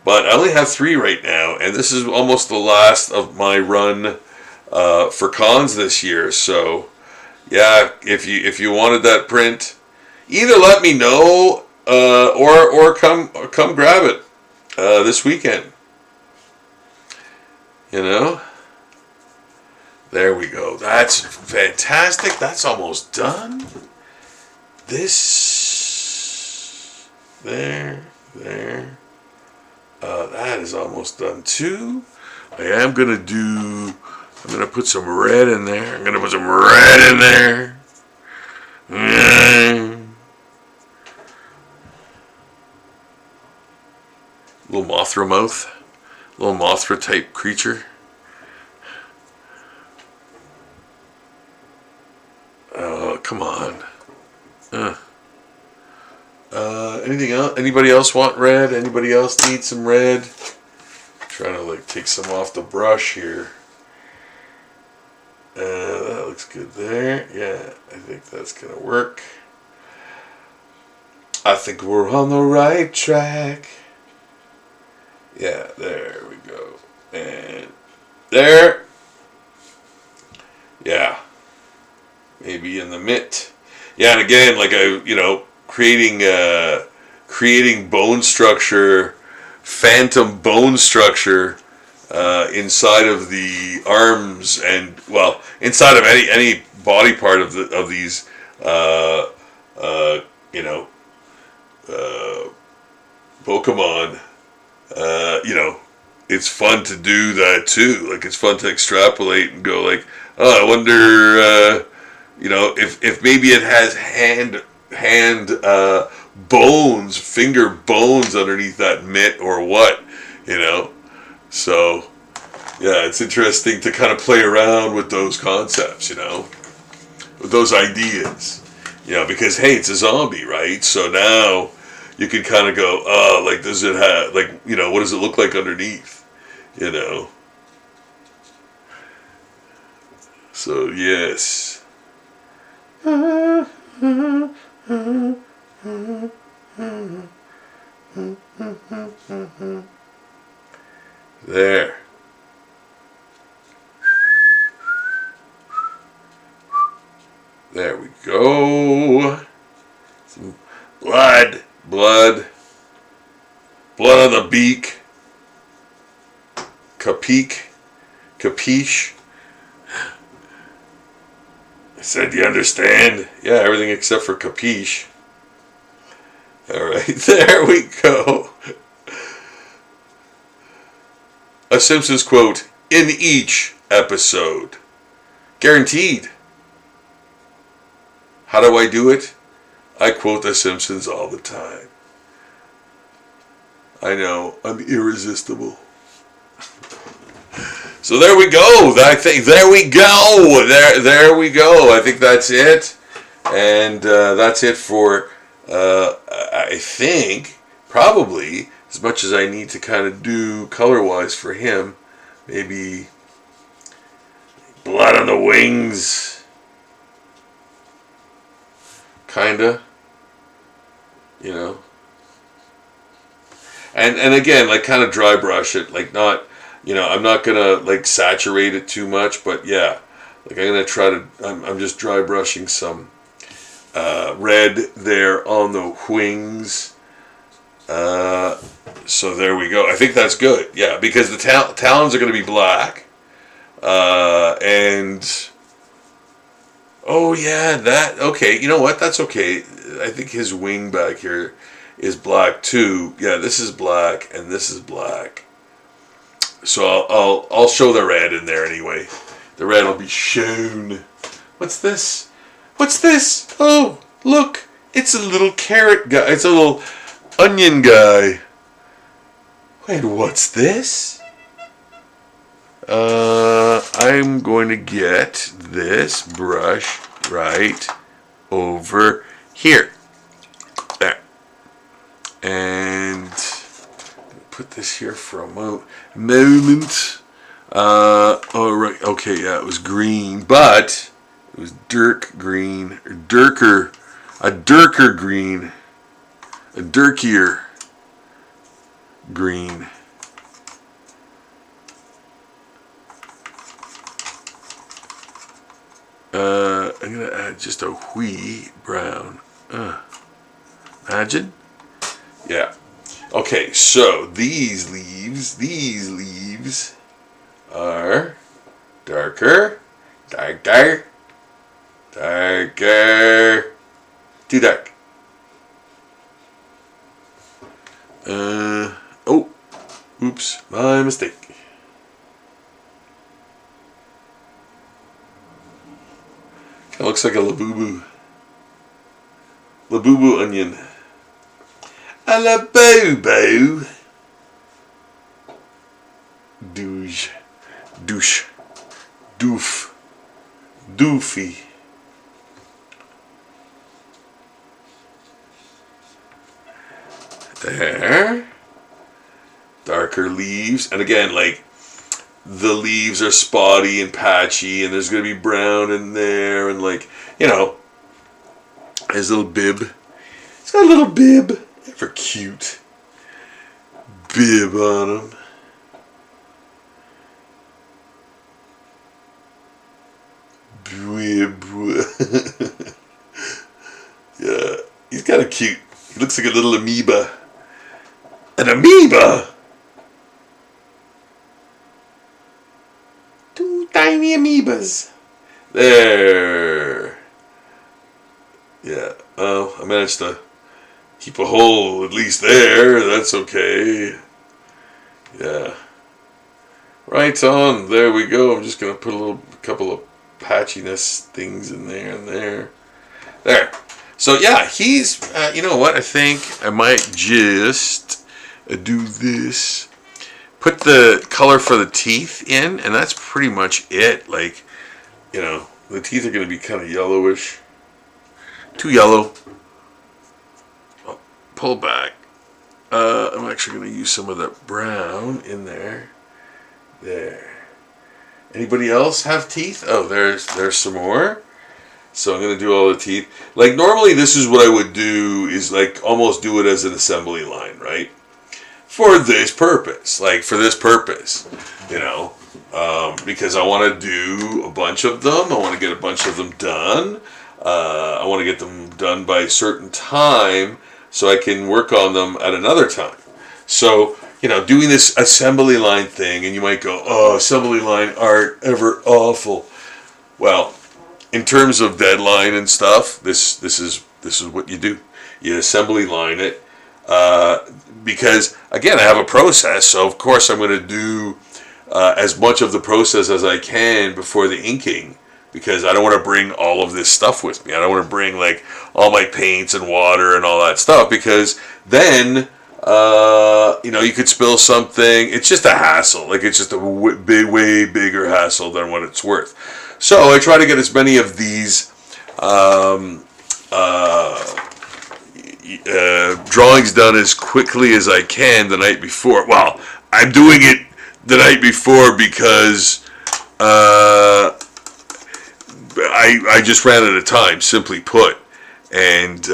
but I only have 3 right now, and this is almost the last of my run for cons this year. So yeah, if you wanted that print, either let me know or come grab it this weekend. You know. There we go. That's fantastic. That's almost done. This, there. That is almost done too. I'm going to put some red in there. I'm going to put some red in there. Little Mothra mouth. Little Mothra type creature. Oh, come on. Anything else? Anybody else want red? Anybody else need some red? I'm trying to take some off the brush here. That looks good there. Yeah, I think that's gonna work. I think we're on the right track. Yeah, there we go. And there. Yeah. Maybe in the mitt. Yeah, and again, creating bone structure, phantom bone structure inside of the arms and inside of any body part of these Pokemon. It's fun to do that too. It's fun to extrapolate and go oh, I wonder. If maybe it has hand bones, finger bones underneath that mitt or what, So, yeah, it's interesting to kind of play around with those concepts, with those ideas, because, hey, it's a zombie, right? So now you can kind of go, oh, does it have, what does it look like underneath, So, yes. There. There we go. Some blood on the beak. Capiche. I said, do you understand? Yeah, everything except for capiche. Alright, there we go. A Simpsons quote in each episode. Guaranteed. How do I do it? I quote The Simpsons all the time. I know, I'm irresistible. So there we go. There we go. There we go. I think that's it. And that's it for, I think, probably as much as I need to kind of do color-wise for him. Maybe blood on the wings. Kinda. And again, kind of dry brush it. Not... I'm not gonna saturate it too much, but yeah, I'm gonna try to. I'm just dry brushing some red there on the wings. So there we go. I think that's good. Yeah, because the talons are gonna be black, and oh yeah, that okay. You know what? That's okay. I think his wing back here is black too. Yeah, this is black and this is black. So I'll show the red in there anyway. The red will be shown. What's this? What's this? Oh, look. It's a little carrot guy. It's a little onion guy. Wait, what's this? I'm going to get this brush right over here. There. And put this here for a moment. All right. Okay, yeah, it was green, but It was Dirk green, or Dirker, a Dirker green, a Dirkier green. I'm gonna add just a wee brown. Imagine? Yeah. Okay, so these leaves are darker, darker, darker, too dark. Oh, oops, my mistake. It looks like a Labubu onion. A Labubu. Douche. Doof. Doofy. There. Darker leaves. And again, like, the leaves are spotty and patchy, and there's going to be brown in there, and like, you know, his little bib. He's got a little bib. For cute. Bib on him. Bib. Yeah, he's kind of cute. He looks like a little amoeba. An amoeba? Two tiny amoebas. There. Yeah. Oh, I managed to keep a hole at least there. That's okay. Yeah. Right on. There we go. I'm just going to put a couple of patchiness things in there and there. There. So yeah, he's, you know what? I think I might just do this. Put the color for the teeth in, and that's pretty much it. Like, you know, the teeth are going to be kind of yellowish. Too yellow. Oh, pull back. I'm actually going to use some of that brown in there. There. Anybody else have teeth? Oh, there's some more. So I'm going to do all the teeth. Like, normally this is what I would do, is like almost do it as an assembly line, right? For this purpose. Like, for this purpose, you know. Because I want to do a bunch of them. I want to get a bunch of them done. I want to get them done by a certain time so I can work on them at another time. So, you know, doing this assembly line thing, and you might go, oh, assembly line art, ever awful. Well, in terms of deadline and stuff, this is what you do. You assembly line it, because again, I have a process, so of course I'm going to do as much of the process as I can before the inking, because I don't want to bring all of this stuff with me. I don't want to bring like all my paints and water and all that stuff, because then you know, you could spill something. It's just a hassle. Like, it's just a way bigger hassle than what it's worth. So I try to get as many of these drawings done as quickly as I can the night before. Well, I'm doing it the night before because I just ran out of time, simply put. And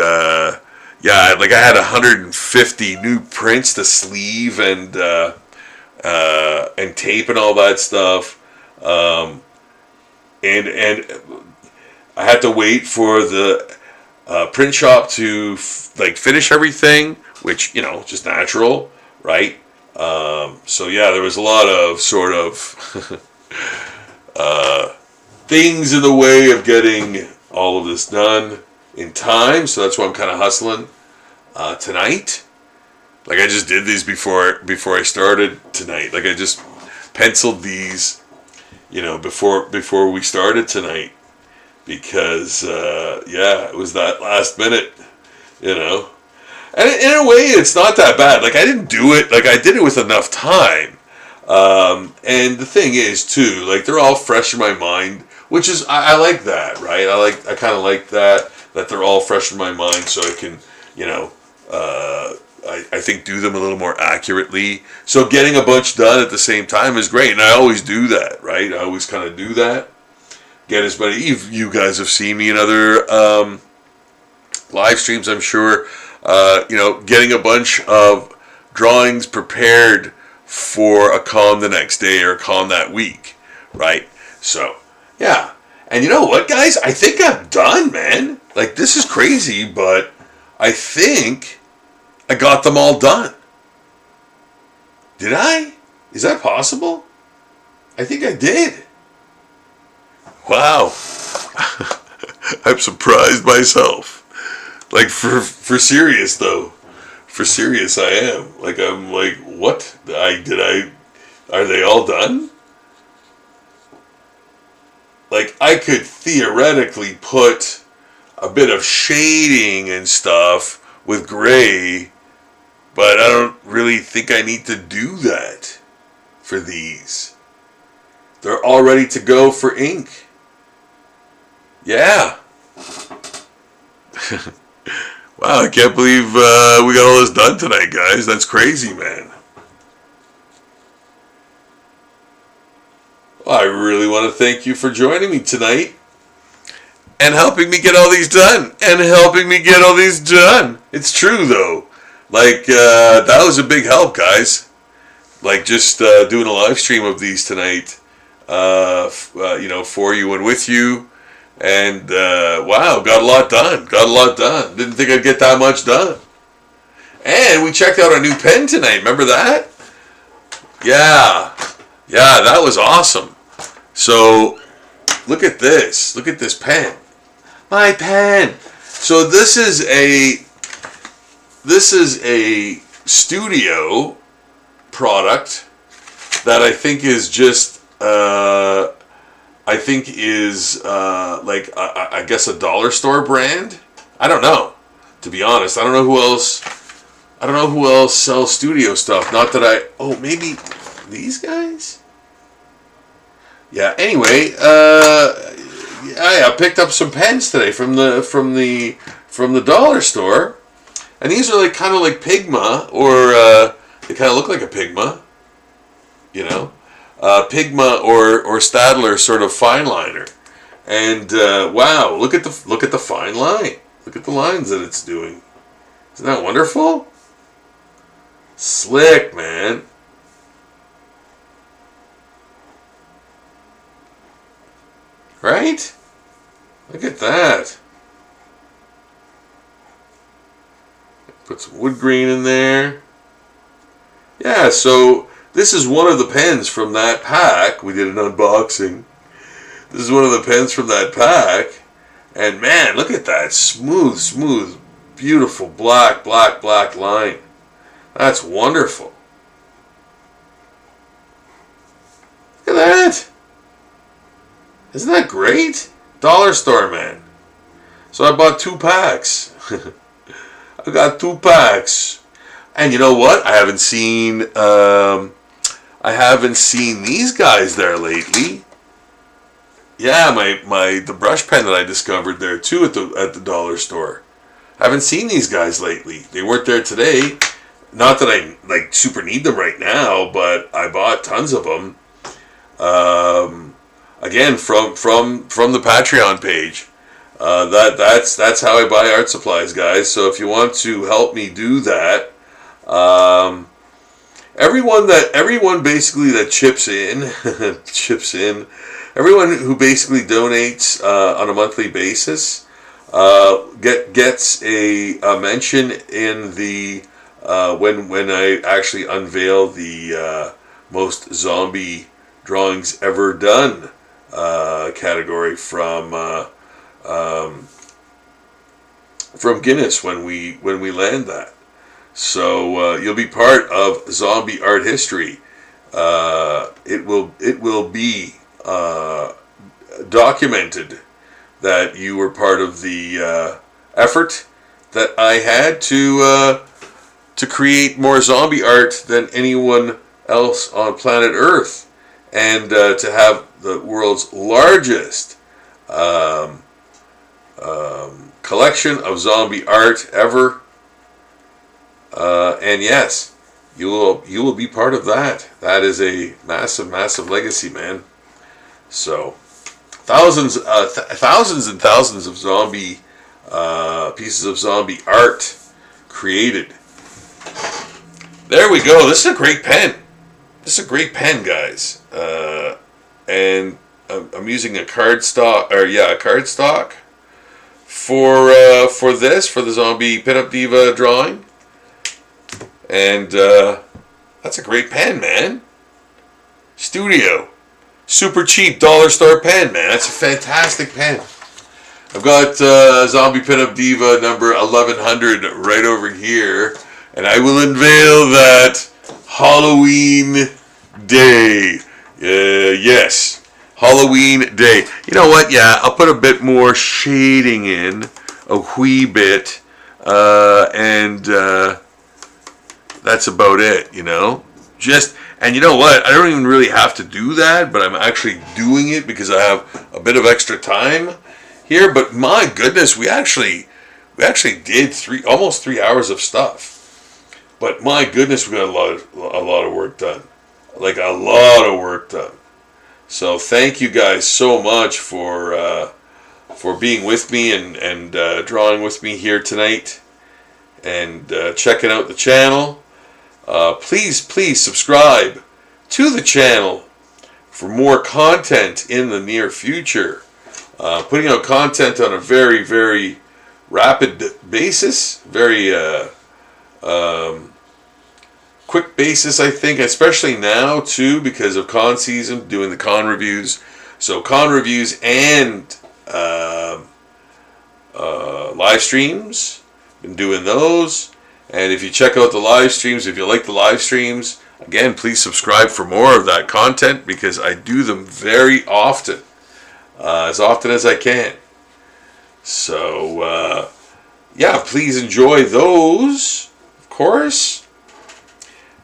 yeah, like, I had 150 new prints to sleeve and tape and all that stuff. And I had to wait for the print shop to finish everything, which, you know, just natural, right? So yeah, there was a lot of sort of things in the way of getting all of this done in time. So that's why I'm kind of hustling tonight. Like, I just did these before I started tonight. Like, I just penciled these, you know, before we started tonight, because yeah, it was that last minute, you know. And in a way, it's not that bad. Like, I didn't do it, like, I did it with enough time. And the thing is, too, like, they're all fresh in my mind, which is, I like that, right? I kind of like that they're all fresh in my mind, so I can, you know, I think do them a little more accurately. So getting a bunch done at the same time is great, and I always do that, right? I always kind of do that. get as many. You guys have seen me in other live streams, I'm sure. Getting a bunch of drawings prepared for a con the next day or a con that week, right? So, yeah. And you know what, guys? I think I'm done, man. Like, this is crazy, but I think I got them all done. Did I? Is that possible? I think I did. Wow. I'm surprised myself. Like, for serious, though. For serious, I am. Like, I'm like, what? Are they all done? Like, I could theoretically put a bit of shading and stuff with gray, but I don't really think I need to do that for these. They're all ready to go for ink. Yeah. Wow, I can't believe we got all this done tonight, guys. That's crazy, man. Well, I really want to thank you for joining me tonight and helping me get all these done. It's true, though. Like, that was a big help, guys. Like, just doing a live stream of these tonight, for you and with you. And, wow, got a lot done. Didn't think I'd get that much done. And we checked out our new pen tonight. Remember that? Yeah, that was awesome. So, look at this. Look at this pen. My pen. So this is a studio product that I think is just I guess a dollar store brand. I don't know, to be honest. I don't know who else sells studio stuff. Not that maybe these guys. Yeah. Anyway, I picked up some pens today from the dollar store, and these are kind of like Pigma, or they kind of look like a Pigma, Pigma or Stadler sort of fine liner. And wow, look at the fine line. Look at the lines that it's doing. Isn't that wonderful? Slick, man. Right? Look at that. Put some wood grain in there. Yeah, so this is one of the pens from that pack. We did an unboxing. This is one of the pens from that pack. And man, look at that. Smooth, beautiful black line. That's wonderful. Look at that. Isn't that great? Dollar store, man. So I bought 2 packs. I got 2 packs. And you know what? I haven't seen these guys there lately. Yeah, the brush pen that I discovered there too at the dollar store. I haven't seen these guys lately. They weren't there today. Not that I super need them right now, but I bought tons of them. Again, from the Patreon page. That's how I buy art supplies, guys. So if you want to help me do that, everyone basically that chips in, everyone who basically donates on a monthly basis gets a mention in the when I actually unveil the most zombie drawings ever done category from Guinness when we land that. So you'll be part of zombie art history. It will be documented that you were part of the effort that I had to create more zombie art than anyone else on planet Earth, and to have the world's largest collection of zombie art ever. And yes, you will be part of that. That is a massive legacy, man. So thousands and thousands of zombie pieces of zombie art created. There we go. This is a great pen. This is a great pen, guys. And I'm using a cardstock, a cardstock for the Zombie Pinup Diva drawing. And that's a great pen, man. Studio. Super cheap dollar store pen, man. That's a fantastic pen. I've got Zombie Pinup Diva number 1100 right over here. And I will unveil that Halloween day. Yes. Halloween day. You know what? Yeah, I'll put a bit more shading in. A wee bit. And that's about it, you know? And you know what? I don't even really have to do that, but I'm actually doing it because I have a bit of extra time here. But my goodness, we actually did almost 3 hours of stuff. But my goodness, we got a lot of work done. Like a lot of work done. So thank you guys so much for being with me and drawing with me here tonight and checking out the channel. Please subscribe to the channel for more content in the near future. Putting out content on a very, very rapid basis, very quick basis, I think, especially now too because of con season, doing the con reviews. So con reviews and live streams, been doing those. And if you check out the live streams, if you like the live streams, again, please subscribe for more of that content because I do them very often, as often as I can. So, yeah, please enjoy those, of course.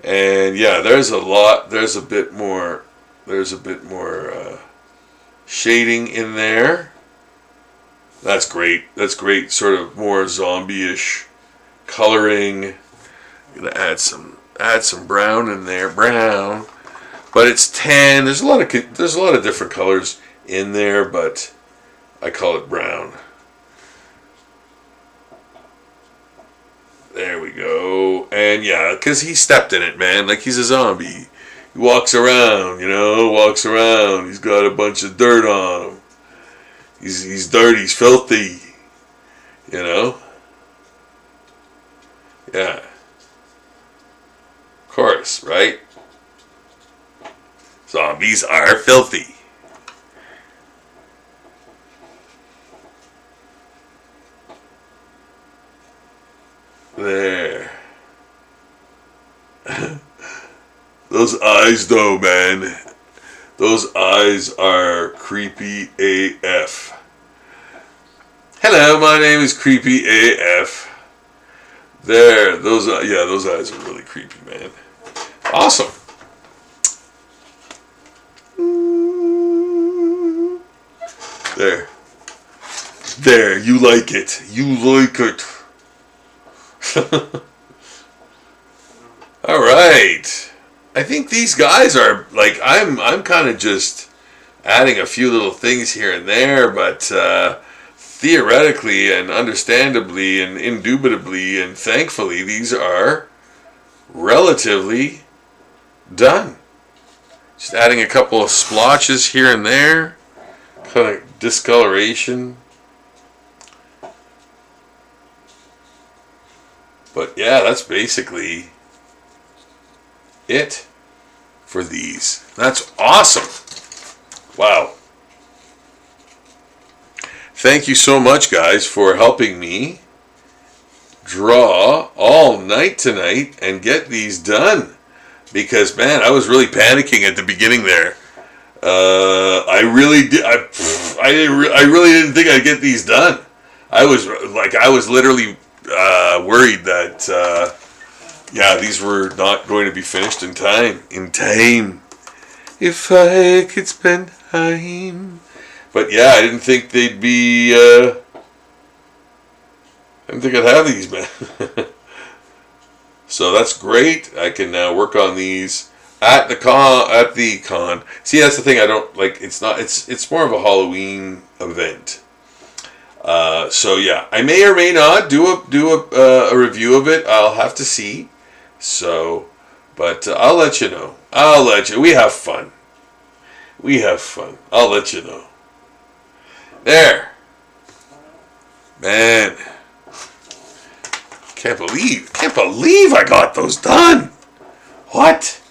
And yeah, there's a bit more shading in there. That's great. That's great. Sort of more zombie-ish coloring. I'm gonna add some brown in there, but it's tan. There's a lot of different colors in there, but I call it brown. There we go. And yeah, because he stepped in it, man. Like he's a zombie. He walks around, He's got a bunch of dirt on him. He's dirty. He's filthy. Yeah. Of course, right? Zombies are filthy. There. Those eyes, though, man. Those eyes are creepy AF. Hello, my name is Creepy AF. There, those eyes are really creepy, man. Awesome. There, you like it. All right. I think these guys are like I'm kind of just adding a few little things here and there, but theoretically and understandably and indubitably and thankfully, these are relatively done. Just adding a couple of splotches here and there, kind of discoloration. But yeah, that's basically it for these. That's awesome. Wow. Thank you so much, guys, for helping me draw all night tonight and get these done. Because, man, I was really panicking at the beginning there. I really didn't think I'd get these done. I was literally worried that these were not going to be finished in time. If I could spend time. But yeah, I didn't think they'd be I didn't think I'd have these, man. So that's great. I can now work on these at the con. See, that's the thing. I don't like. It's not. It's more of a Halloween event. So yeah, I may or may not do a review of it. I'll have to see. So, but I'll let you know. We have fun. I'll let you know. There, man. Can't believe I got those done. What?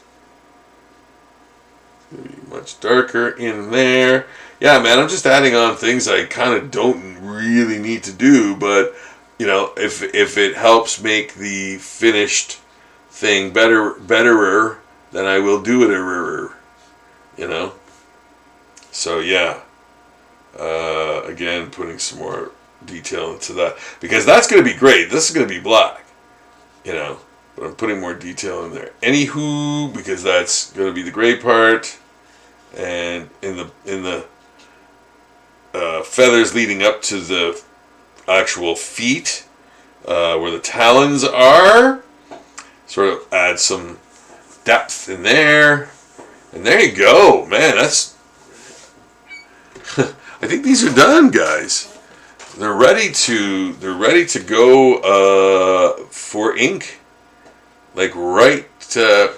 Much darker in there. Yeah, man, I'm just adding on things I kind of don't really need to do, but you know, if it helps make the finished thing betterer, then I will do it. You know. So yeah. Again, putting some more detail into that because that's going to be great. This is going to be black, you know. But I'm putting more detail in there. Anywho, because that's going to be the gray part, and in the feathers leading up to the actual feet, where the talons are, sort of add some depth in there, and there you go, man. That's. I think these are done, guys. They're ready to go for ink. Like right.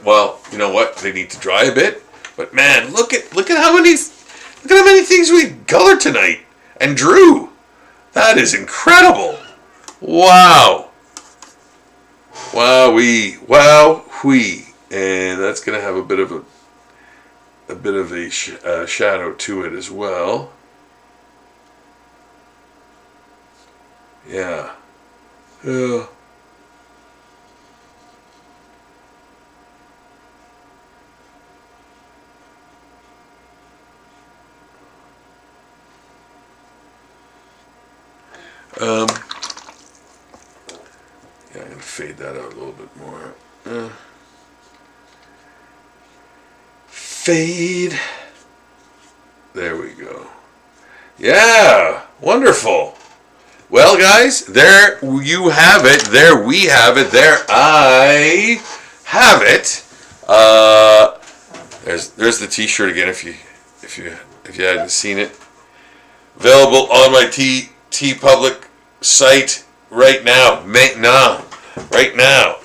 Well, you know what? They need to dry a bit. But man, look at how many things we colored tonight and drew. That is incredible. Wow. Wowee. And that's gonna have a bit of a shadow to it as well. Yeah. Yeah. I'm going to fade that out a little bit more. Fade. There we go. Yeah, wonderful. Well, guys, there you have it. There we have it. There I have it. There's the T-shirt again. If you hadn't seen it, available on my T Public site right now. Right now.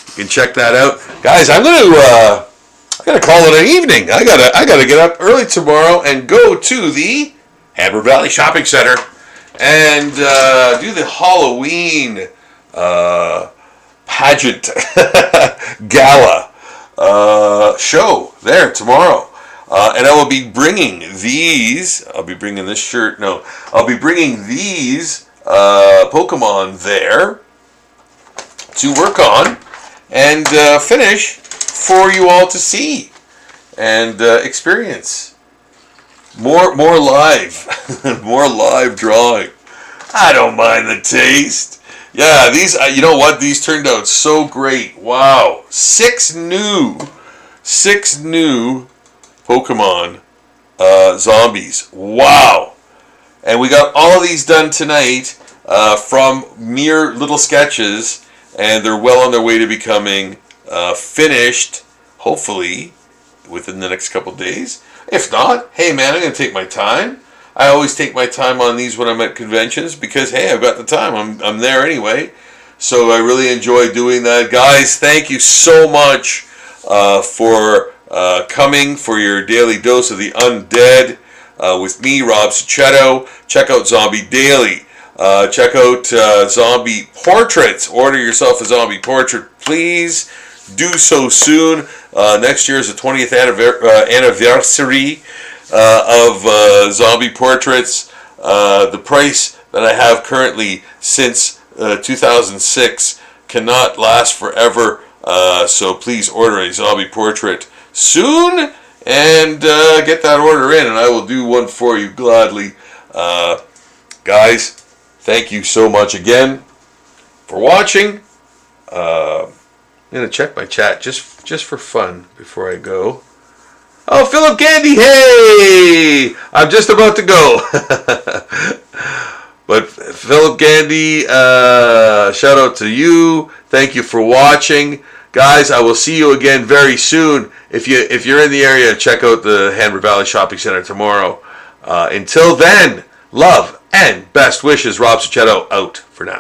You can check that out, guys. I'm gonna call it an evening. I gotta get up early tomorrow and go to the Hanmer Valley Shopping Center and do the Halloween pageant gala show there tomorrow. And I will be bringing these. I'll be bringing this shirt. No, I'll be bringing these Pokemon there to work on and finish for you all to see and experience. More live, more live drawing. I don't mind the taste. Yeah, these. You know what? These turned out so great. Wow, six new Pokémon Zombies. Wow, and we got all of these done tonight from mere little sketches, and they're well on their way to becoming finished. Hopefully, within the next couple days. If not, hey man, I'm going to take my time. I always take my time on these when I'm at conventions because, hey, I've got the time. I'm there anyway. So I really enjoy doing that. Guys, thank you so much for coming for your daily dose of the undead with me, Rob Succhetto. Check out Zombie Daily. Check out Zombie Portraits. Order yourself a zombie portrait, please. Do so soon. Next year is the 20th anniversary of Zombie Portraits. The price that I have currently since 2006 cannot last forever. So please order a zombie portrait soon and get that order in, and I will do one for you gladly. Guys, thank you so much again for watching. I'm going to check my chat just for fun before I go. Oh, Philip Candy, hey! I'm just about to go. But Philip Gandy, shout out to you. Thank you for watching. Guys, I will see you again very soon. If you're in the area, check out the Hanmer Valley Shopping Center tomorrow. Until then, love and best wishes. Rob Sachetto out for now.